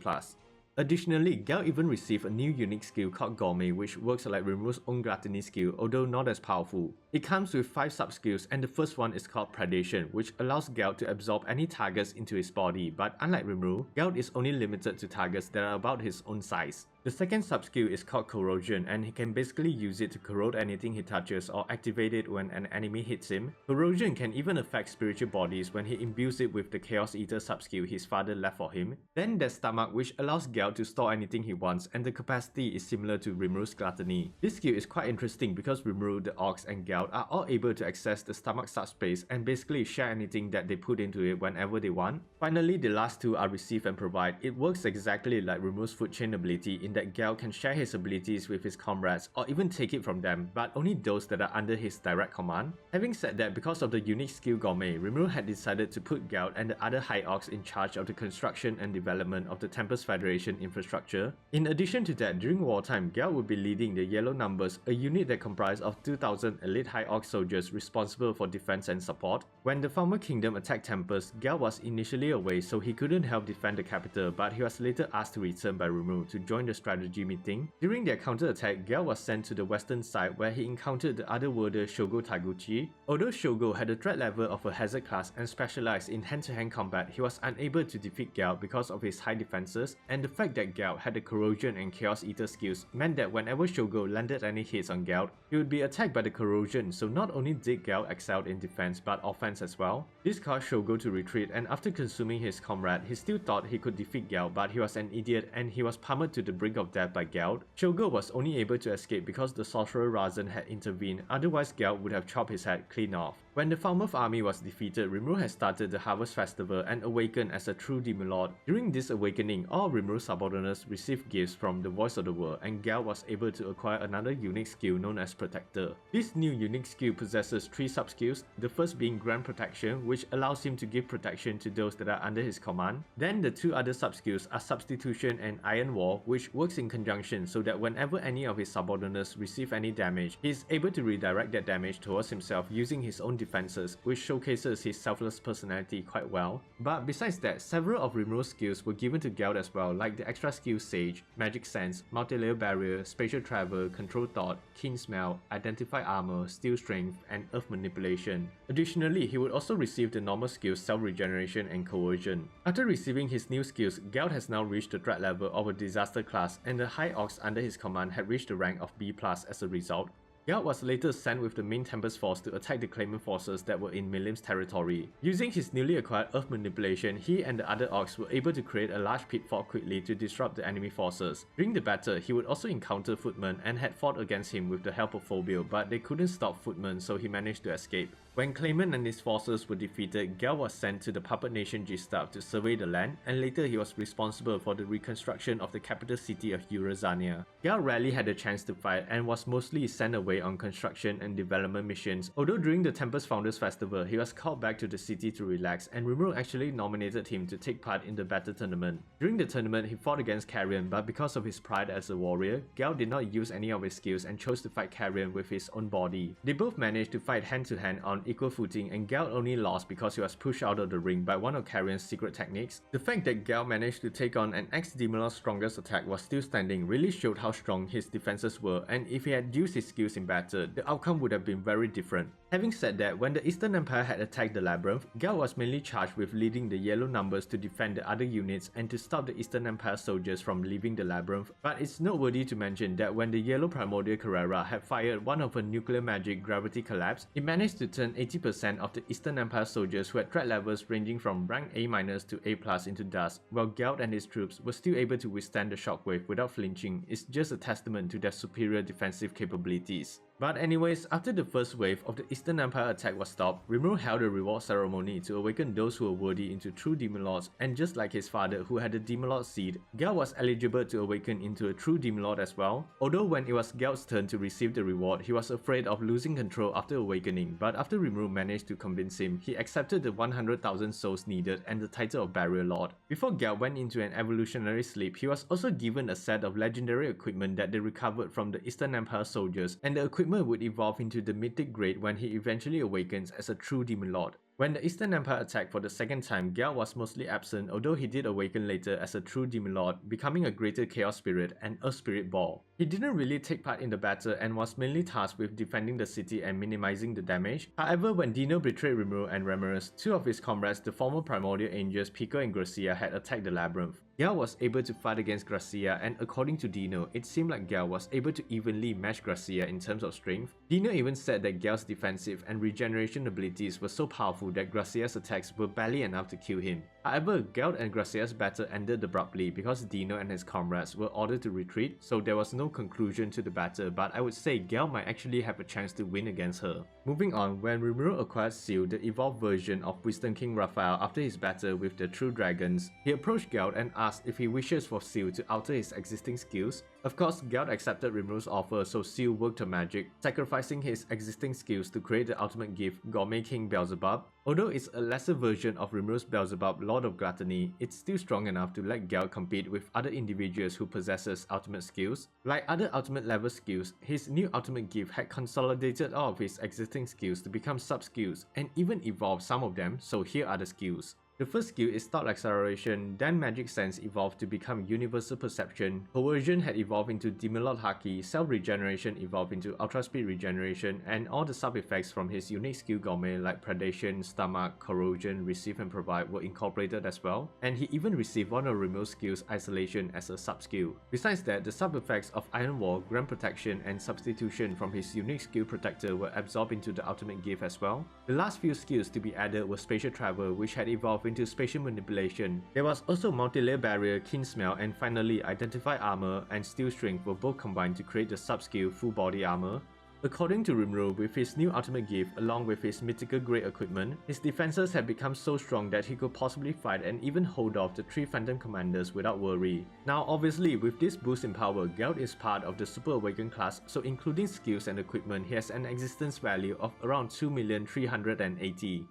Additionally, Gao even received a new unique skill called Gourmet, which works like Rimuru's own gluttony skill, although not as powerful. It comes with 5 sub-skills, and the first one is called Predation, which allows Gao to absorb any targets into his body, but unlike Rimuru, Gao is only limited to targets that are about his own size. The second sub-skill is called Corrosion, and he can basically use it to corrode anything he touches or activate it when an enemy hits him. Corrosion can even affect spiritual bodies when he imbues it with the Chaos Eater sub-skill his father left for him. Then there's Stomach, which allows Gao to store anything he wants, and the capacity is similar to Rimuru's Gluttony. This skill is quite interesting because Rimuru, the Ox, and Gao are all able to access the Stomach subspace and basically share anything that they put into it whenever they want. Finally, the last two are Receive and Provide. It works exactly like Rimuru's Food Chain ability in that Gao can share his abilities with his comrades or even take it from them, but only those that are under his direct command. Having said that, because of the unique skill Gourmet, Rimuru had decided to put Gao and the other High Orcs in charge of the construction and development of the Tempest Federation infrastructure. In addition to that, during wartime, Gao would be leading the Yellow Numbers, a unit that comprised of 2,000 elite High Orc soldiers responsible for defense and support. When the former kingdom attacked Tempest, Gao was initially away, so he couldn't help defend the capital, but he was later asked to return by Rimuru to join the strategy meeting. During their counterattack, Gao was sent to the western side where he encountered the otherworlder Shogo Taguchi. Although Shogo had a threat level of a hazard class and specialized in hand-to-hand combat, he was unable to defeat Gao because of his high defenses, and the fact that Gao had the Corrosion and Chaos Eater skills meant that whenever Shogo landed any hits on Gao, he would be attacked by the Corrosion, so not only did Gao excel in defense but offense as well. This caused Shogo to retreat, and after consuming his comrade, he still thought he could defeat Gao, but he was an idiot and he was pummeled to the brink of death by Gao. Shogo was only able to escape because the sorcerer Razan had intervened, otherwise Gao would have chopped his head clean off. When the Falmouth army was defeated, Rimuru had started the Harvest Festival and awakened as a true demon lord. During this awakening, all Rimuru subordinates received gifts from the Voice of the World, and Gao was able to acquire another unique skill known as Protector. This new unique skill possesses 3 sub-skills, the first being Grand Protection, which allows him to give protection to those that are under his command. Then the 2 other sub-skills are Substitution and Iron Wall, which works in conjunction so that whenever any of his subordinates receive any damage, he is able to redirect that damage towards himself using his own defenses, which showcases his selfless personality quite well. But besides that, several of Rimuru's skills were given to Gao as well, like the extra skill Sage, Magic Sense, Multi-Layer Barrier, Spatial Travel, Control Thought, Keen Smell, Identify Armor, Steel Strength, and Earth Manipulation. Additionally, he would also receive the normal skills Self-Regeneration and Coercion. After receiving his new skills, Gao has now reached the threat level of a Disaster class, and the High Orcs under his command had reached the rank of B+ as a result. Gao was later sent with the main Tempest force to attack the claimant forces that were in Milim's territory. Using his newly acquired Earth Manipulation, he and the other Orcs were able to create a large pit fort quickly to disrupt the enemy forces. During the battle, he would also encounter Footmen and had fought against him with the help of Phobia, but they couldn't stop Footmen, so he managed to escape. When Claimant and his forces were defeated, Gao was sent to the puppet nation Gistab to survey the land, and later he was responsible for the reconstruction of the capital city of Eurozania. Gao rarely had a chance to fight and was mostly sent away on construction and development missions, although during the Tempest Founders Festival, he was called back to the city to relax, and Rimuru actually nominated him to take part in the battle tournament. During the tournament, he fought against Carrion, but because of his pride as a warrior, Gao did not use any of his skills and chose to fight Carrion with his own body. They both managed to fight hand to hand on equal footing, and Gao only lost because he was pushed out of the ring by one of Carrion's secret techniques. The fact that Gao managed to take on an ex-Demon Lord's strongest attack was still standing really showed how strong his defenses were, and if he had used his skills in battle, the outcome would have been very different. Having said that, when the Eastern Empire had attacked the Labyrinth, Gao was mainly charged with leading the Yellow Numbers to defend the other units and to stop the Eastern Empire soldiers from leaving the Labyrinth, but it's noteworthy to mention that when the Yellow Primordial Carrera had fired one of her nuclear magic Gravity Collapse, it managed to turn 80% of the Eastern Empire soldiers who had threat levels ranging from rank A- to A+ into dust, while Gao and his troops were still able to withstand the shockwave without flinching. It's just a testament to their superior defensive capabilities. But anyways, after the first wave of the Eastern Empire attack was stopped, Rimuru held a reward ceremony to awaken those who were worthy into true Demon Lords, and just like his father who had the Demon Lord seed, Gao was eligible to awaken into a true Demon Lord as well. Although when it was Gao's turn to receive the reward, he was afraid of losing control after awakening, but after Rimuru managed to convince him, he accepted the 100,000 souls needed and the title of Barrier Lord. Before Gao went into an evolutionary sleep, he was also given a set of legendary equipment that they recovered from the Eastern Empire soldiers, and the equipment would evolve into the mythic grade when he eventually awakens as a true Demon Lord. When the Eastern Empire attacked for the second time, Gelt was mostly absent, although he did awaken later as a true Demon Lord, becoming a greater Chaos Spirit and a Spirit Ball. He didn't really take part in the battle and was mainly tasked with defending the city and minimizing the damage. However, when Dino betrayed Rimuru and Remerus, two of his comrades, the former Primordial Angels Pico and Gracia, had attacked the Labyrinth. Gelt was able to fight against Gracia, and according to Dino, it seemed like Gelt was able to evenly match Gracia in terms of strength. Dino even said that Gelt's defensive and regeneration abilities were so powerful that Gracia's attacks were barely enough to kill him. However, Gelt and Gracia's battle ended abruptly because Dino and his comrades were ordered to retreat, so there was no conclusion to the battle, but I would say Gelt might actually have a chance to win against her. Moving on, when Rimuru acquired Seal, the evolved version of Wisdom King Raphael after his battle with the True Dragons, he approached Gelt and asked if he wishes for Seal to alter his existing skills. Of course, Gelt accepted Rimuru's offer, so Seal worked her magic, sacrificing his existing skills to create the ultimate gift, Gourmet King Beelzebub. Although it's a lesser version of Rimuru's Beelzebub, Lord of Gluttony, it's still strong enough to let Gelt compete with other individuals who possesses ultimate skills. Like other ultimate level skills, his new ultimate gift had consolidated all of his existing skills to become sub-skills, and even evolved some of them, so here are the skills. The first skill is Thought Acceleration, then Magic Sense evolved to become Universal Perception, Coercion had evolved into Demon Lord Haki, Self-Regeneration evolved into Ultra Speed Regeneration, and all the sub-effects from his unique skill Gourmet like Predation, Stomach, Corrosion, Receive and Provide were incorporated as well, and he even received one of Rimuru's skills, Isolation, as a sub-skill. Besides that, the sub-effects of Iron Wall, Grand Protection, and Substitution from his unique skill Protector were absorbed into the ultimate gift as well. The last few skills to be added were Spatial Travel, which had evolved into Spatial Manipulation. There was also Multi-Layer Barrier, Keen Smell, and finally Identify Armor and Steel Strength were both combined to create the sub-skill Full Body Armor. According to Rimuru, with his new ultimate gift along with his mythical grade equipment, his defenses had become so strong that he could possibly fight and even hold off the 3 Phantom Commanders without worry. Now obviously, with this boost in power, Gelt is part of the Super Awakened class, so including skills and equipment, he has an existence value of around 2,380,000.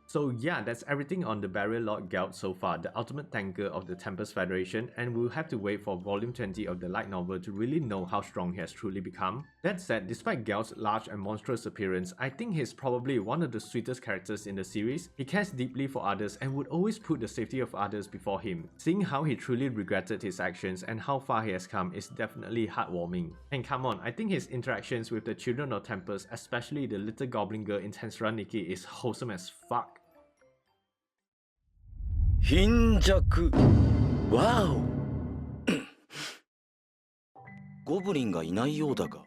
So yeah, that's everything on the Barrier Lord Gelt so far, the ultimate tanker of the Tempest Federation, and we'll have to wait for volume 20 of the light novel to really know how strong he has truly become. That said, despite Gelt's large and monstrous appearance, I think he's probably one of the sweetest characters in the series. He cares deeply for others and would always put the safety of others before him. Seeing how he truly regretted his actions and how far he has come is definitely heartwarming. And come on, I think his interactions with the Children of Tempest, especially the little goblin girl in Tensura Nikki, is wholesome as fuck. 貧弱わおゴブリンがいないようだが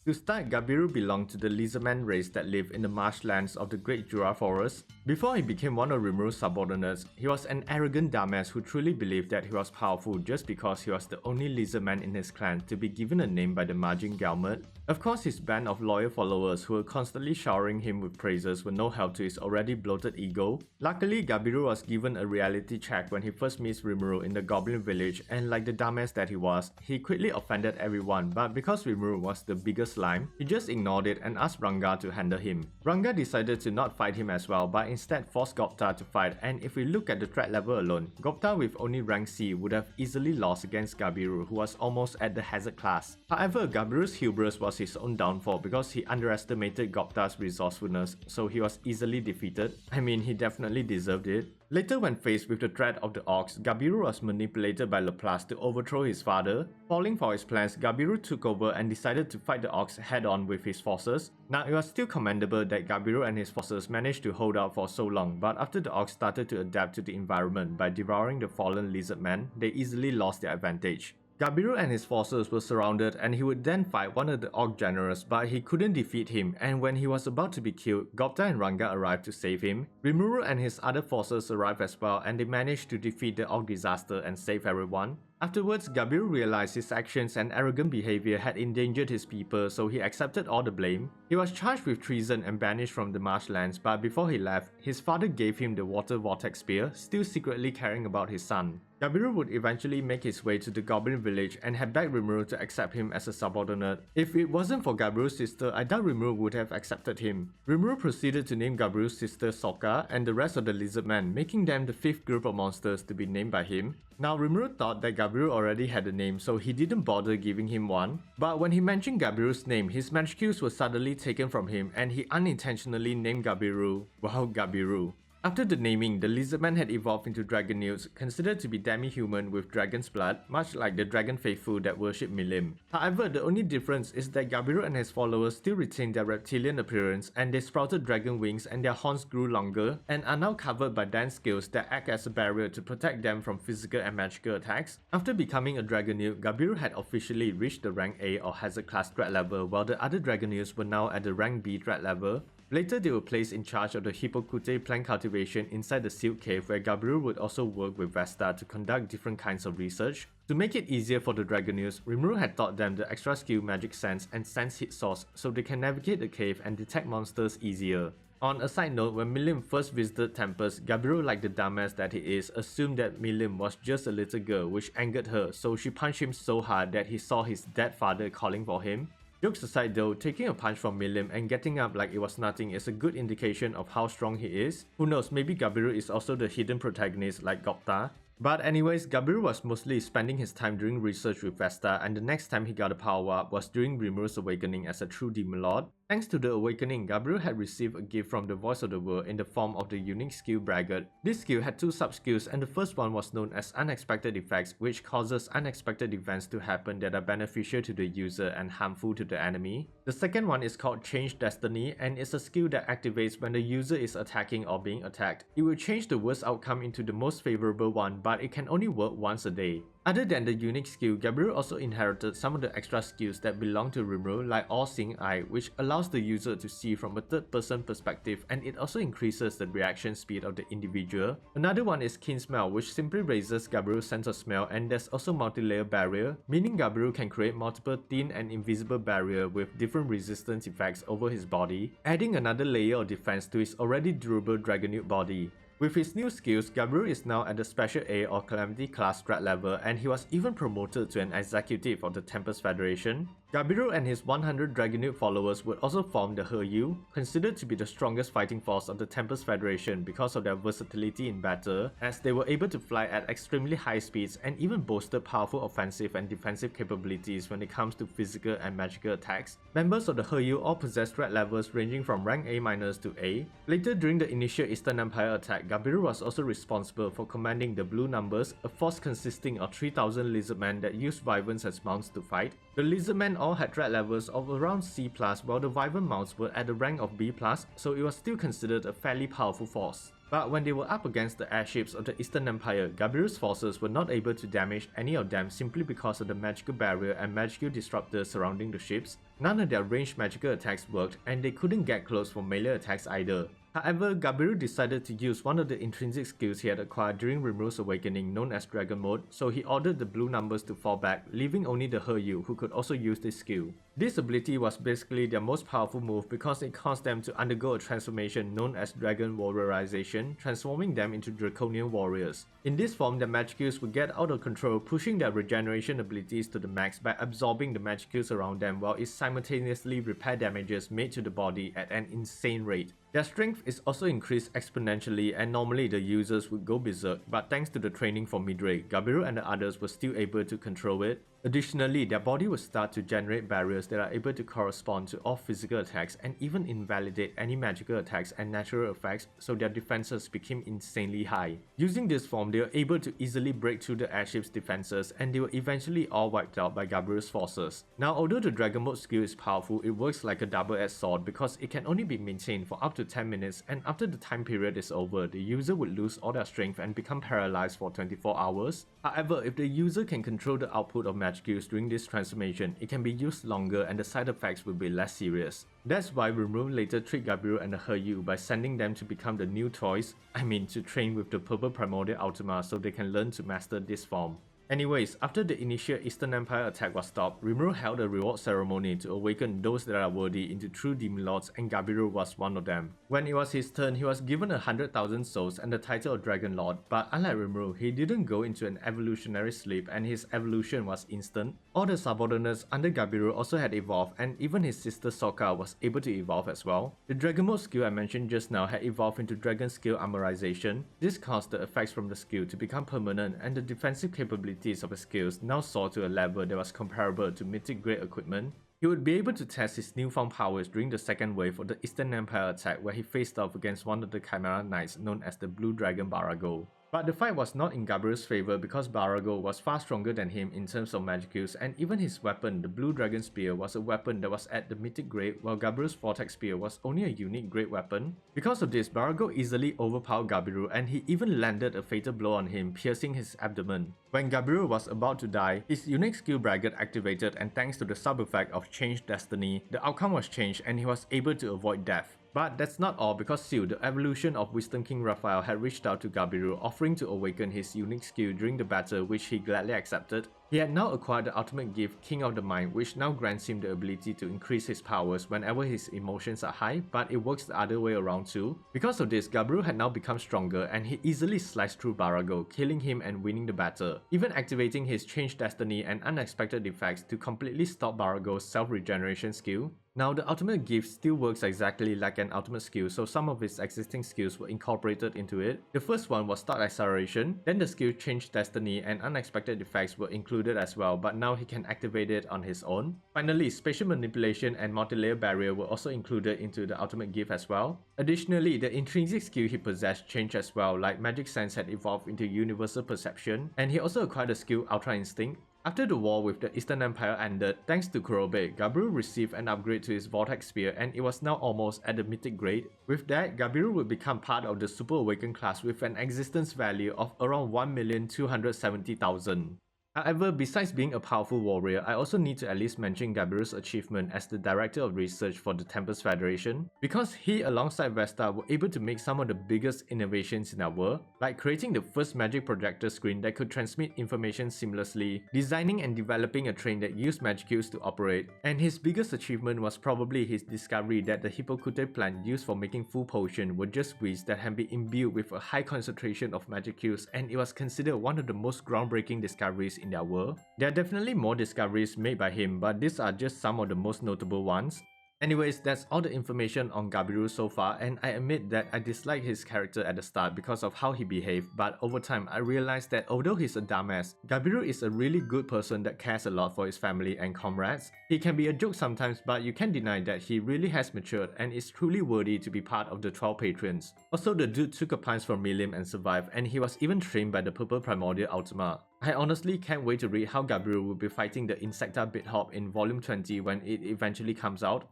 To start, Gabiru belonged to the lizardman race that lived in the marshlands of the Great Jura Forest. Before he became one of Rimuru's subordinates, he was an arrogant dumbass who truly believed that he was powerful just because he was the only lizardman in his clan to be given a name by the Margin Galmet. Of course, his band of loyal followers who were constantly showering him with praises were no help to his already bloated ego. Luckily, Gabiru was given a reality check when he first meets Rimuru in the Goblin Village, and like the dumbass that he was, he quickly offended everyone, but because Rimuru was the biggest slime, he just ignored it and asked Ranga to handle him. Ranga decided to not fight him as well, but instead forced Gopta to fight, and if we look at the threat level alone, Gopta with only rank C would have easily lost against Gabiru, who was almost at the hazard class. However, Gabiru's hubris was his own downfall because he underestimated Gopta's resourcefulness, so he was easily defeated. I mean, he definitely deserved it. Later, when faced with the threat of the Orcs, Gabiru was manipulated by Laplace to overthrow his father. Falling for his plans, Gabiru took over and decided to fight the Orcs head-on with his forces. Now, it was still commendable that Gabiru and his forces managed to hold out for so long, but after the Orcs started to adapt to the environment by devouring the fallen lizardmen, they easily lost their advantage. Gabiru and his forces were surrounded and he would then fight one of the Orc generals, but he couldn't defeat him, and when he was about to be killed, Gopta and Ranga arrived to save him. Rimuru and his other forces arrived as well, and they managed to defeat the Orc disaster and save everyone. Afterwards, Gabiru realized his actions and arrogant behavior had endangered his people, so he accepted all the blame. He was charged with treason and banished from the marshlands, but before he left, his father gave him the Water Vortex Spear, still secretly caring about his son. Gabiru would eventually make his way to the Goblin Village and had begged Rimuru to accept him as a subordinate. If it wasn't for Gabiru's sister, I doubt Rimuru would have accepted him. Rimuru proceeded to name Gabiru's sister Sokka and the rest of the lizardmen, making them the 5th group of monsters to be named by him. Now Rimuru thought that Gabiru already had a name, so he didn't bother giving him one. But when he mentioned Gabiru's name, his magic skills were suddenly taken from him and he unintentionally named Gabiru, wow, Gabiru. After the naming, the lizardman had evolved into Dragonutes, considered to be demi-human with dragon's blood, much like the dragon faithful that worship Milim. However, the only difference is that Gabiru and his followers still retained their reptilian appearance and they sprouted dragon wings and their horns grew longer and are now covered by dance skills that act as a barrier to protect them from physical and magical attacks. After becoming a Dragonute, Gabiru had officially reached the rank A or hazard class threat level, while the other Dragonutes were now at the rank B threat level. Later, they were placed in charge of the Hippocute plant cultivation inside the sealed cave, where Gabiru would also work with Vesta to conduct different kinds of research. To make it easier for the Dragonutes, Rimuru had taught them the extra skill Magic Sense and Sense Hit Source so they can navigate the cave and detect monsters easier. On a side note, when Milim first visited Tempest, Gabiru, like the dumbass that he is, assumed that Milim was just a little girl, which angered her, so she punched him so hard that he saw his dead father calling for him. Jokes aside though, taking a punch from Milim and getting up like it was nothing is a good indication of how strong he is. Who knows, maybe Gabiru is also the hidden protagonist like Gopta. But anyways, Gabiru was mostly spending his time doing research with Vesta, and the next time he got a power up was during Rimuru's awakening as a true demon lord. Thanks to the awakening, Gabiru had received a gift from the Voice of the World in the form of the unique skill Braggart. This skill had two sub-skills, and the first one was known as Unexpected Effects, which causes unexpected events to happen that are beneficial to the user and harmful to the enemy. The second one is called Change Destiny, and it's a skill that activates when the user is attacking or being attacked. It will change the worst outcome into the most favorable one, but it can only work once a day. Other than the unique skill, Gabiru also inherited some of the extra skills that belong to Rimuru, like All-Seeing Eye, which allows the user to see from a third-person perspective, and it also increases the reaction speed of the individual. Another one is Keen Smell, which simply raises Gabiru's sense of smell, and there's also Multi-Layer Barrier, meaning Gabiru can create multiple thin and invisible barriers with different resistance effects over his body, adding another layer of defense to his already durable Dragonute body. With his new skills, Gabiru is now at the Special A or Calamity class threat level, and he was even promoted to an executive of the Tempest Federation. Gabiru and his 100 Dragonute followers would also form the Heryu, considered to be the strongest fighting force of the Tempest Federation because of their versatility in battle, as they were able to fly at extremely high speeds and even boasted powerful offensive and defensive capabilities when it comes to physical and magical attacks. Members of the Heryu all possess threat levels ranging from rank A- to A. Later during the initial Eastern Empire attack, Gabiru was also responsible for commanding the Blue Numbers, a force consisting of 3,000 lizardmen that used wyverns as mounts to fight. The lizardmen all had threat levels of around C+, while the wyvern mounts were at the rank of B+, so it was still considered a fairly powerful force. But when they were up against the airships of the Eastern Empire, Gabiru's forces were not able to damage any of them simply because of the magical barrier and magical disruptors surrounding the ships. None of their ranged magical attacks worked, and they couldn't get close for melee attacks either. However, Gabiru decided to use one of the intrinsic skills he had acquired during Rimuru's awakening, known as Dragon Mode, so he ordered the Blue Numbers to fall back, leaving only the Heryu who could also use this skill. This ability was basically their most powerful move because it caused them to undergo a transformation known as Dragon Warriorization, transforming them into Draconian warriors. In this form, their magicals would get out of control, pushing their regeneration abilities to the max by absorbing the magicals around them, while it simultaneously repair damages made to the body at an insane rate. Their strength is also increased exponentially, and normally the users would go berserk, but thanks to the training from Midray, Gabiru and the others were still able to control it. Additionally, their body will start to generate barriers that are able to correspond to all physical attacks and even invalidate any magical attacks and natural effects, so their defenses became insanely high. Using this form, they were able to easily break through the airship's defenses, and they were eventually all wiped out by Gabiru's forces. Now, although the Dragon Mode skill is powerful, it works like a double-edged sword because it can only be maintained for up to 10 minutes, and after the time period is over, the user would lose all their strength and become paralyzed for 24 hours. However, if the user can control the output of magicals during this transformation, it can be used longer and the side effects will be less serious. That's why Rimuru later tricked Gabiru and the Heryu by sending them to become the new toys, to train with the Purple Primordial Ultima so they can learn to master this form. Anyways, after the initial Eastern Empire attack was stopped, Rimuru held a reward ceremony to awaken those that are worthy into true demon lords, and Gabiru was one of them. When it was his turn, he was given 100,000 souls and the title of Dragon Lord, but unlike Rimuru, he didn't go into an evolutionary sleep and his evolution was instant. All the subordinates under Gabiru also had evolved, and even his sister Sokka was able to evolve as well. The Dragon Mode skill I mentioned just now had evolved into Dragon Skill Armorization. This caused the effects from the skill to become permanent, and the defensive capabilities of the skills now soared to a level that was comparable to mythic grade equipment. He would be able to test his newfound powers during the second wave of the Eastern Empire attack, where he faced off against one of the Chimera Knights known as the Blue Dragon Barago. But the fight was not in Gabiru's favor because Barago was far stronger than him in terms of magic use, and even his weapon, the Blue Dragon Spear, was a weapon that was at the mythic grade, while Gabiru's Vortex Spear was only a unique grade weapon. Because of this, Barago easily overpowered Gabiru, and he even landed a fatal blow on him, piercing his abdomen. When Gabiru was about to die, his unique skill bracket activated, and thanks to the sub-effect of Changed Destiny, the outcome was changed and he was able to avoid death. But that's not all, because Seal, the evolution of Wisdom King Raphael, had reached out to Gabiru, offering to awaken his unique skill during the battle, which he gladly accepted. He had now acquired the ultimate gift, King of the Mind, which now grants him the ability to increase his powers whenever his emotions are high, but it works the other way around too. Because of this, Gabiru had now become stronger, and he easily sliced through Barago, killing him and winning the battle, even activating his Changed Destiny and Unexpected Effects to completely stop Barago's self-regeneration skill. Now, the ultimate gift still works exactly like an ultimate skill, so some of its existing skills were incorporated into it. The first one was Thought Acceleration, then the skill Changed Destiny and Unexpected Effects were included as well, but now he can activate it on his own. Finally, Spatial Manipulation and Multi-Layer Barrier were also included into the ultimate gift as well. Additionally, the intrinsic skill he possessed changed as well, like Magic Sense had evolved into Universal Perception, and he also acquired the skill Ultra Instinct. After the war with the Eastern Empire ended, thanks to Kurobe, Gabiru received an upgrade to his Vortex Spear, and it was now almost at the mythic grade. With that, Gabiru would become part of the Super Awakened class with an existence value of around 1,270,000. However, besides being a powerful warrior, I also need to at least mention Gabiru's achievement as the Director of Research for the Tempest Federation, because he alongside Vesta were able to make some of the biggest innovations in our world, like creating the first magic projector screen that could transmit information seamlessly, designing and developing a train that used magic use to operate, and his biggest achievement was probably his discovery that the Hippocute plant used for making full potion were just weeds that had been imbued with a high concentration of magic use, and it was considered one of the most groundbreaking discoveries in their world. There are definitely more discoveries made by him, but these are just some of the most notable ones. Anyways, that's all the information on Gabiru so far, and I admit that I disliked his character at the start because of how he behaved, but over time I realized that although he's a dumbass, Gabiru is a really good person that cares a lot for his family and comrades. He can be a joke sometimes, but you can't deny that he really has matured and is truly worthy to be part of the 12 patrons. Also, the dude took a punch from Milim and survived, and he was even trained by the Purple Primordial Ultima. I honestly can't wait to read how Gabiru will be fighting the Insecta Bithop in Volume 20 when it eventually comes out.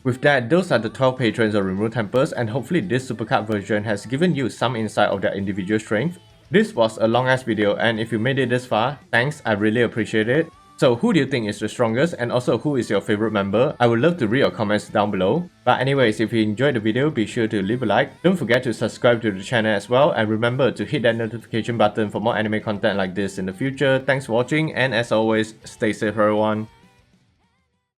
With that, those are the 12 patrons of Rimuru Tempest, and hopefully this Supercut version has given you some insight of their individual strength. This was a long ass video, and if you made it this far, thanks, I really appreciate it. So who do you think is the strongest, and also who is your favorite member? I would love to read your comments down below. But anyways, if you enjoyed the video, be sure to leave a like. Don't forget to subscribe to the channel as well, and remember to hit that notification button for more anime content like this in the future. Thanks for watching, and as always, stay safe everyone.